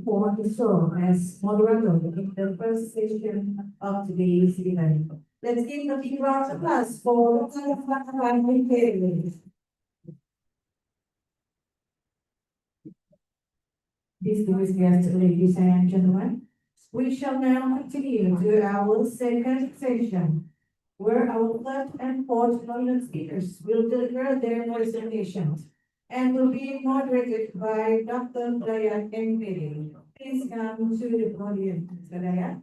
for his role as moderator in the first session of today's event. Let's give a big round of applause for Dr. Muhammad. Distinguished guests, ladies and gentlemen, we shall now continue to our second session, where our third and fourth keynote speakers will deliver their presentations and will be moderated by Dr. Dayat M. Piri. Please come to the podium, Mr. Dayat.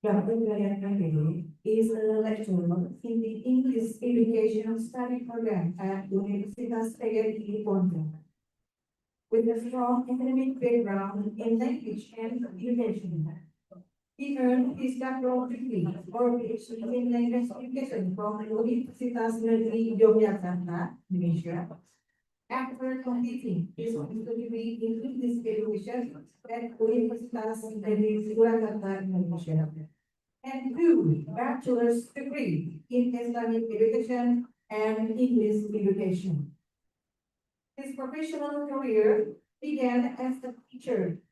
Dr. Dayat M. Piri is a lecturer in the English Education Study Program at Universitas PGRI Pontianak. With a strong academic background in language and communication, he earned his doctoral degree or PhD in language education from Universitas Negeri Yogyakarta, Indonesia, After completing his degree in English education at Universitas Negeri Surakarta, Indonesia, and two bachelor's degree in Islamic education and English education. His professional career began as a teacher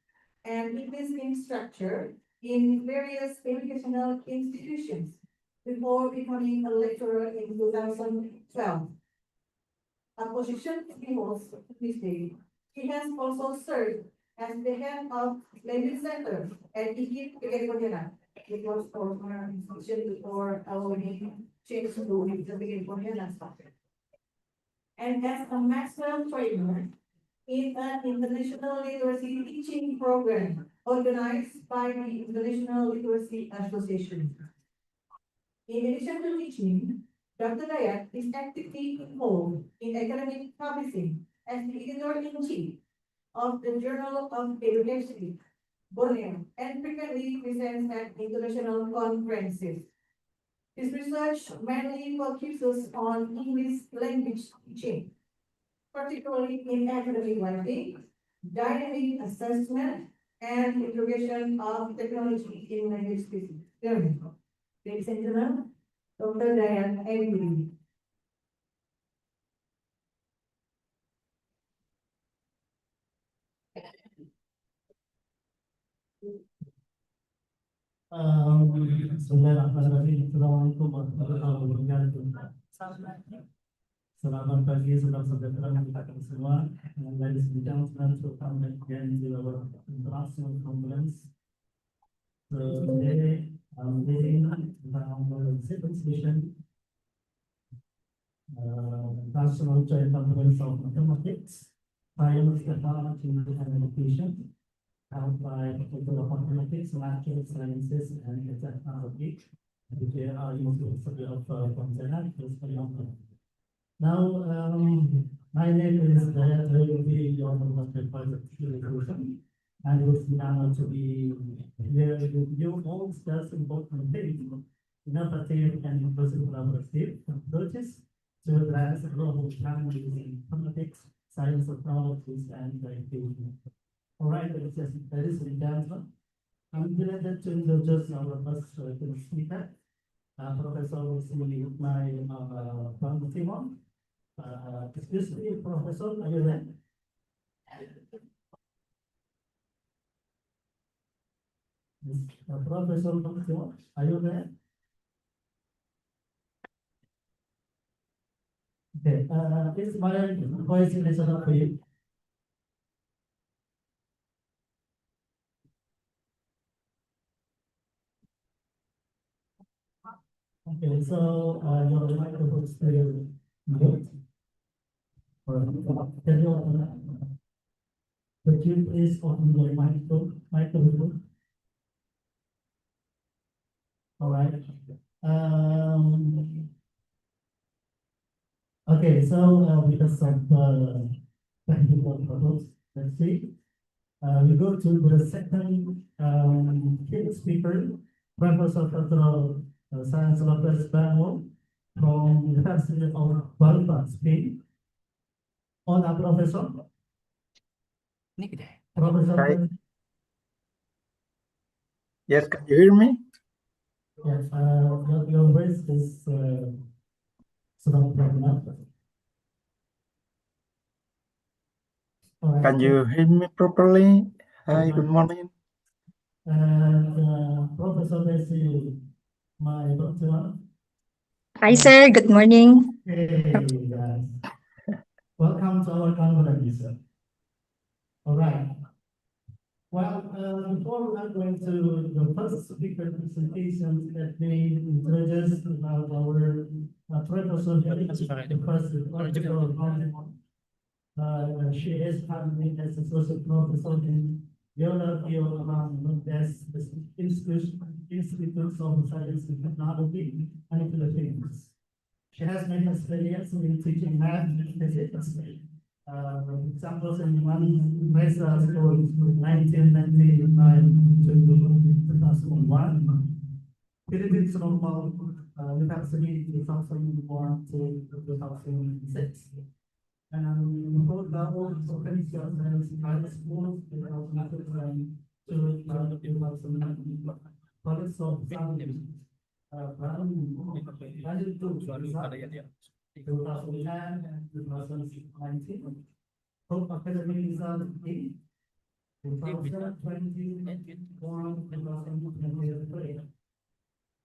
and English instructor in various educational institutions before becoming a lecturer in 2012. A position he holds to this day. He has also served as the head of Language Center at Ikip Pontianak. It was for our institution before our name changed to the Pontianak. And as a master trainer in an international literacy teaching program organized by the International Literacy Association. In addition to teaching, Dr. Dayat is actively involved in academic publishing as the editor-in-chief of the Journal of Education, Borneo, and frequently presents at international conferences. His research mainly focuses on English language teaching, particularly in academic writing, dynamic assessment, and integration of technology in language learning. Ladies and gentlemen, Dr. Diane Emily. Assalamualaikum warahmatullahi wabarakatuh. Selamat pagi, saudara sejahtera yang kita semua. Ladies and gentlemen, welcome again to our international conference. So today I'm leading our second session, National Joint Conference of Mathematics, Science, Technology, and Education, held by Faculty of Mathematics, Natural Sciences, and Technology, which are University of Pontianak. Now, my name is Dayat. I will be your host for the presentation, and it is an honor to be here with you all discuss important things, innovative and inclusive collaborative approaches to address global challenges in mathematics, science, technologies, and education. All right, ladies and gentlemen, I'm delighted to introduce our first speaker, Professor Wismi, my Timon. Excuse me, Professor, are you there? Professor Timon, are you there? Okay, is my voice listenable for you? Okay, so your microphone is still mute. Can you open that? Could you please open your microphone? All right. Okay, so because of technical problems, let's see. We go to the second key speaker, Professor Federal Science Lopez Bano from University of Barcelona, Spain. Hola, Professor. Professor. Yes, can you hear me? Yes, your voice is sort of broken up. All right, Can you hear me properly? Hi, good Good morning. And Professor Leslie, my doctor. Hi, sir. Good morning. Hey, guys. Welcome to our conference. All right. Well, before I'm going to the first speaker presentation, let me introduce about our Professor the first she is currently as associate professor in geography of Institutes of Science and Technology and Philippines. She has many experience in teaching math and physics. Examples in one research from 1999 to 2001. Philippines Normal University 2001 to 2006. Both double organizations and high schools and also to college of family. Lanjut tuh 2009 and 2019. Hope academic result in 2021, 2023.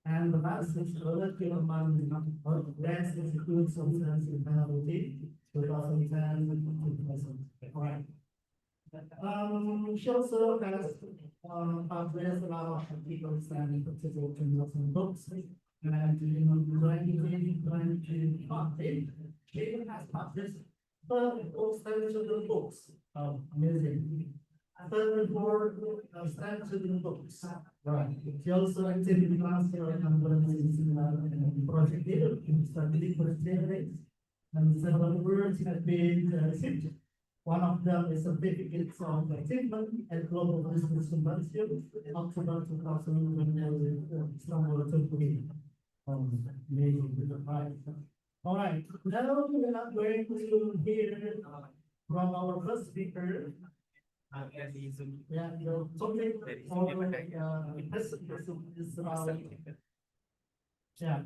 And the last is relative amount of grants includes substance in penalty, 2010, 2005. She also has published a lot of articles and participants in books. And in 2020, she has published 12 children books. Amazing. 34 children books. Right. She also actively transfer and project in study for students. And several words have been received. One of them is certificates of achievement at Global Business Symposium, October 2020, Istanbul, Turkey. Amazing with the prize. All right, now we are going to hear from our first speaker. Yeah, the topic for this is yeah.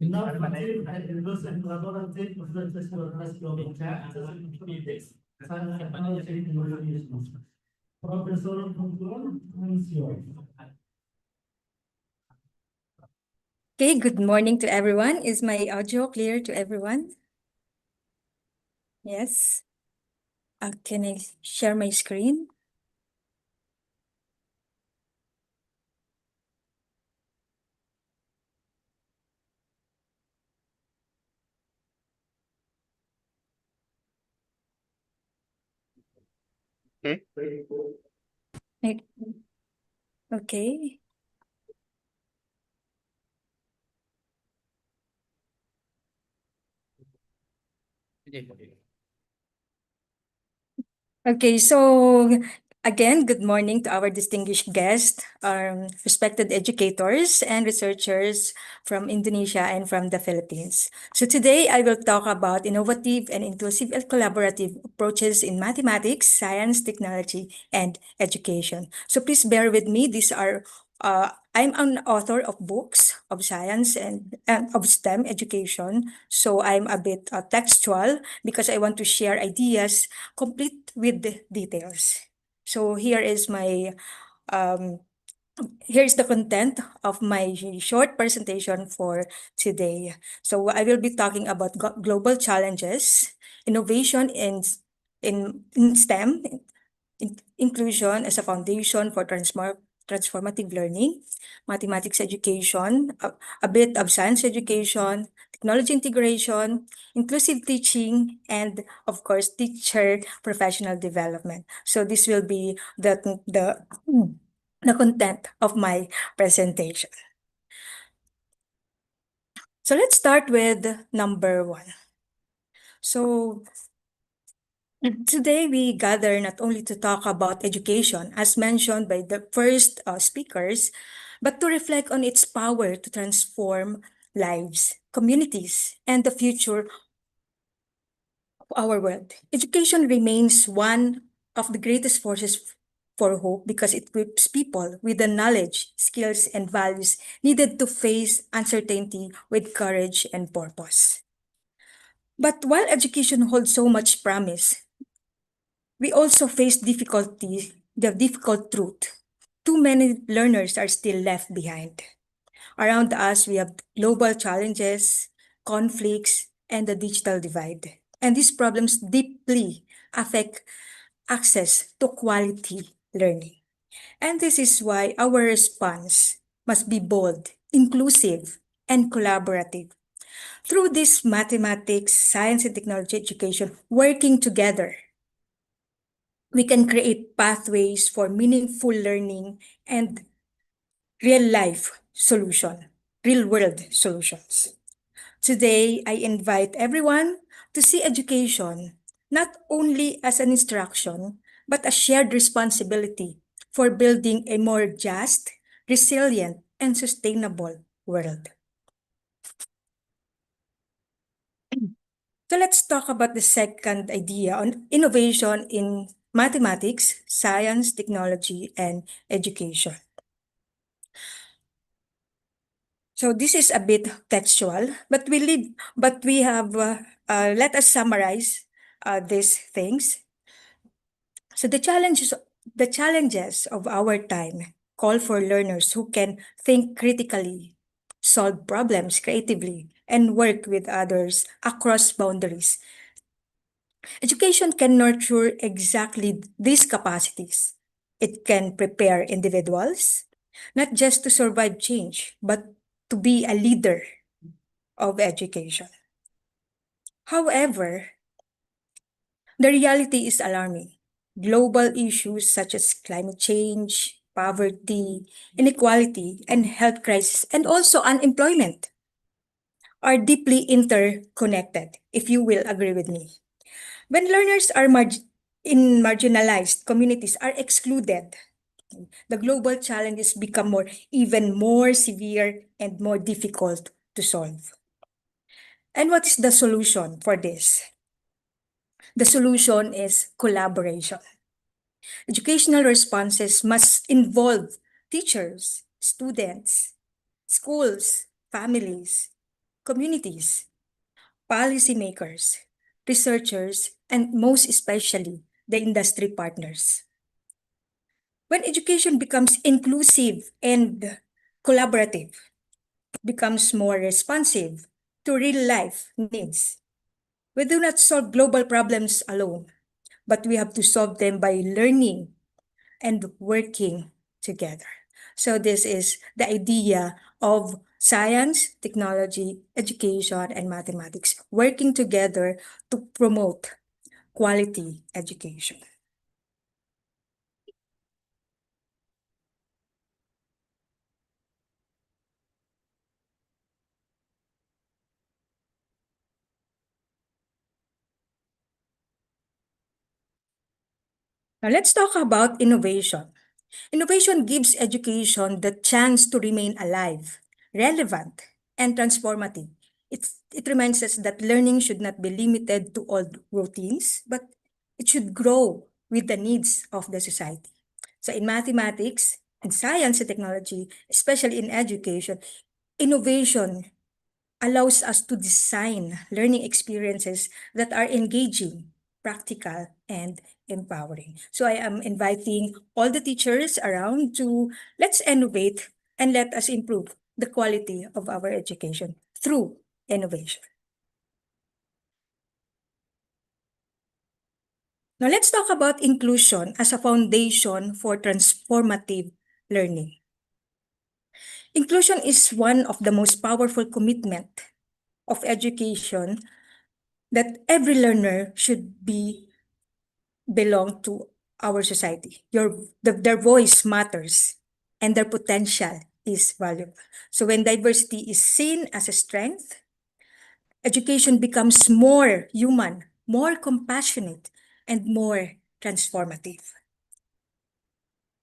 Innovative and inclusive collaborative research to address global challenges in politics, science, technology, and innovation. Professor Kuntur, is yours. Okay, good morning to everyone. Is my audio clear to everyone? Yes. Can I share my screen? Okay. Right. Okay. Okay, so again, good morning to our distinguished guests, respected educators and researchers from Indonesia and from the Philippines. So today I will talk about innovative and inclusive and collaborative approaches in mathematics, science, technology, and education. So please bear with me. I'm an author of books of science and of STEM education. So I'm a bit textual because I want to share ideas complete with the details. So um, here is the content of my short presentation for today. So I will be talking about global challenges, innovation in STEM, inclusion as a foundation for transformative learning, mathematics education, a bit of science education, technology integration, inclusive teaching, and of course, teacher professional development. So this will be the content of my presentation. So let's start with number one. So today, we gather not only to talk about education, as mentioned by the first speakers, but to reflect on its power to transform lives, communities, and the future of our world. Education remains one of the greatest forces for hope because it equips people with the knowledge, skills, and values needed to face uncertainty with courage and purpose. But while education holds so much promise, we also face the difficult truth. Too many learners are still left behind. Around us, we have global challenges, conflicts, and the digital divide. And these problems deeply affect access to quality learning. And this is why our response must be bold, inclusive, and collaborative. Through this mathematics, science, and technology education working together, we can create pathways for meaningful learning and real world solutions. Today, I invite everyone to see education not only as an instruction, but a shared responsibility for building a more just, resilient, and sustainable world. So let's talk about the second idea on innovation in mathematics, science, technology, and education. So this is a bit textual, but we have let us summarize these things. So the challenges of our time call for learners who can think critically, solve problems creatively, and work with others across boundaries. Education can nurture exactly these capacities. It can prepare individuals, not just to survive change, but to be a leader of education. However, the reality is alarming. Global issues such as climate change, poverty, inequality, and health crisis, and also unemployment are deeply interconnected, if you will agree with me. When learners are in marginalized communities are excluded, the global challenges become even more severe and more difficult to solve. And what is the solution for this? The solution is collaboration. Educational responses must involve teachers, students, schools, families, communities, policymakers, researchers, and most especially the industry partners. When education becomes inclusive and collaborative, becomes more responsive to real life needs. We do not solve global problems alone, but we have to solve them by learning and working together. So this is the idea of science, technology, education, and mathematics working together to promote quality education. Now let's talk about innovation. Innovation gives education the chance to remain alive, relevant, and transformative. It reminds us that learning should not be limited to old routines, but it should grow with the needs of the society. So in mathematics, in science and technology, especially in education, innovation allows us to design learning experiences that are engaging, practical, and empowering. So I am inviting all the teachers around to let's innovate and let us improve the quality of our education through innovation. Now let's talk about inclusion as a foundation for transformative learning. Inclusion is one of the most powerful commitment of education that every learner should belong to our society. Their voice matters and their potential is valuable. So when diversity is seen as a strength, education becomes more human, more compassionate, and more transformative.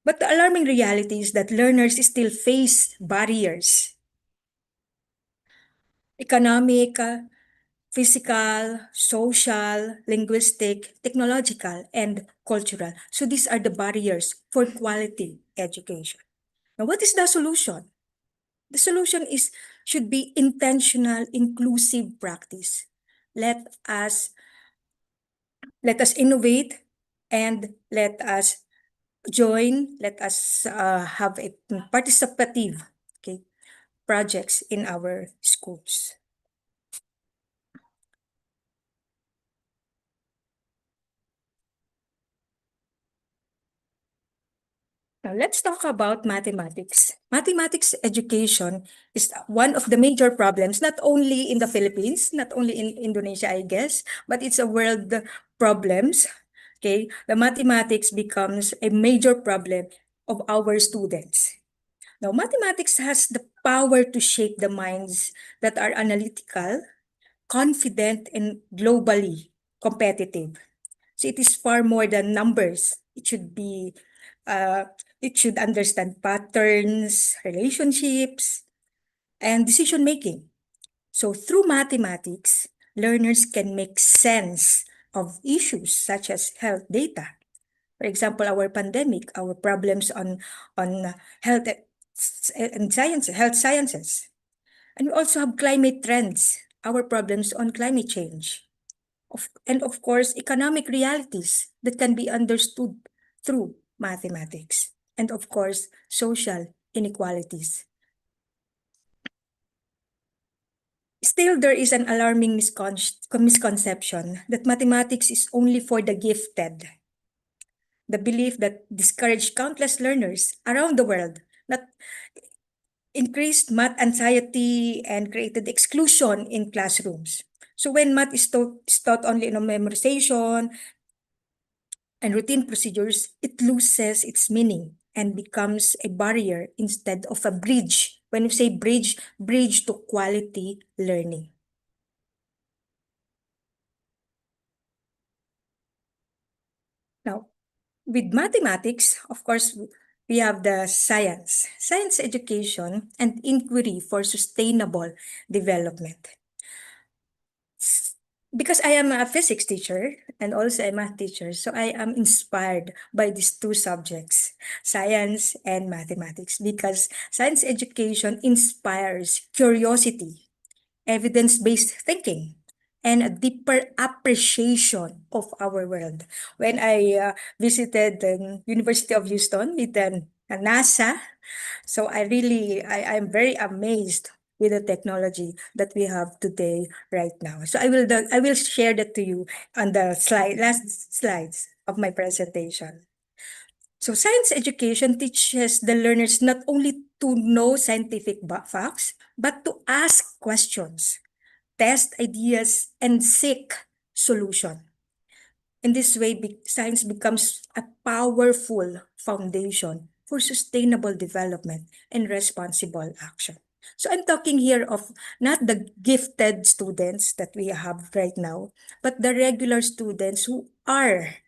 But the alarming reality is that learners still face barriers, economic, physical, social, linguistic, technological, and cultural. So these are the barriers for quality education. Now, what is the solution? The solution should be intentional, inclusive practice. Let us innovate and let us join. Let us have a participative, okay, projects in our schools. Now, let's talk about mathematics. Mathematics education is one of the major problems, not only in the Philippines, not only in Indonesia, I guess, but it's a world problems. Okay, the mathematics becomes a major problem of our students. Now, mathematics has the power to shape the minds that are analytical, confident, and globally competitive. So it is far more than numbers. Uh, it should understand patterns, relationships, and decision making. So through mathematics, learners can make sense of issues such as health data. For example, our pandemic, our problems on health and science, health sciences. And we also have climate trends, our problems on climate change. And of course, economic realities that can be understood through mathematics. And of course, social inequalities. Still, there is an alarming misconception that mathematics is only for the gifted. The belief that discouraged countless learners around the world, that increased math anxiety and created exclusion in classrooms. So when math is taught only in memorization and routine procedures, it loses its meaning and becomes a barrier instead of a bridge. When you say bridge, bridge to quality learning. Now, with mathematics, of course, we have the science education and inquiry for sustainable development. Because I am a physics teacher and also a math teacher, so I am inspired by these two subjects, science and mathematics, because science education inspires curiosity, evidence-based thinking, and a deeper appreciation of our world. When I visited the University of Houston with the NASA, so I'm very amazed with the technology that we have today right now. So I will share that to you on the last slides of my presentation. So science education teaches the learners not only to know scientific facts, but to ask questions, test ideas, and seek solution. In this way, science becomes a powerful foundation for sustainable development and responsible action. So I'm talking here of not the gifted students that we have right now, but the regular students who are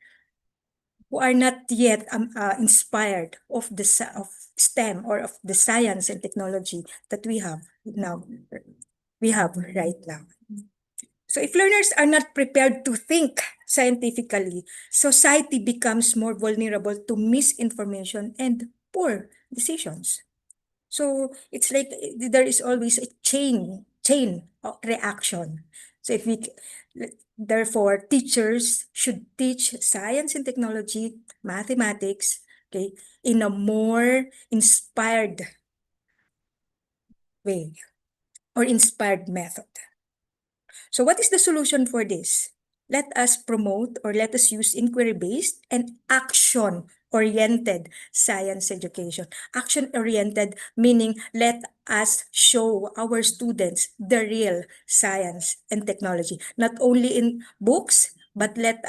not yet inspired of of STEM or of the science and technology that we have now. We have right now. So if learners are not prepared to think scientifically, society becomes more vulnerable to misinformation and poor decisions. So it's like there is always a chain of reaction. So therefore, teachers should teach science and technology, mathematics, okay, in a more inspired way or inspired method. So what is the solution for this? Let us promote or let us use inquiry-based and action-oriented science education. Action-oriented meaning let us show our students the real science and technology, not only in books, but let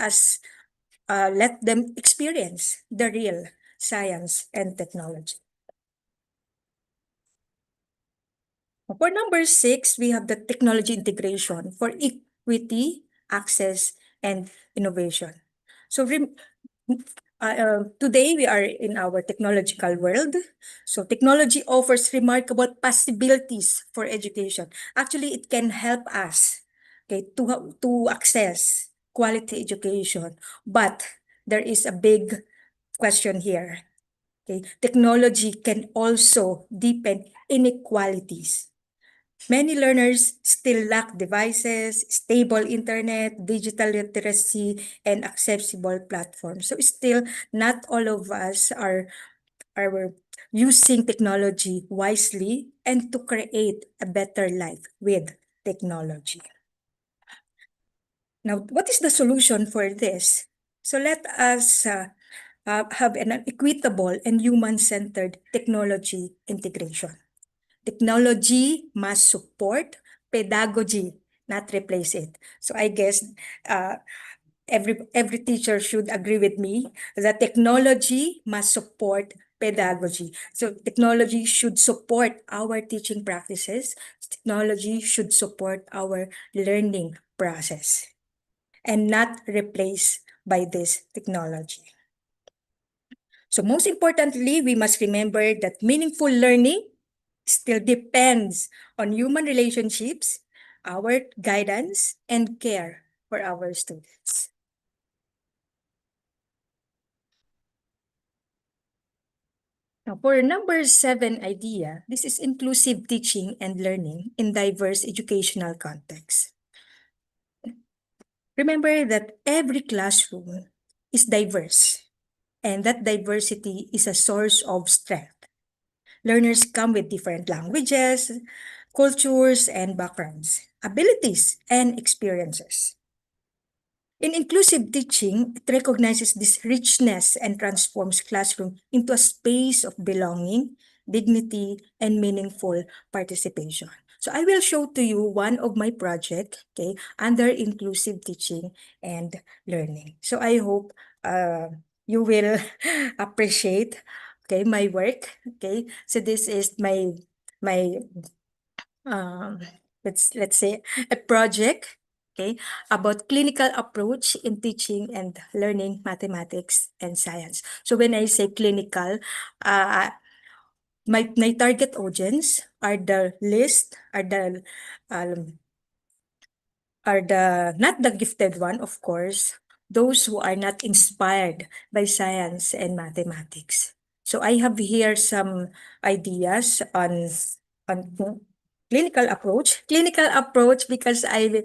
them experience the real science and technology. For number 6, we have the technology integration for equity, access, and innovation. So today we are in our technological world. So technology offers remarkable possibilities for education. Actually, it can help us, okay, to access quality education. But there is a big question here. Okay, technology can also deepen inequalities. Many learners still lack devices, stable internet, digital literacy, and accessible platforms. So still, not all of us are using technology wisely and to create a better life with technology. Now, what is the solution for this? So let us have an equitable and human-centered technology integration. Technology must support pedagogy, not replace it. So I guess every teacher should agree with me that technology must support pedagogy. So technology should support our teaching practices. Technology should support our learning process and not replaced by this technology. So most importantly, we must remember that meaningful learning still depends on human relationships, our guidance and care for our students. Now, for number 7 idea, this is inclusive teaching and learning in diverse educational contexts. Remember that every classroom is diverse, and that diversity is a source of strength. Learners come with different languages, cultures, and backgrounds, abilities, and experiences. In inclusive teaching, it recognizes this richness and transforms classroom into a space of belonging, dignity, and meaningful participation. So I will show to you one of my project, okay, under inclusive teaching and learning. So I hope you will appreciate, okay, my work, okay. So this is my um, let's say a project, okay, about clinical approach in teaching and learning mathematics and science. So when I say clinical, uh, my target audience are the list um, are the not the gifted one, of course, those who are not inspired by science and mathematics. So I have here some ideas on clinical approach. Clinical approach because I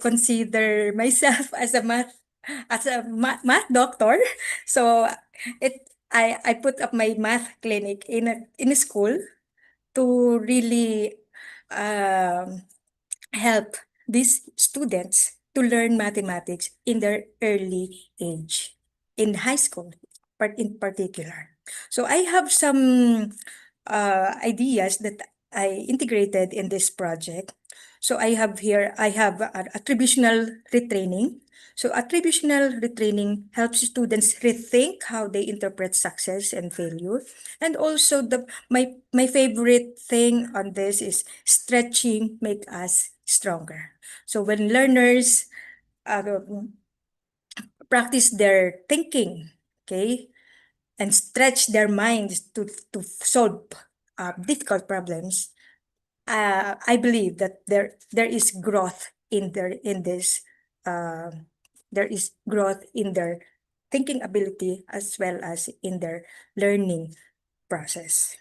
consider myself as a math doctor. So I put up my math clinic in a school to really um help these students to learn mathematics in their early age, in high school, but in particular. So I have some ideas that I integrated in this project. So I have attributional retraining. So attributional retraining helps students rethink how they interpret success and failure. And also my favorite thing on this is stretching make us stronger. So when learners uh, practice their thinking, okay, and stretch their minds to solve difficult problems, I believe that there is growth in this. There is growth in their thinking ability as well as in their learning process.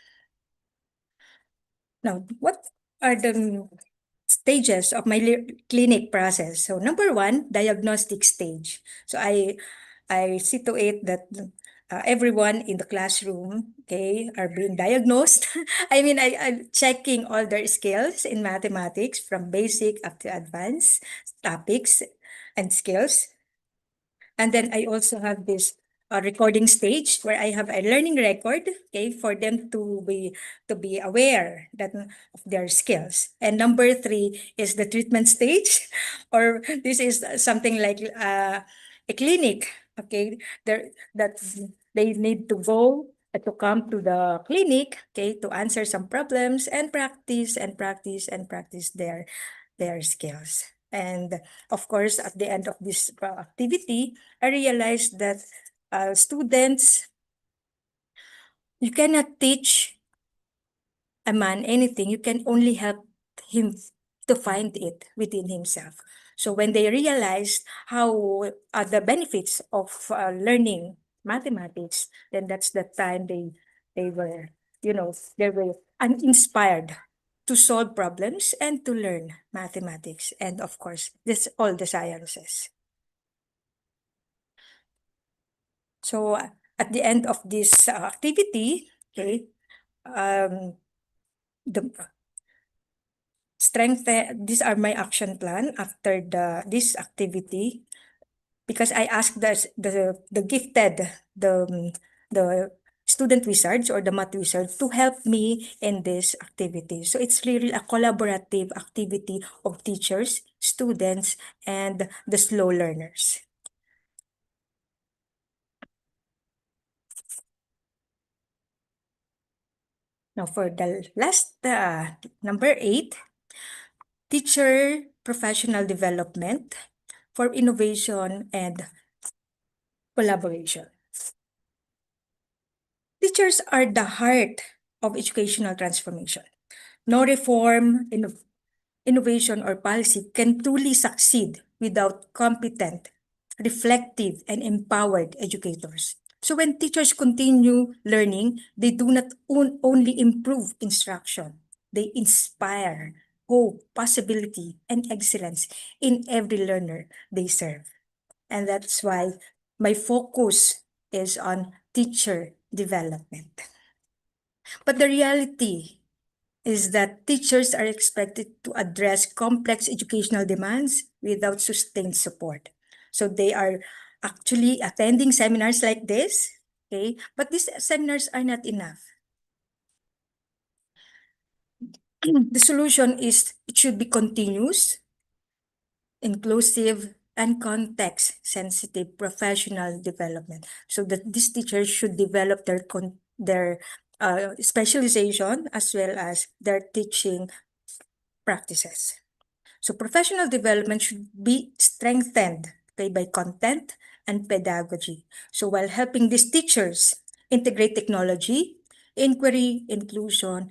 Now, what are the stages of my clinic process? So number one, diagnostic stage. So I see to it that everyone in the classroom, okay, are being diagnosed. I mean, I'm checking all their skills in mathematics from basic up to advanced topics and skills. And then I also have this recording stage where I have a learning record, okay, for them to be aware that of their skills. And number three is the treatment stage, or this is something like a clinic, okay, there that they need to go to come to the clinic, okay, to answer some problems and practice and practice and practice their skills. And of course, at the end of this activity, I realized that students, you cannot teach a man anything. You can only help him to find it within himself. So when they realized how the benefits of learning mathematics, then that's the time they were, they were uninspired to solve problems and to learn mathematics and of course this all the sciences. So at the end of this activity, okay, the these are my action plan after this activity, because I asked the gifted, the student wizards or the math wizards to help me in this activity. So it's really a collaborative activity of teachers, students, and the slow learners. Now for the last number 8, teacher professional development for innovation and collaboration. Teachers are the heart of educational transformation. No reform innovation, or policy can truly succeed without competent, reflective, and empowered educators. So when teachers continue learning, they do not only improve instruction, they inspire hope, possibility, and excellence in every learner they serve. And that's why my focus is on teacher development. But the reality is that teachers are expected to address complex educational demands without sustained support. So they are actually attending seminars like this, okay? But these seminars are not enough. The solution is it should be continuous, inclusive, and context-sensitive professional development. So that these teachers should develop their specialization as well as their teaching practices. So professional development should be strengthened, okay, by content and pedagogy. So while helping these teachers integrate technology, inquiry, inclusion,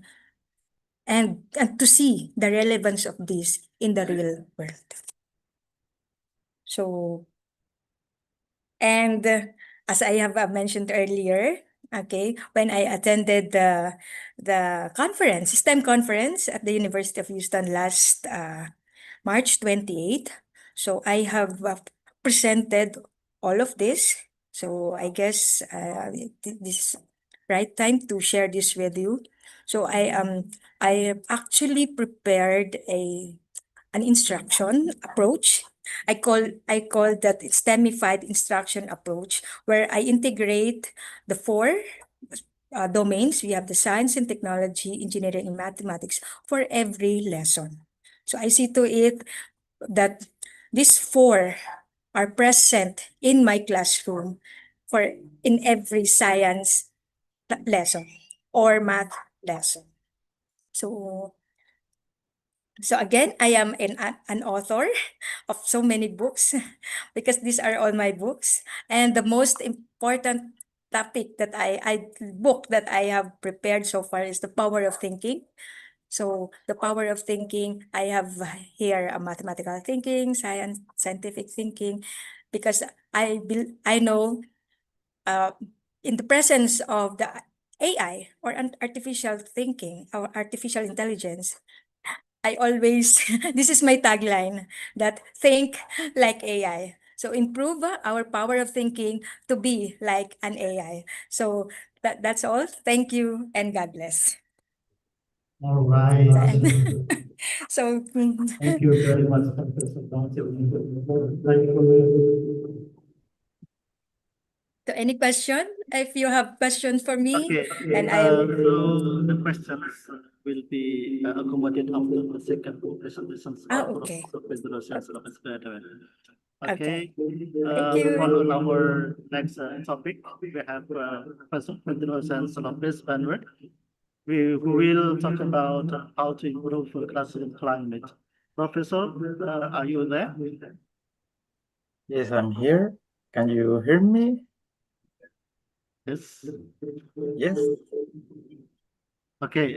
and to see the relevance of this in the real world. So, and as I have mentioned earlier, okay, when I attended the conference, STEM conference at the University of Houston last March 28th. So I have presented all of this. So I guess this is right time to share this with you. So I have actually prepared an instruction approach. I call that STEMified instruction approach, where I integrate the four domains. We have the science and technology, engineering, and mathematics for every lesson. So I see to it that these four are present in my classroom for in every science lesson or math lesson. So again, I am an author of so many books because these are all my books. And the most important topic that book that I have prepared so far is The Power of Thinking. So the power of thinking, I have here a mathematical thinking, scientific thinking, because I know in the presence of the AI or artificial thinking or artificial intelligence, I always, this is my tagline, that think like AI. So improve our power of thinking to be like an AI. So that's all. Thank you and God bless. All right. So, Thank you very much, Professor Dr. so any question? If you have questions for me, Okay, and I am so the questions will be accommodated after the second presentation of okay. Professor Lopez Pedro. Okay. Okay, Thank you. on our next topic, we have Professor Pedro Lopez Pedro. Who will talk about how to improve the classroom climate. Professor, are you there? Yes, I'm here. Can you hear me? Yes. Yes. Okay.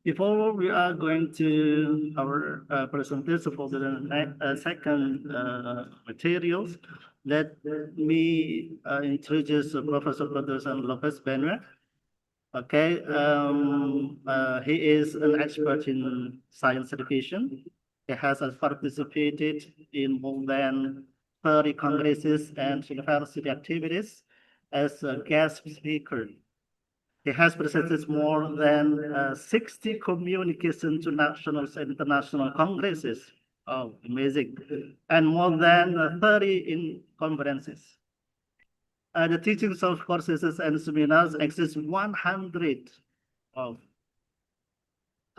Before we are going to our presentation for the second materials, let me introduce Professor Pedro Lopez Benre. Okay, he is an expert in science education. He has participated in more than 30 congresses and university activities as a guest speaker. He has presented more than 60 communications to national and international congresses. Oh, amazing. And more than 30 in conferences. The teachings of courses and seminars exist 100 of.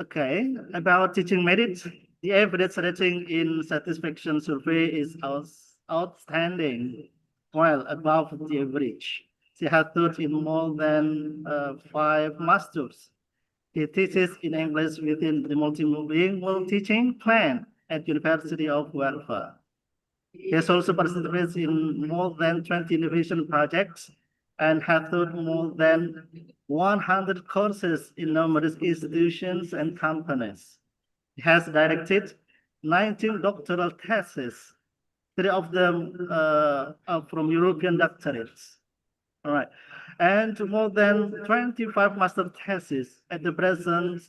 Okay, about teaching merit, the evidence rating in satisfaction survey is outstanding, well above the average. She has taught in more than 5 masters. He teaches in English within the multilingual teaching plan at University of Welfare. He has also participated in more than 20 innovation projects and has taught more than 100 courses in numerous institutions and companies. He has directed 19 doctoral theses, 3 of them are from European doctorates. All right. And more than 25 master theses. At the present,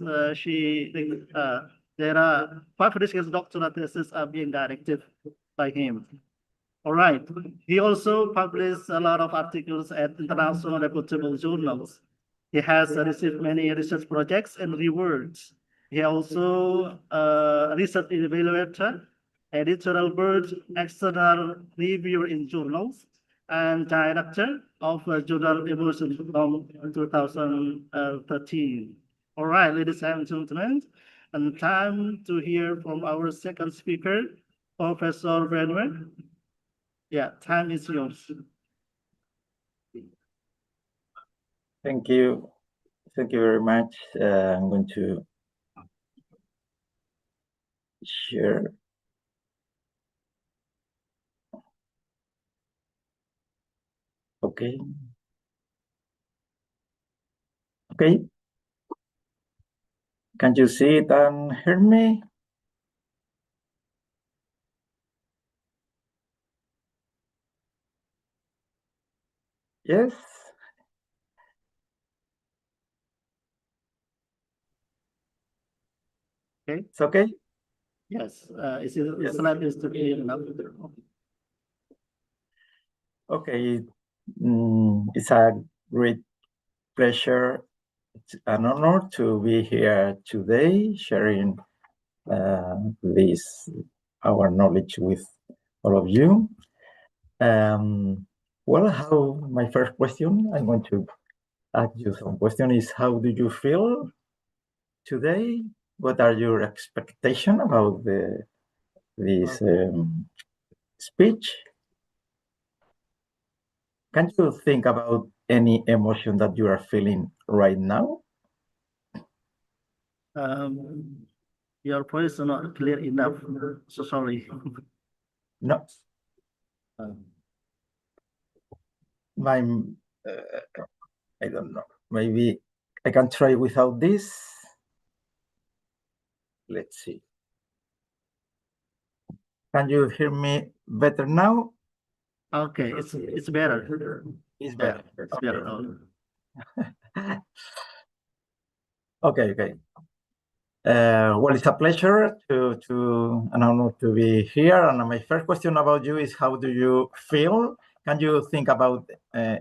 there are 5 research doctoral theses are being directed by him. All right. He also published a lot of articles at international reputable journals. He has received many research projects and rewards. He also research evaluator, editorial board, external reviewer in journals, and director of Journal Evolution from 2013. All right, ladies and gentlemen, and time to hear from our second speaker, Professor Brenner. Yeah, time is yours. Thank you. Thank you very much. I'm going to share. Okay. Okay. Can you see it and hear me? Yes. Okay. It's okay. Yes. Slide is to clear enough. Okay. It's a great pleasure, it's an honor to be here today, sharing our knowledge with all of you. Well, my first question, I'm going to ask you some question is, how do you feel today? What are your expectations about this speech? Can you think about any emotion that you are feeling right now? Your voice is not clear enough. So sorry. No. My, I don't know. Maybe I can try without this. Let's see. Can you hear me better now? Okay, it's better. It's better. Yeah, it's better. Okay. Well, it's a pleasure to an honor to be here. And my first question about you is, how do you feel? Can you think about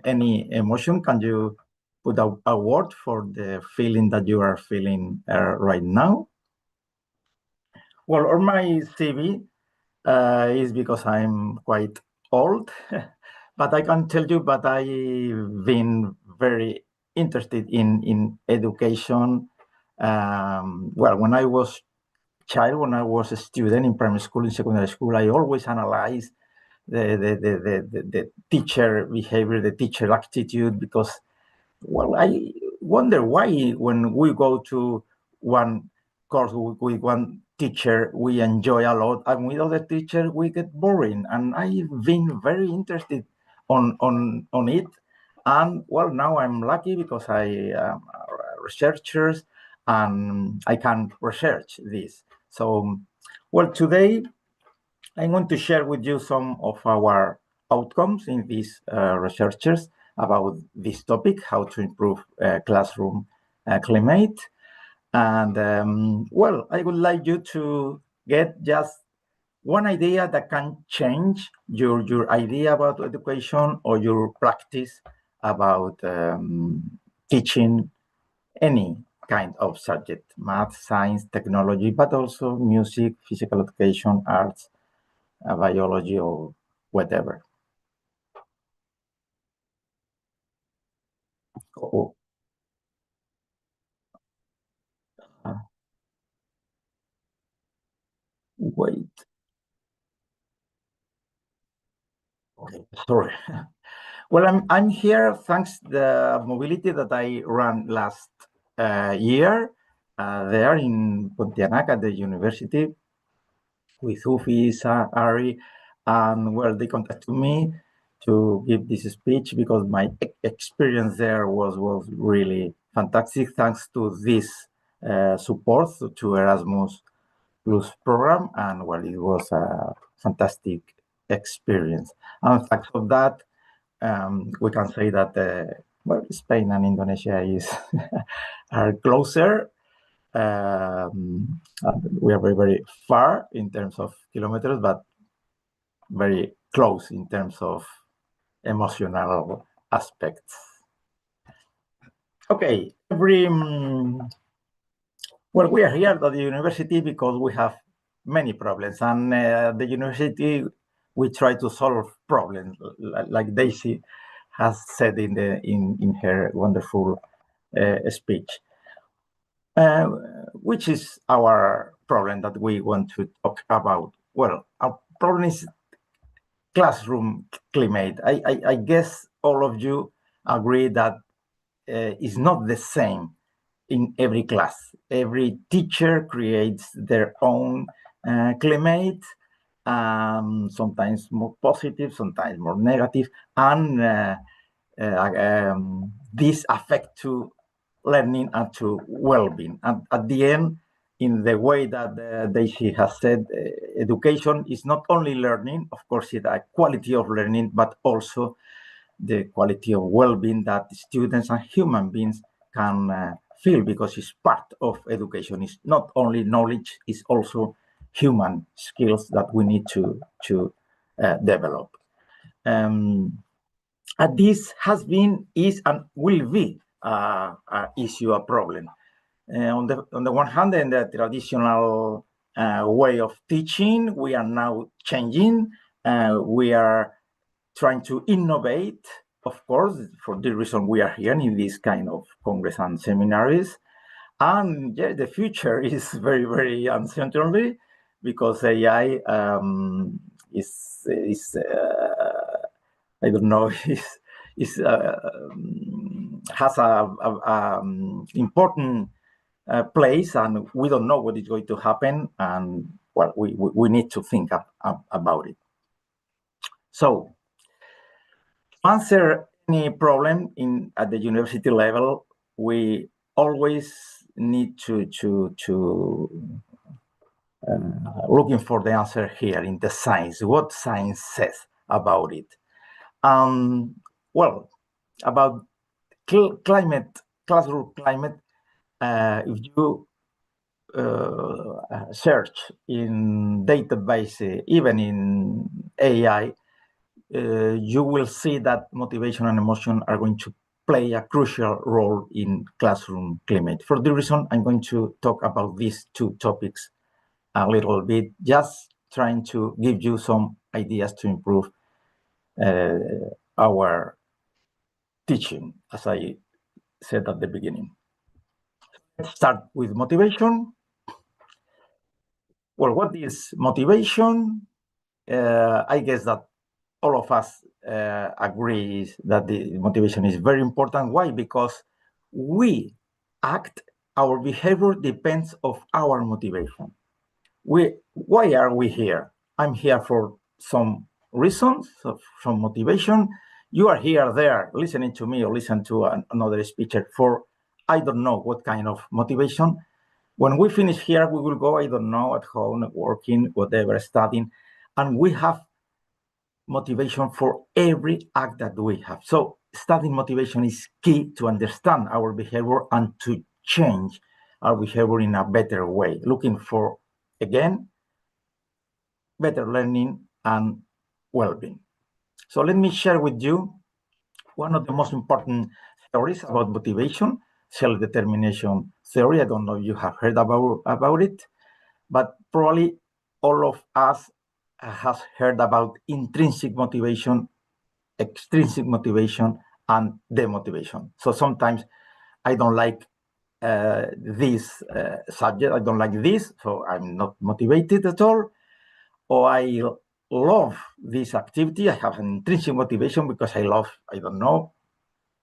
any emotion? Can you put a word for the feeling that you are feeling right now? Well, on my CV is because I'm quite old, but I can tell you that I've been very interested in education. Well, when I was when I was a student in primary school, in secondary school, I always analyzed the teacher behavior, the teacher attitude, because, well, I wonder why when we go to one course with one teacher, we enjoy a lot, and with other teachers, we get boring. And I've been very interested on it. And, well, now I'm lucky because I am a researcher and I can research this. So, well, today I'm going to share with you some of our outcomes in these researchers about this topic, how to improve classroom climate. And, well, I would like you to get just one idea that can change your idea about education or your practice about teaching any kind of subject, math, science, technology, but also music, physical education, arts, biology, or whatever. Oh. Wait. Okay, sorry. Well, I'm here thanks the mobility that I ran last year there in Pontianak at the university with Ufi, Ari, and, well, they contacted me to give this speech because my experience there was really fantastic, thanks to this support to Erasmus Plus program, and well, it was a fantastic experience. And thanks for that, we can say that well, Spain and Indonesia is are closer. We are very, very far in terms of kilometers, but very close in terms of emotional aspects. Okay, well, we are here at the university because we have many problems, and the university we try to solve problems, like Daisy has said in her wonderful speech. Which is our problem that we want to talk about? Well, our problem is classroom climate. I guess all of you agree that it's not the same in every class. Every teacher creates their own climate, sometimes more positive, sometimes more negative, and this affect to learning and to well-being. And at the end, in the way that Daisy has said, education is not only learning, of course, it's a quality of learning, but also the quality of well-being that students and human beings can feel, because it's part of education. It's not only knowledge, it's also human skills that we need to develop. And this has been, is, and will be an issue, a problem. On the one hand, in the traditional way of teaching, we are now changing. We are trying to innovate, of course, for the reason we are here in this kind of congress and seminaries. And yeah, the future is very, very uncertain, because AI is I don't know, has a important place, and we don't know what is going to happen, and well, we need to think about it. So, to answer any problem at the university level, we always need to looking for the answer here in the science, what science says about it. Well, about climate, classroom climate, if you search in database, even in AI, you will see that motivation and emotion are going to play a crucial role in classroom climate. For the reason, I'm going to talk about these two topics a little bit, just trying to give you some ideas to improve our teaching, as I said at the beginning. Let's start with motivation. Well, what is motivation? I guess that all of us agree that the motivation is very important. Why? Because we act, our behavior depends of our motivation. Why are we here? I'm here for some reasons, some motivation. You are here, there, listening to me or listen to another speaker for, I don't know what kind of motivation. When we finish here, we will go, I don't know, at home, working, whatever, studying, and we have motivation for every act that we have. So studying motivation is key to understand our behavior and to change our behavior in a better way, looking for, again, better learning and well-being. So let me share with you one of the most important theories about motivation, self-determination theory. I don't know if you have heard about it, but probably all of us has heard about intrinsic motivation, extrinsic motivation, and demotivation. So sometimes I don't like this subject, I don't like this, so I'm not motivated at all. Or I love this activity, I have an intrinsic motivation because I love, I don't know,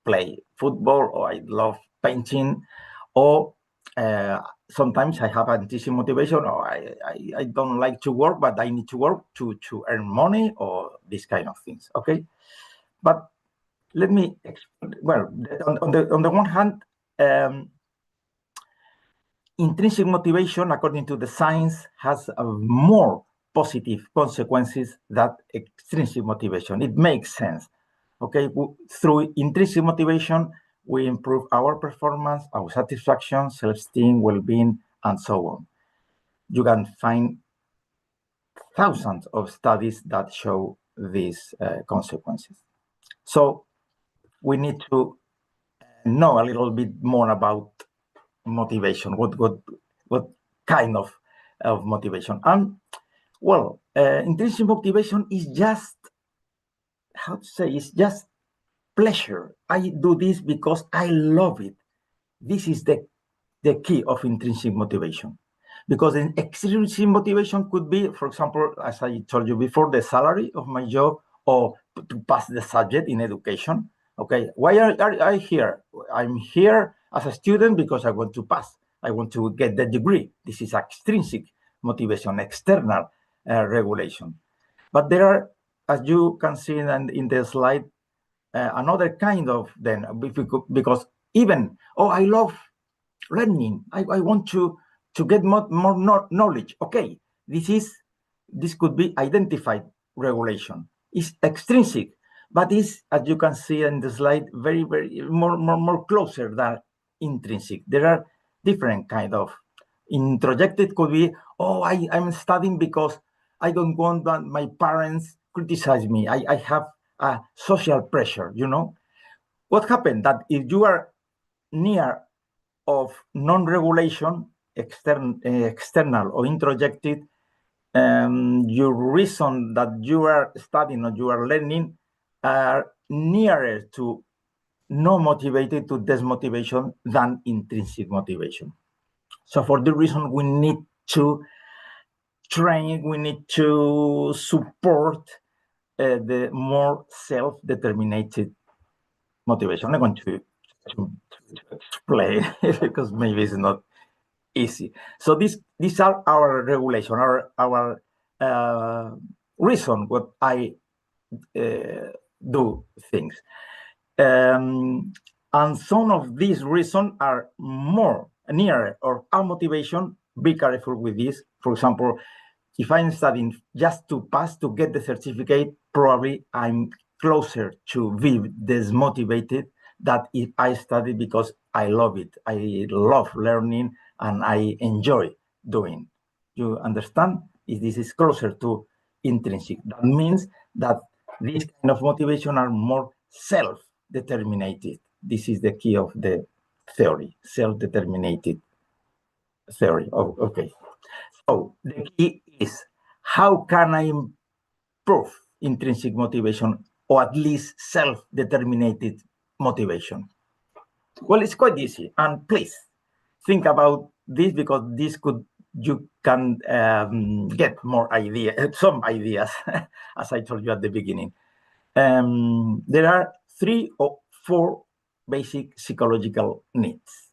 play football, or I love painting, or sometimes I have intrinsic motivation, or I don't like to work, but I need to work to earn money, or these kind of things, okay? But let me, well, on the one hand, intrinsic motivation, according to the science, has more positive consequences than extrinsic motivation. It makes sense. Okay, through intrinsic motivation, we improve our performance, our satisfaction, self-esteem, well-being, and so on. You can find thousands of studies that show these consequences. So we need to know a little bit more about motivation. What kind of motivation? And well, intrinsic motivation is just, how to say, it's just pleasure. I do this because I love it. This is the key of intrinsic motivation. Because an extrinsic motivation could be, for example, as I told you before, the salary of my job or to pass the subject in education. Okay, why are I here? I'm here as a student because I want to pass. I want to get the degree. This is extrinsic motivation, external regulation. But there are, as you can see in the slide, another kind of then, because even, I love learning. I want to get more knowledge. Okay, this could be identified regulation. It's extrinsic, but is, as you can see in the slide, very more closer than intrinsic. There are different kind of. Introjected could be, I'm studying because I don't want that my parents criticize me. I have a social pressure. What happened that if you are near of non-regulation, external or introjected, your reason that you are studying or you are learning are nearer to no motivated to desmotivation than intrinsic motivation. So for the reason we need to train, we need to support the more self-determined motivation. I'm going to explain because maybe it's not easy. So these are our regulation, our reason what I do things. And some of these reasons are more nearer or our motivation. Be careful with this. For example, if I'm studying just to pass to get the certificate, probably I'm closer to be desmotivated than if I study because I love it. I love learning and I enjoy doing. You understand? If this is closer to intrinsic, that means that these kind of motivation are more self-determined. This is the key of the theory, self-determined theory. Oh, okay. So the key is, how can I improve intrinsic motivation or at least self-determined motivation? Well, it's quite easy. And please think about this because you can get more some ideas, as I told you at the beginning. There are 3 or 4 basic psychological needs: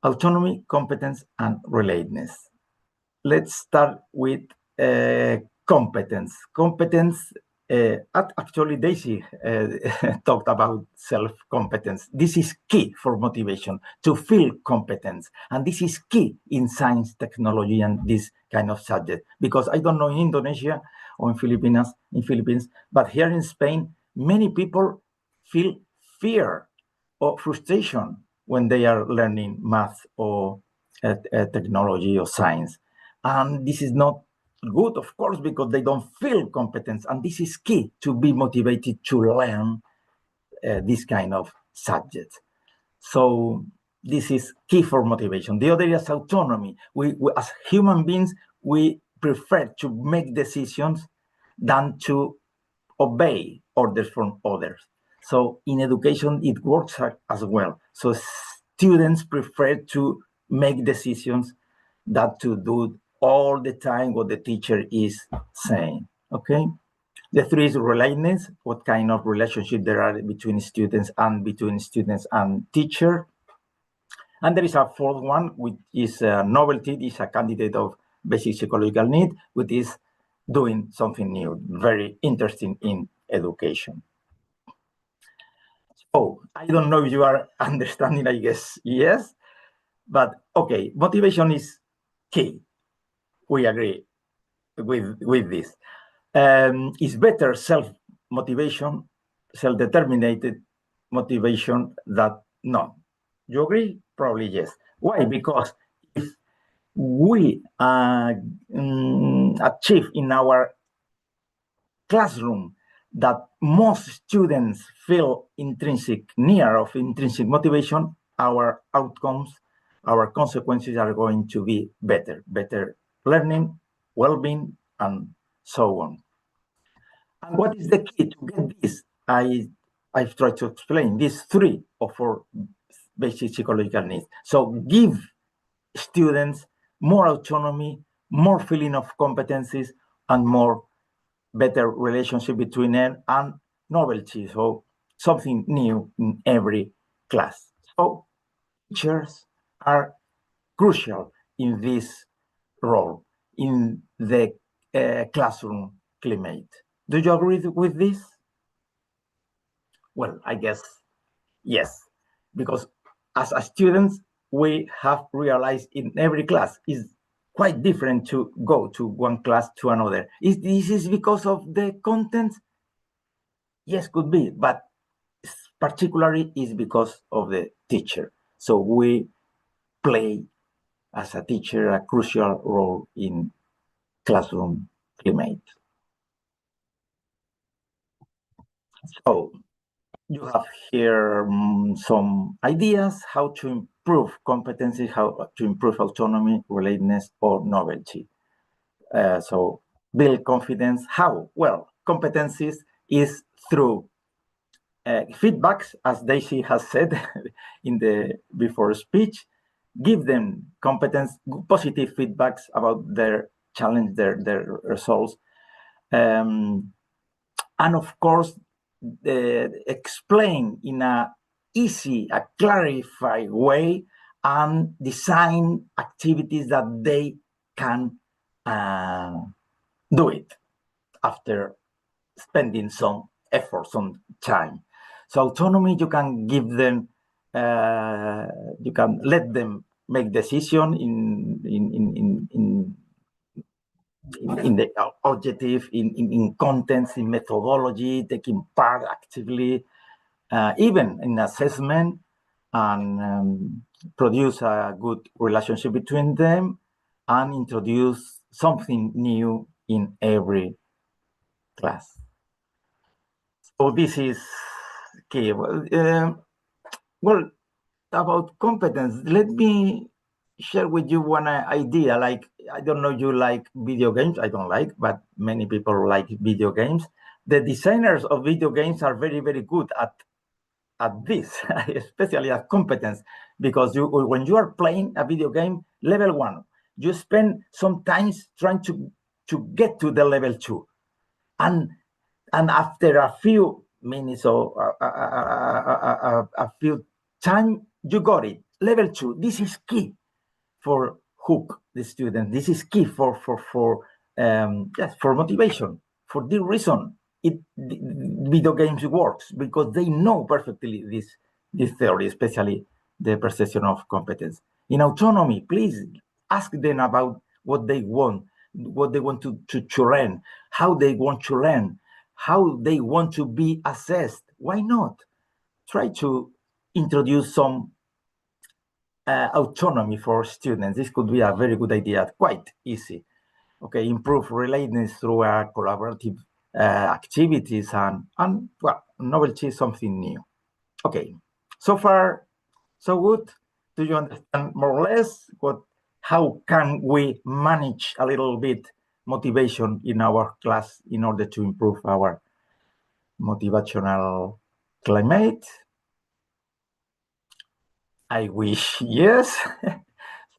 autonomy, competence, and relatedness. Let's start with competence. Competence, actually Daisy talked about self-competence. This is key for motivation, to feel competence. And this is key in science, technology, and this kind of subject. Because I don't know in Indonesia or in Philippines, but here in Spain, many people feel fear or frustration when they are learning math or technology or science. And this is not good, of course, because they don't feel competence. And this is key to be motivated to learn this kind of subjects. So this is key for motivation. The other is autonomy. We as human beings, we prefer to make decisions than to obey orders from others. So in education, it works as well. So students prefer to make decisions than to do all the time what the teacher is saying. Okay. The 3 is relatedness, what kind of relationship there are between students and teacher. And there is a 4th one, which is novelty. This is a candidate of basic psychological need, which is doing something new, very interesting in education. So I don't know if you are understanding, I guess, yes. But okay, motivation is key. We agree with this. It's better self-motivation, self-determined motivation than none. You agree? Probably yes. Why? Because if we achieve in our classroom that most students feel near of intrinsic motivation, our outcomes, our consequences are going to be better learning, well-being, and so on. And what is the key to get this? I've tried to explain these 3 or 4 basic psychological needs. So give students more autonomy, more feeling of competencies, and more better relationship between them and novelty. So something new in every class. So teachers are crucial in this role in the classroom climate. Do you agree with this? Well, I guess yes, because as students, we have realized in every class is quite different to go to one class to another. This is because of the content? Yes, could be, but particularly is because of the teacher. So we play as a teacher a crucial role in classroom climate. So you have here some ideas how to improve competency, how to improve autonomy, relatedness, or novelty. So build confidence. How? Well, competencies is through feedbacks, as Daisy has said in the before speech. Give them competence, positive feedbacks about their challenge, their results. And of course, explain in a easy, a clarified way, and design activities that they can do it after spending some effort, some time. So autonomy, you can give them, you can let them make decision in the objective, in contents, in methodology, taking part actively, even in assessment, and produce a good relationship between them, and introduce something new in every class. So this is key. Well, about competence, let me share with you one idea. Like, I don't know, you like video games? I don't like, but many people like video games. The designers of video games are very, very good at this, especially at competence, because when you are playing a video game, level 1, you spend some time trying to get to the level 2. And after a few minutes or a few time, you got it. Level 2. This is key for hook the student. This is key for motivation. For this reason, video games works, because they know perfectly this theory, especially the perception of competence. In autonomy, please ask them about what they want to learn, how they want to learn, how they want to be assessed. Why not? Try to introduce some autonomy for students. This could be a very good idea, quite easy. Okay, improve relatedness through collaborative activities and well, novelty is something new. Okay, so far, so good. Do you understand more or less how can we manage a little bit motivation in our class in order to improve our motivational climate? I wish yes.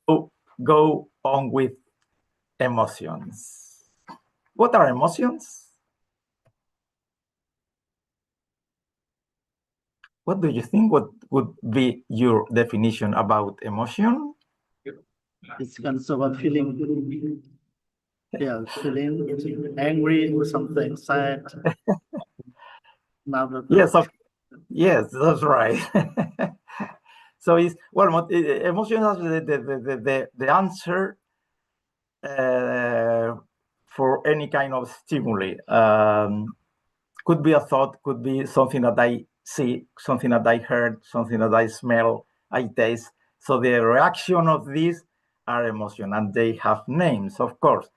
So go on with emotions. What are emotions? What do you think? What would be your definition about emotion? It's kind of a feeling. Yeah, feeling angry or something, sad. Yes, yes, that's right. So it's well, emotions are the answer for any kind of stimuli. Could be a thought, could be something that I see, something that I heard, something that I smell, I taste. So the reaction of these are emotion, and they have names, of course.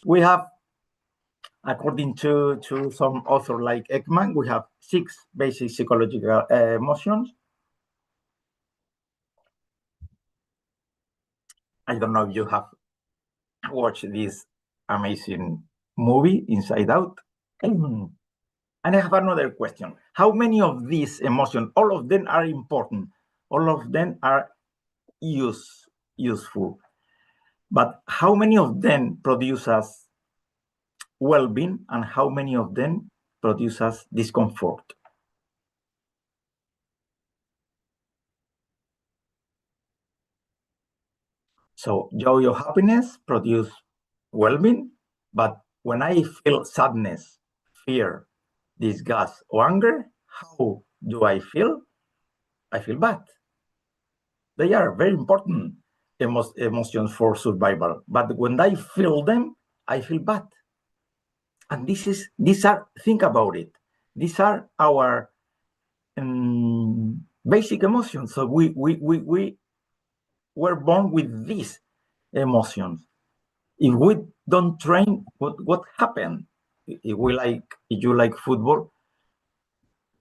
We have, according to some author like Ekman, we have 6 basic psychological emotions. I don't know if you have watched this amazing movie, Inside Out. And I have another question. How many of these emotions, all of them are important, all of them are useful, but how many of them produce us well-being and how many of them produce us discomfort? So joy or happiness produce well-being, but when I feel sadness, fear, disgust, or anger, how do I feel? I feel bad. They are very important emotions for survival, but when I feel them, I feel bad. And these are, think about it, these are our basic emotions. So we were born with these emotions. If we don't train, what happened? If you like football,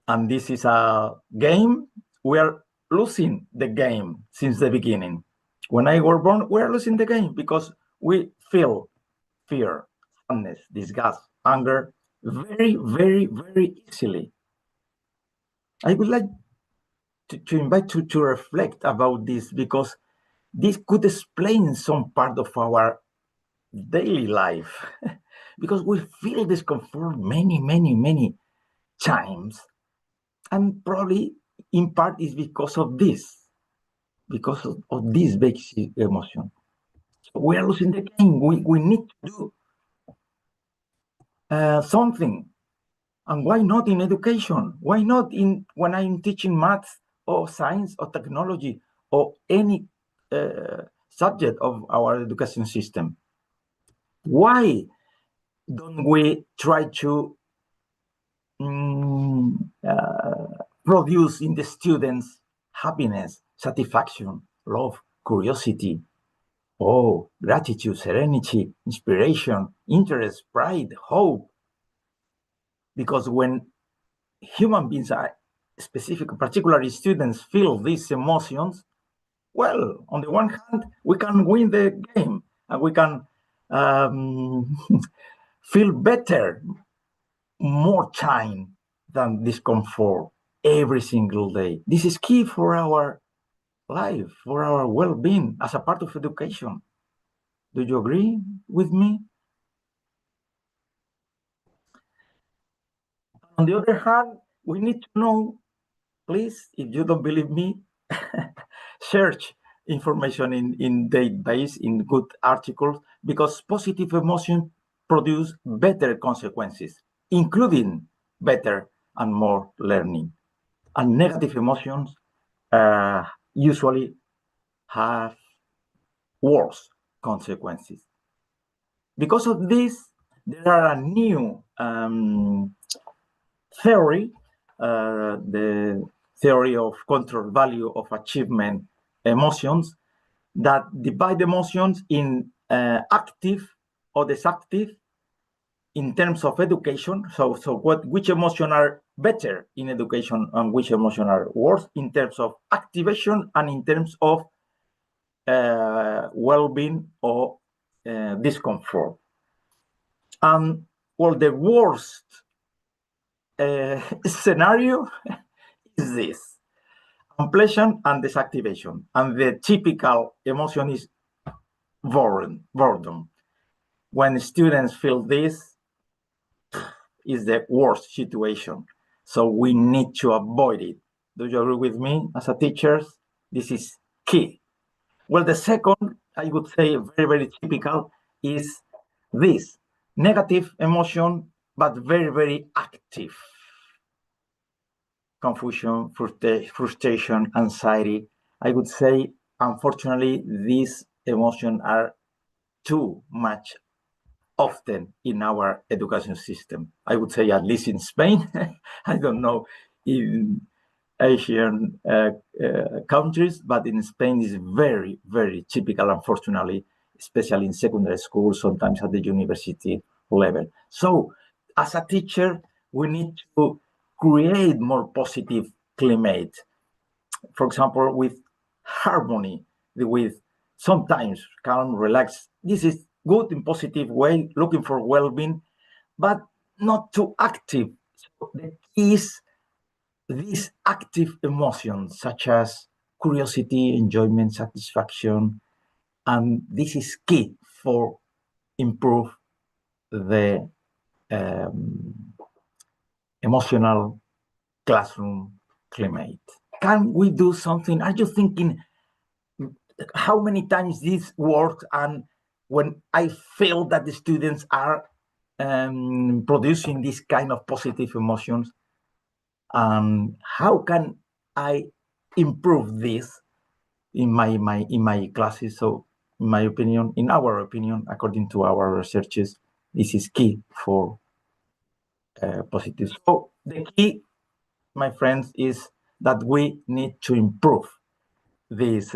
and this is a game, we are losing the game since the beginning. When I was born, we are losing the game because we feel fear, sadness, disgust, anger very, very, very easily. I would like to invite you to reflect about this because this could explain some part of our daily life because we feel discomfort many, many, many times. And probably in part is because of this basic emotion. So we are losing the game. We need to do something. And why not in education? Why not when I'm teaching maths or science or technology or any subject of our education system? Why don't we try to produce in the students happiness, satisfaction, love, curiosity, gratitude, serenity, inspiration, interest, pride, hope? Because when human beings are specific, particularly students, feel these emotions, well, on the one hand, we can win the game and we can feel better more time than discomfort every single day. This is key for our life, for our well-being as a part of education. Do you agree with me? On the other hand, we need to know, please, if you don't believe me, search information in database, in good articles, because positive emotions produce better consequences, including better and more learning. And negative emotions usually have worse consequences. Because of this, there are a new theory, the theory of control value of achievement emotions, that divide emotions in active or destructive in terms of education. So which emotions are better in education and which emotions are worse in terms of activation and in terms of well-being or discomfort. Well, the worst scenario is this: completion and desactivation. And the typical emotion is boredom. When students feel this, is the worst situation. So we need to avoid it. Do you agree with me as a teacher? This is key. Well, the second, I would say, very, very typical is this: negative emotion, but very, very active. confusion, frustration, anxiety. I would say, unfortunately, these emotions are too much often in our education system. I would say, at least in Spain. I don't know in Asian countries, but in Spain is very, very typical, unfortunately, especially in secondary school, sometimes at the university level. So, as a teacher, we need to create more positive climate. For example, with harmony, with sometimes calm, relaxed. This is good in positive way, looking for well-being, but not too active. So the key is these active emotions such as curiosity, enjoyment, satisfaction, and this is key for improve the emotional classroom climate. Can we do something? Are you thinking how many times this works, and when I feel that the students are producing this kind of positive emotions, how can I improve this in my classes? So in my opinion, in our opinion, according to our researches, this is key for positive. So the key, my friends, is that we need to improve these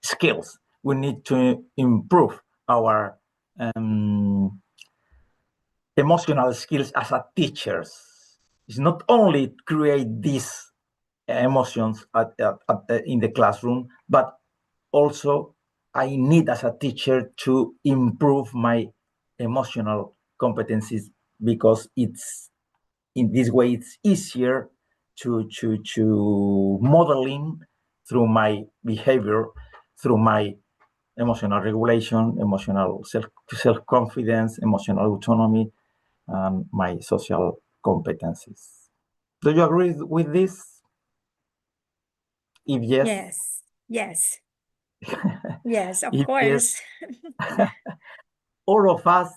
skills. We need to improve our emotional skills as a teachers. It's not only create these emotions in the classroom, but also I need as a teacher to improve my emotional competencies, because it's in this way it's easier to modeling through my behavior, through my emotional regulation, emotional self-confidence, emotional autonomy, and my social competencies. Do you agree with this? If yes, Yes. Yes, of if yes, course. all of us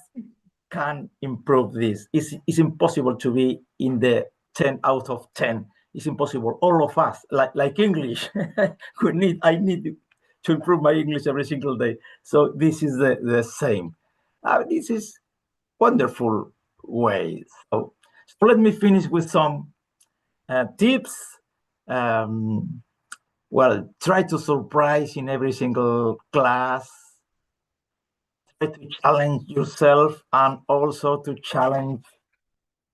can improve this. It's impossible to be in the 10 out of 10. It's impossible. All of us, like English, I need to improve my English every single day. So this is the same. This is wonderful way. So let me finish with some tips. Well, try to surprise in every single class. Try to challenge yourself and also to challenge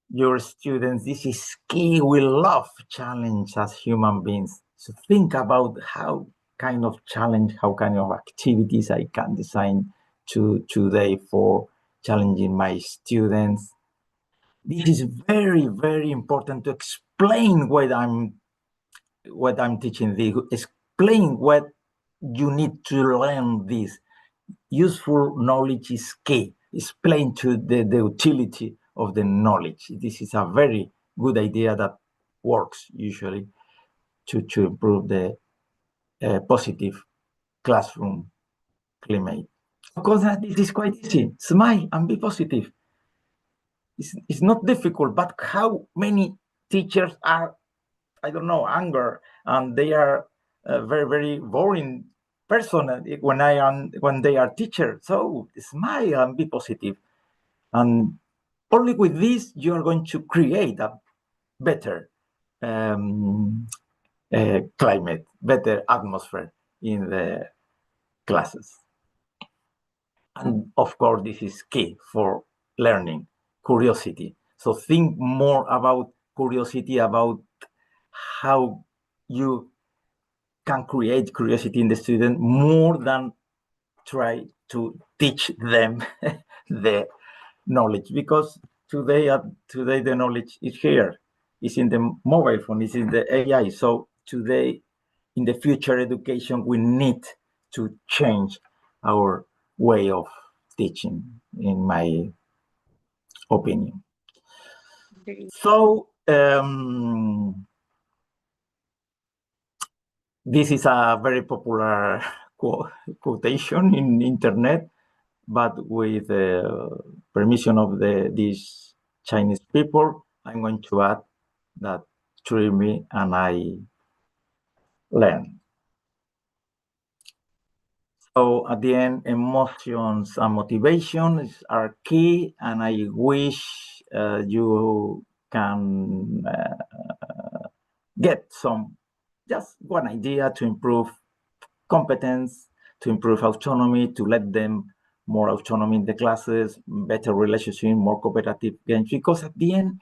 your students. This is key. We love challenge as human beings. So think about how kind of challenge, how kind of activities I can design today for challenging my students. This is very, very important to explain what I'm teaching. Explain what you need to learn this. Useful knowledge is key. Explain to the utility of the knowledge. This is a very good idea that works usually to improve the positive classroom climate. Of course, this is quite easy. Smile and be positive. It's not difficult, but how many teachers are, I don't know, anger, and they are very, very boring person when they are teachers. So smile and be positive. And only with this, you are going to create a better climate, better atmosphere in the classes. And of course, this is key for learning, curiosity. So think more about curiosity, about how you can create curiosity in the student more than try to teach them the knowledge, because today the knowledge is here, it's in the mobile phone, it's in the AI. So today, in the future education, we need to change our way of teaching, in my opinion. So this is a very popular quotation in internet, but with permission of these Chinese people, I'm going to add that through me and I learn. So at the end, emotions and motivations are key, and I wish you can get just one idea to improve competence, to improve autonomy, to let them more autonomy in the classes, better relationship, more cooperative games. Because at the end,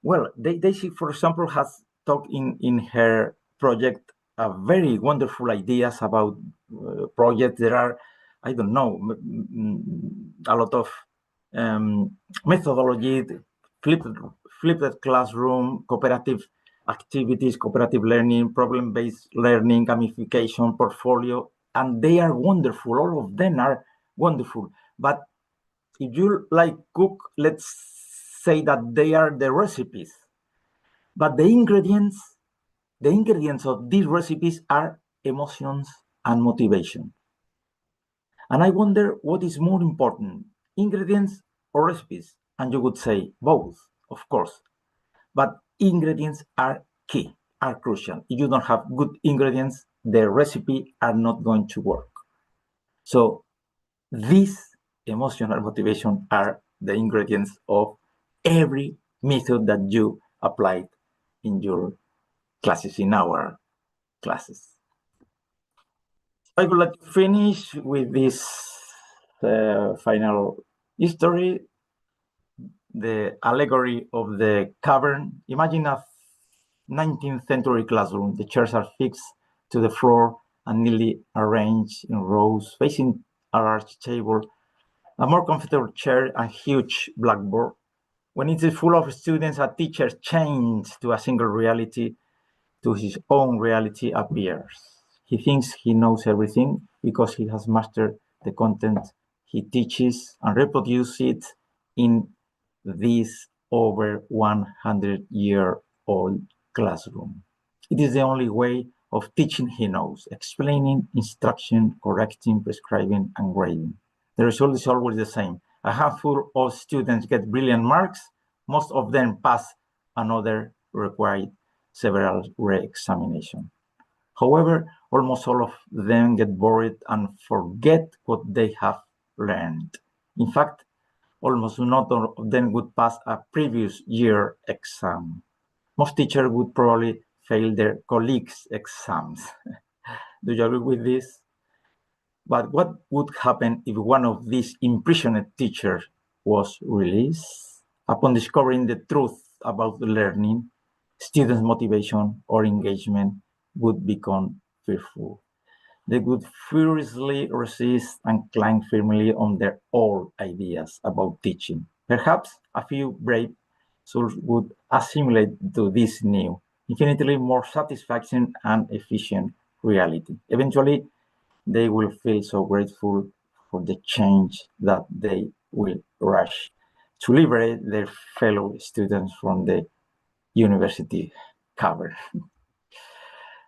well, Daisy, for example, has talked in her project very wonderful ideas about projects. There are, I don't know, a lot of methodology, flipped classroom, cooperative activities, cooperative learning, problem-based learning, gamification, portfolio, and they are wonderful. All of them are wonderful. But if you like cook, let's say that they are the recipes. But the ingredients of these recipes are emotions and motivation. And I wonder what is more important, ingredients or recipes? And you would say both, of course. But ingredients are key, are crucial. If you don't have good ingredients, the recipe are not going to work. So these emotional motivation are the ingredients of every method that you applied in your classes, in our classes. I would like to finish with this final history, the allegory of the cavern. Imagine a 19th century classroom. The chairs are fixed to the floor and neatly arranged in rows, facing a large table, a more comfortable chair, and huge blackboard. When it is full of students, a teacher changes to a single reality, to his own reality appears. He thinks he knows everything because he has mastered the content he teaches and reproduces it in this over 100-year-old classroom. It is the only way of teaching he knows, explaining, instruction, correcting, prescribing, and grading. The result is always the same. A handful of students get brilliant marks, most of them pass, another required several re-examinations. However, almost all of them get bored and forget what they have learned. In fact, almost none of them would pass a previous year exam. Most teachers would probably fail their colleagues' exams. Do you agree with this? But what would happen if one of these imprisoned teachers was released? Upon discovering the truth about learning, students' motivation or engagement would become fearful. They would furiously resist and cling firmly on their old ideas about teaching. Perhaps a few brave souls would assimilate to this new, infinitely more satisfying and efficient reality. Eventually, they will feel so grateful for the change that they will rush to liberate their fellow students from the university cover.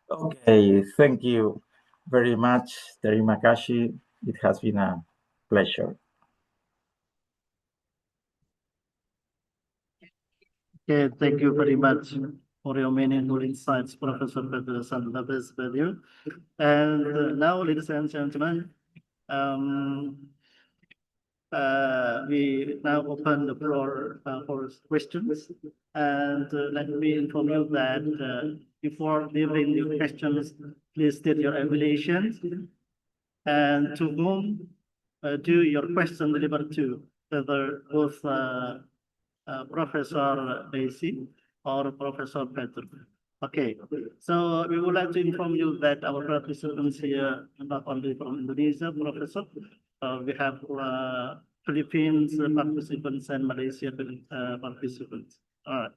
Okay, thank you very much, Terima kasih. It has been a pleasure. Okay, thank you very much for your meaningful insights, Professor Pedro Santos Value. And now, ladies and gentlemen, we now open the floor for questions. And let me inform you that before delivering your questions, please state your affiliation and to whom do your question deliver to, whether both Professor Daisy or Professor Pedro. Okay, so we would like to inform you that our participants here are not only from Indonesia, Professor, we have Philippines participants and Malaysia participants. All right.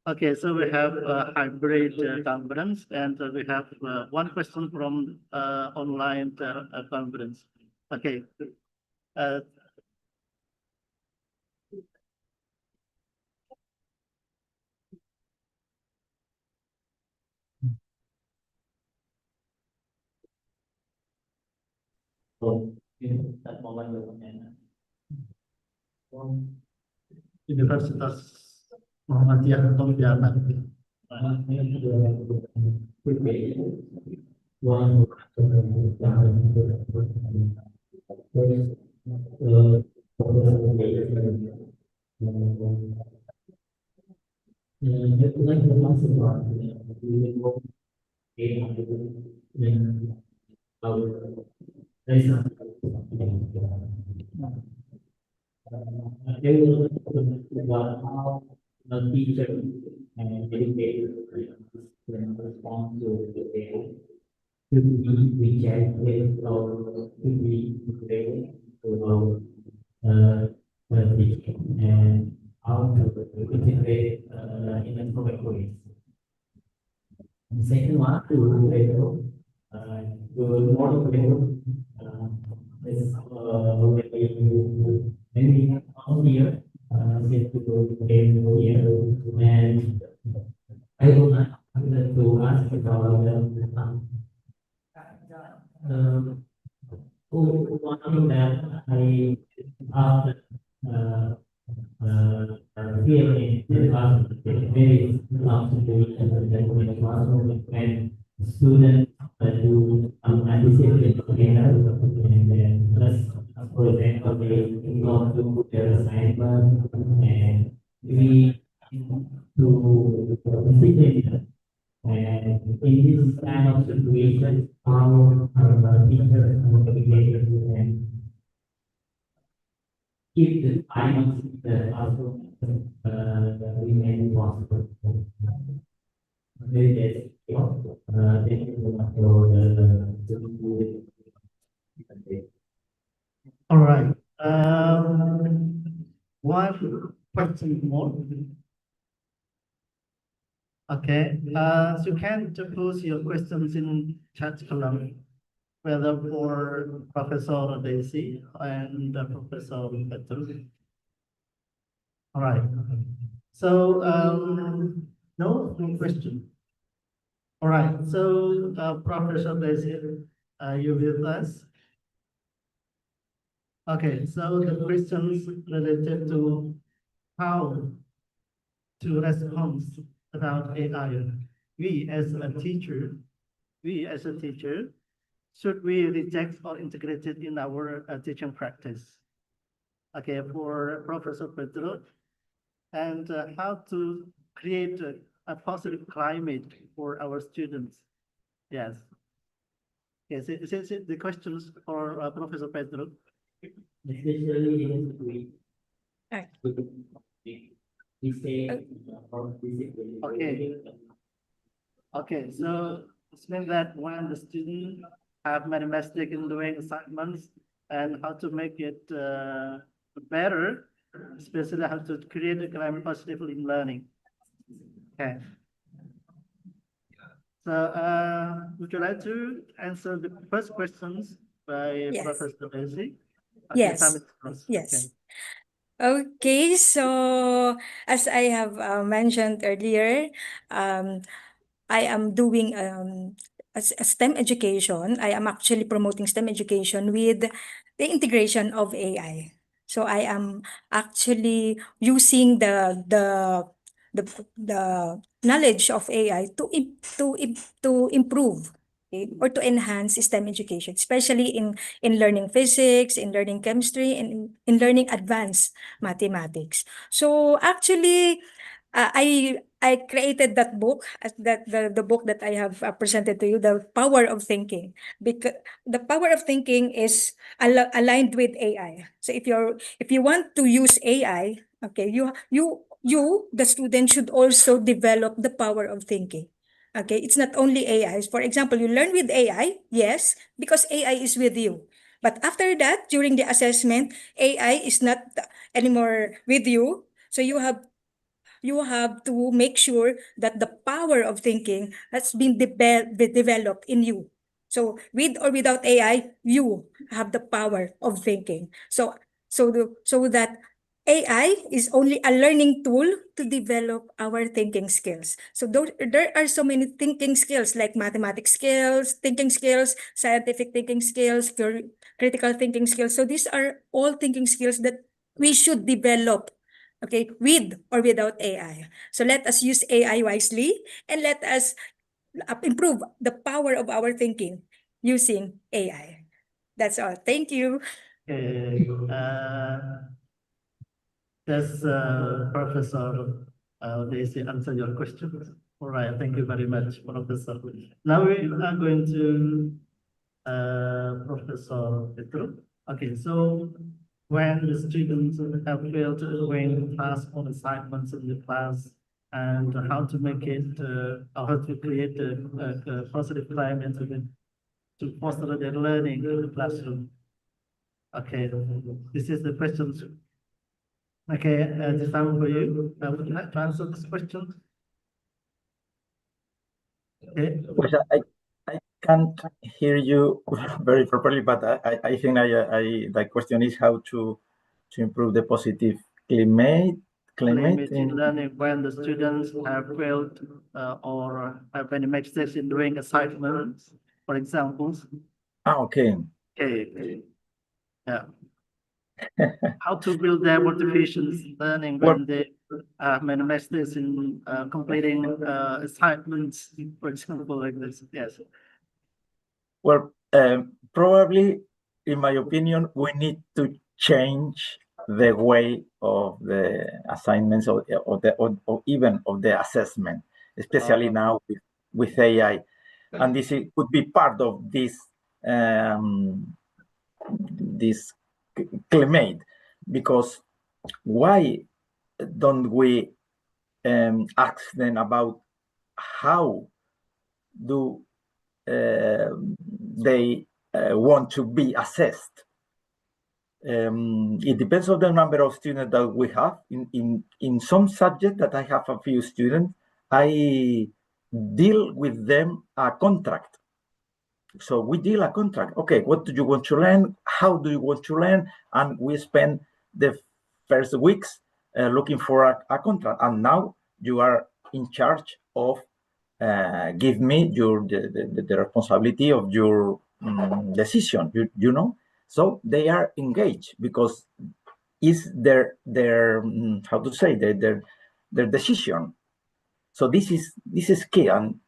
Okay, so we have a hybrid conference, and we have one question from online conference. Okay. Universitas Muhammadiyah Pontianak. One, a teacher and educator can respond to the data. Could we check with or could we relate to our teaching and how to integrate in a correct way. The second one, to model is already maybe all year, set to here, and I would like to ask about one thing that I feel in the class very when students do undisciplined behavior and then for example they not do their assignment and we to discipline and in this kind of situation, how teachers and educators can keep the time that also remain possible. Very basic. Thank you very much for the All right. One question more. Okay, so you can to pose your questions in chat column, whether for Professor Daisy and Professor Petrus. All right. So, no question. All right. So, Professor Daisy, are you with us? Okay. So the questions related to how to respond about AI. We as a teacher, should we reject or integrate it in our teaching practice? Okay, for Professor Pedro, and how to create a positive climate for our students. Yes. Yes, the questions for Professor Pedro. especially in we say Okay. Okay, so it means that when the student have many mistakes in doing assignments and how to make it better, especially how to create a climate positive in learning. Okay. So would you like to answer the first questions by Yes. Professor Daisy? Yes. time is close. Yes. Okay, so as I have mentioned earlier, I am doing a STEM education. I am actually promoting STEM education with the integration of AI. So I am actually using the knowledge of AI to improve, okay, or to enhance STEM education, especially in learning physics, in learning chemistry, and in learning advanced mathematics. So actually, I created that book, the book that I have presented to you, The Power of Thinking, because the power of thinking is aligned with AI. So if you want to use AI, okay, you the student should also develop the power of thinking. Okay, it's not only AI. For example, you learn with AI, yes, because AI is with you. But after that, during the assessment, AI is not anymore with you. So you have to make sure that the power of thinking has been developed in you. So with or without AI, you have the power of thinking. So that AI is only a learning tool to develop our thinking skills. So there are so many thinking skills like mathematics skills, thinking skills, scientific thinking skills, critical thinking skills. So these are all thinking skills that we should develop Okay, with or without AI. So let us use AI wisely and let us improve the power of our thinking using AI. That's all. Thank you. Okay, does Professor Daisy answer your question? All right, thank you very much, Professor. Now we are going to Professor Petro. Okay, so when the students have failed doing task or assignments in the class, and how to make it, or how to create a positive climate to foster their learning in the classroom. Okay, this is the questions. Okay, this time for you. Would you like to answer this question? Okay. Pues I can't hear you very properly, but I think the question is how to improve the positive climate In learning when the students have failed or have any mistakes in doing assignments, for example. Okay. Okay. Yeah. How to build their motivations learning Well, when they have many mistakes in completing assignments, for example, like this. Yes. Well, probably, in my opinion, we need to change the way of the assignments or even of the assessment, especially now with AI. And this could be part of this this climate, because why don't we ask them about how do they want to be assessed? It depends on the number of students that we have. In some subjects that I have a few students, I deal with them a contract. So we deal a contract. Okay, what do you want to learn? How do you want to learn? And we spend the first weeks looking for a contract. And now you are in charge of give me the responsibility of your decision. You know, so they are engaged because it's their how to say their decision. So this is key, and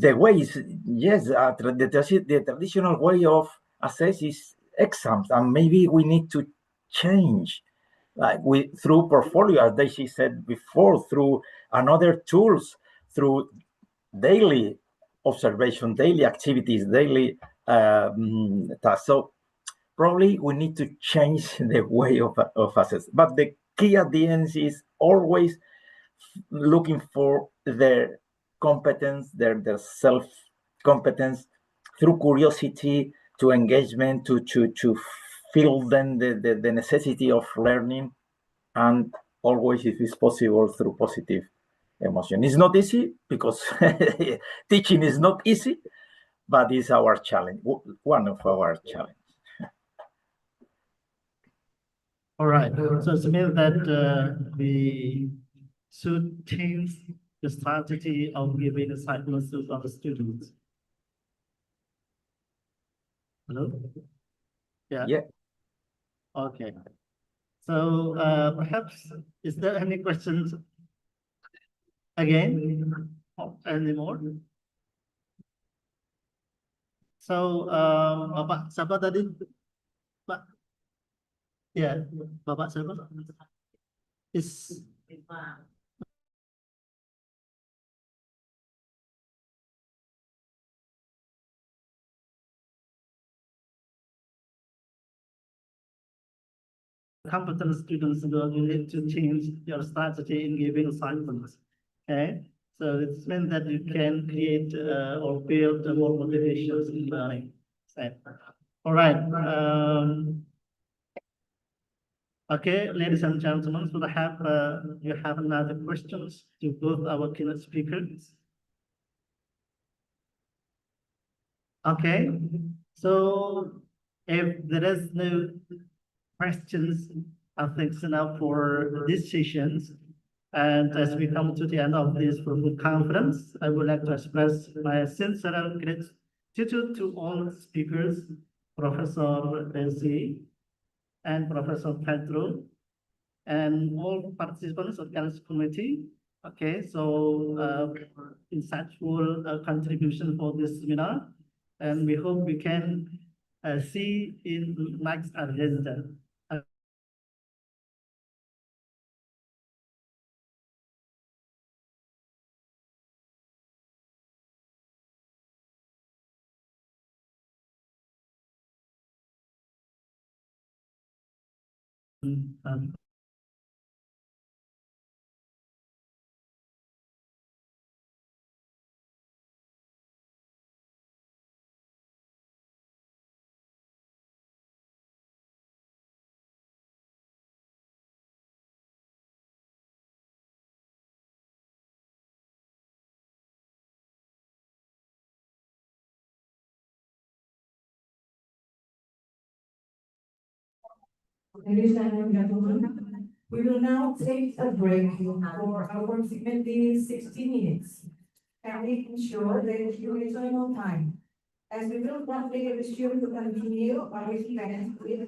the way is yes, the traditional way of assess is exams, and maybe we need to change, like through portfolio, as Daisy said before, through another tools, through daily observation, daily activities, daily tasks. So probably we need to change the way of assess. But the key at the end is always looking for their competence, their self-competence through curiosity, to engagement, to feel them the necessity of learning, and always, if it's possible, through positive emotion. It's not easy because teaching is not easy, but it's our challenge, one of our challenges. All right. So it means that we should change the strategy of giving assignments to other students. Hello? Yeah. Yeah. Okay. So perhaps, is there any questions again? Any more? So Bapak siapa tadi? Pak? Ya, Bapak siapa? Is competent students, you need to change your strategy in giving assignments. Okay, so it means that you can create or build more motivations in learning. All right. Okay, ladies and gentlemen, so you have another questions to both our keynote speakers. Okay, so if there is no questions, I think it's enough for these sessions. And as we come to the end of this fruitful conference, I would like to express my sincere gratitude to all speakers, Professor Desi and Professor Pedro, and all participants of the committee. Okay, so insightful contribution for this seminar, and we hope we can see in next agenda. Ladies and gentlemen, we will now take a break for approximately 60 minutes and ensure that you return on time, as we will promptly resume to continue our event with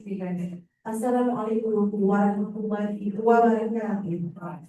event. Assalamualaikum warahmatullahi wabarakatuh.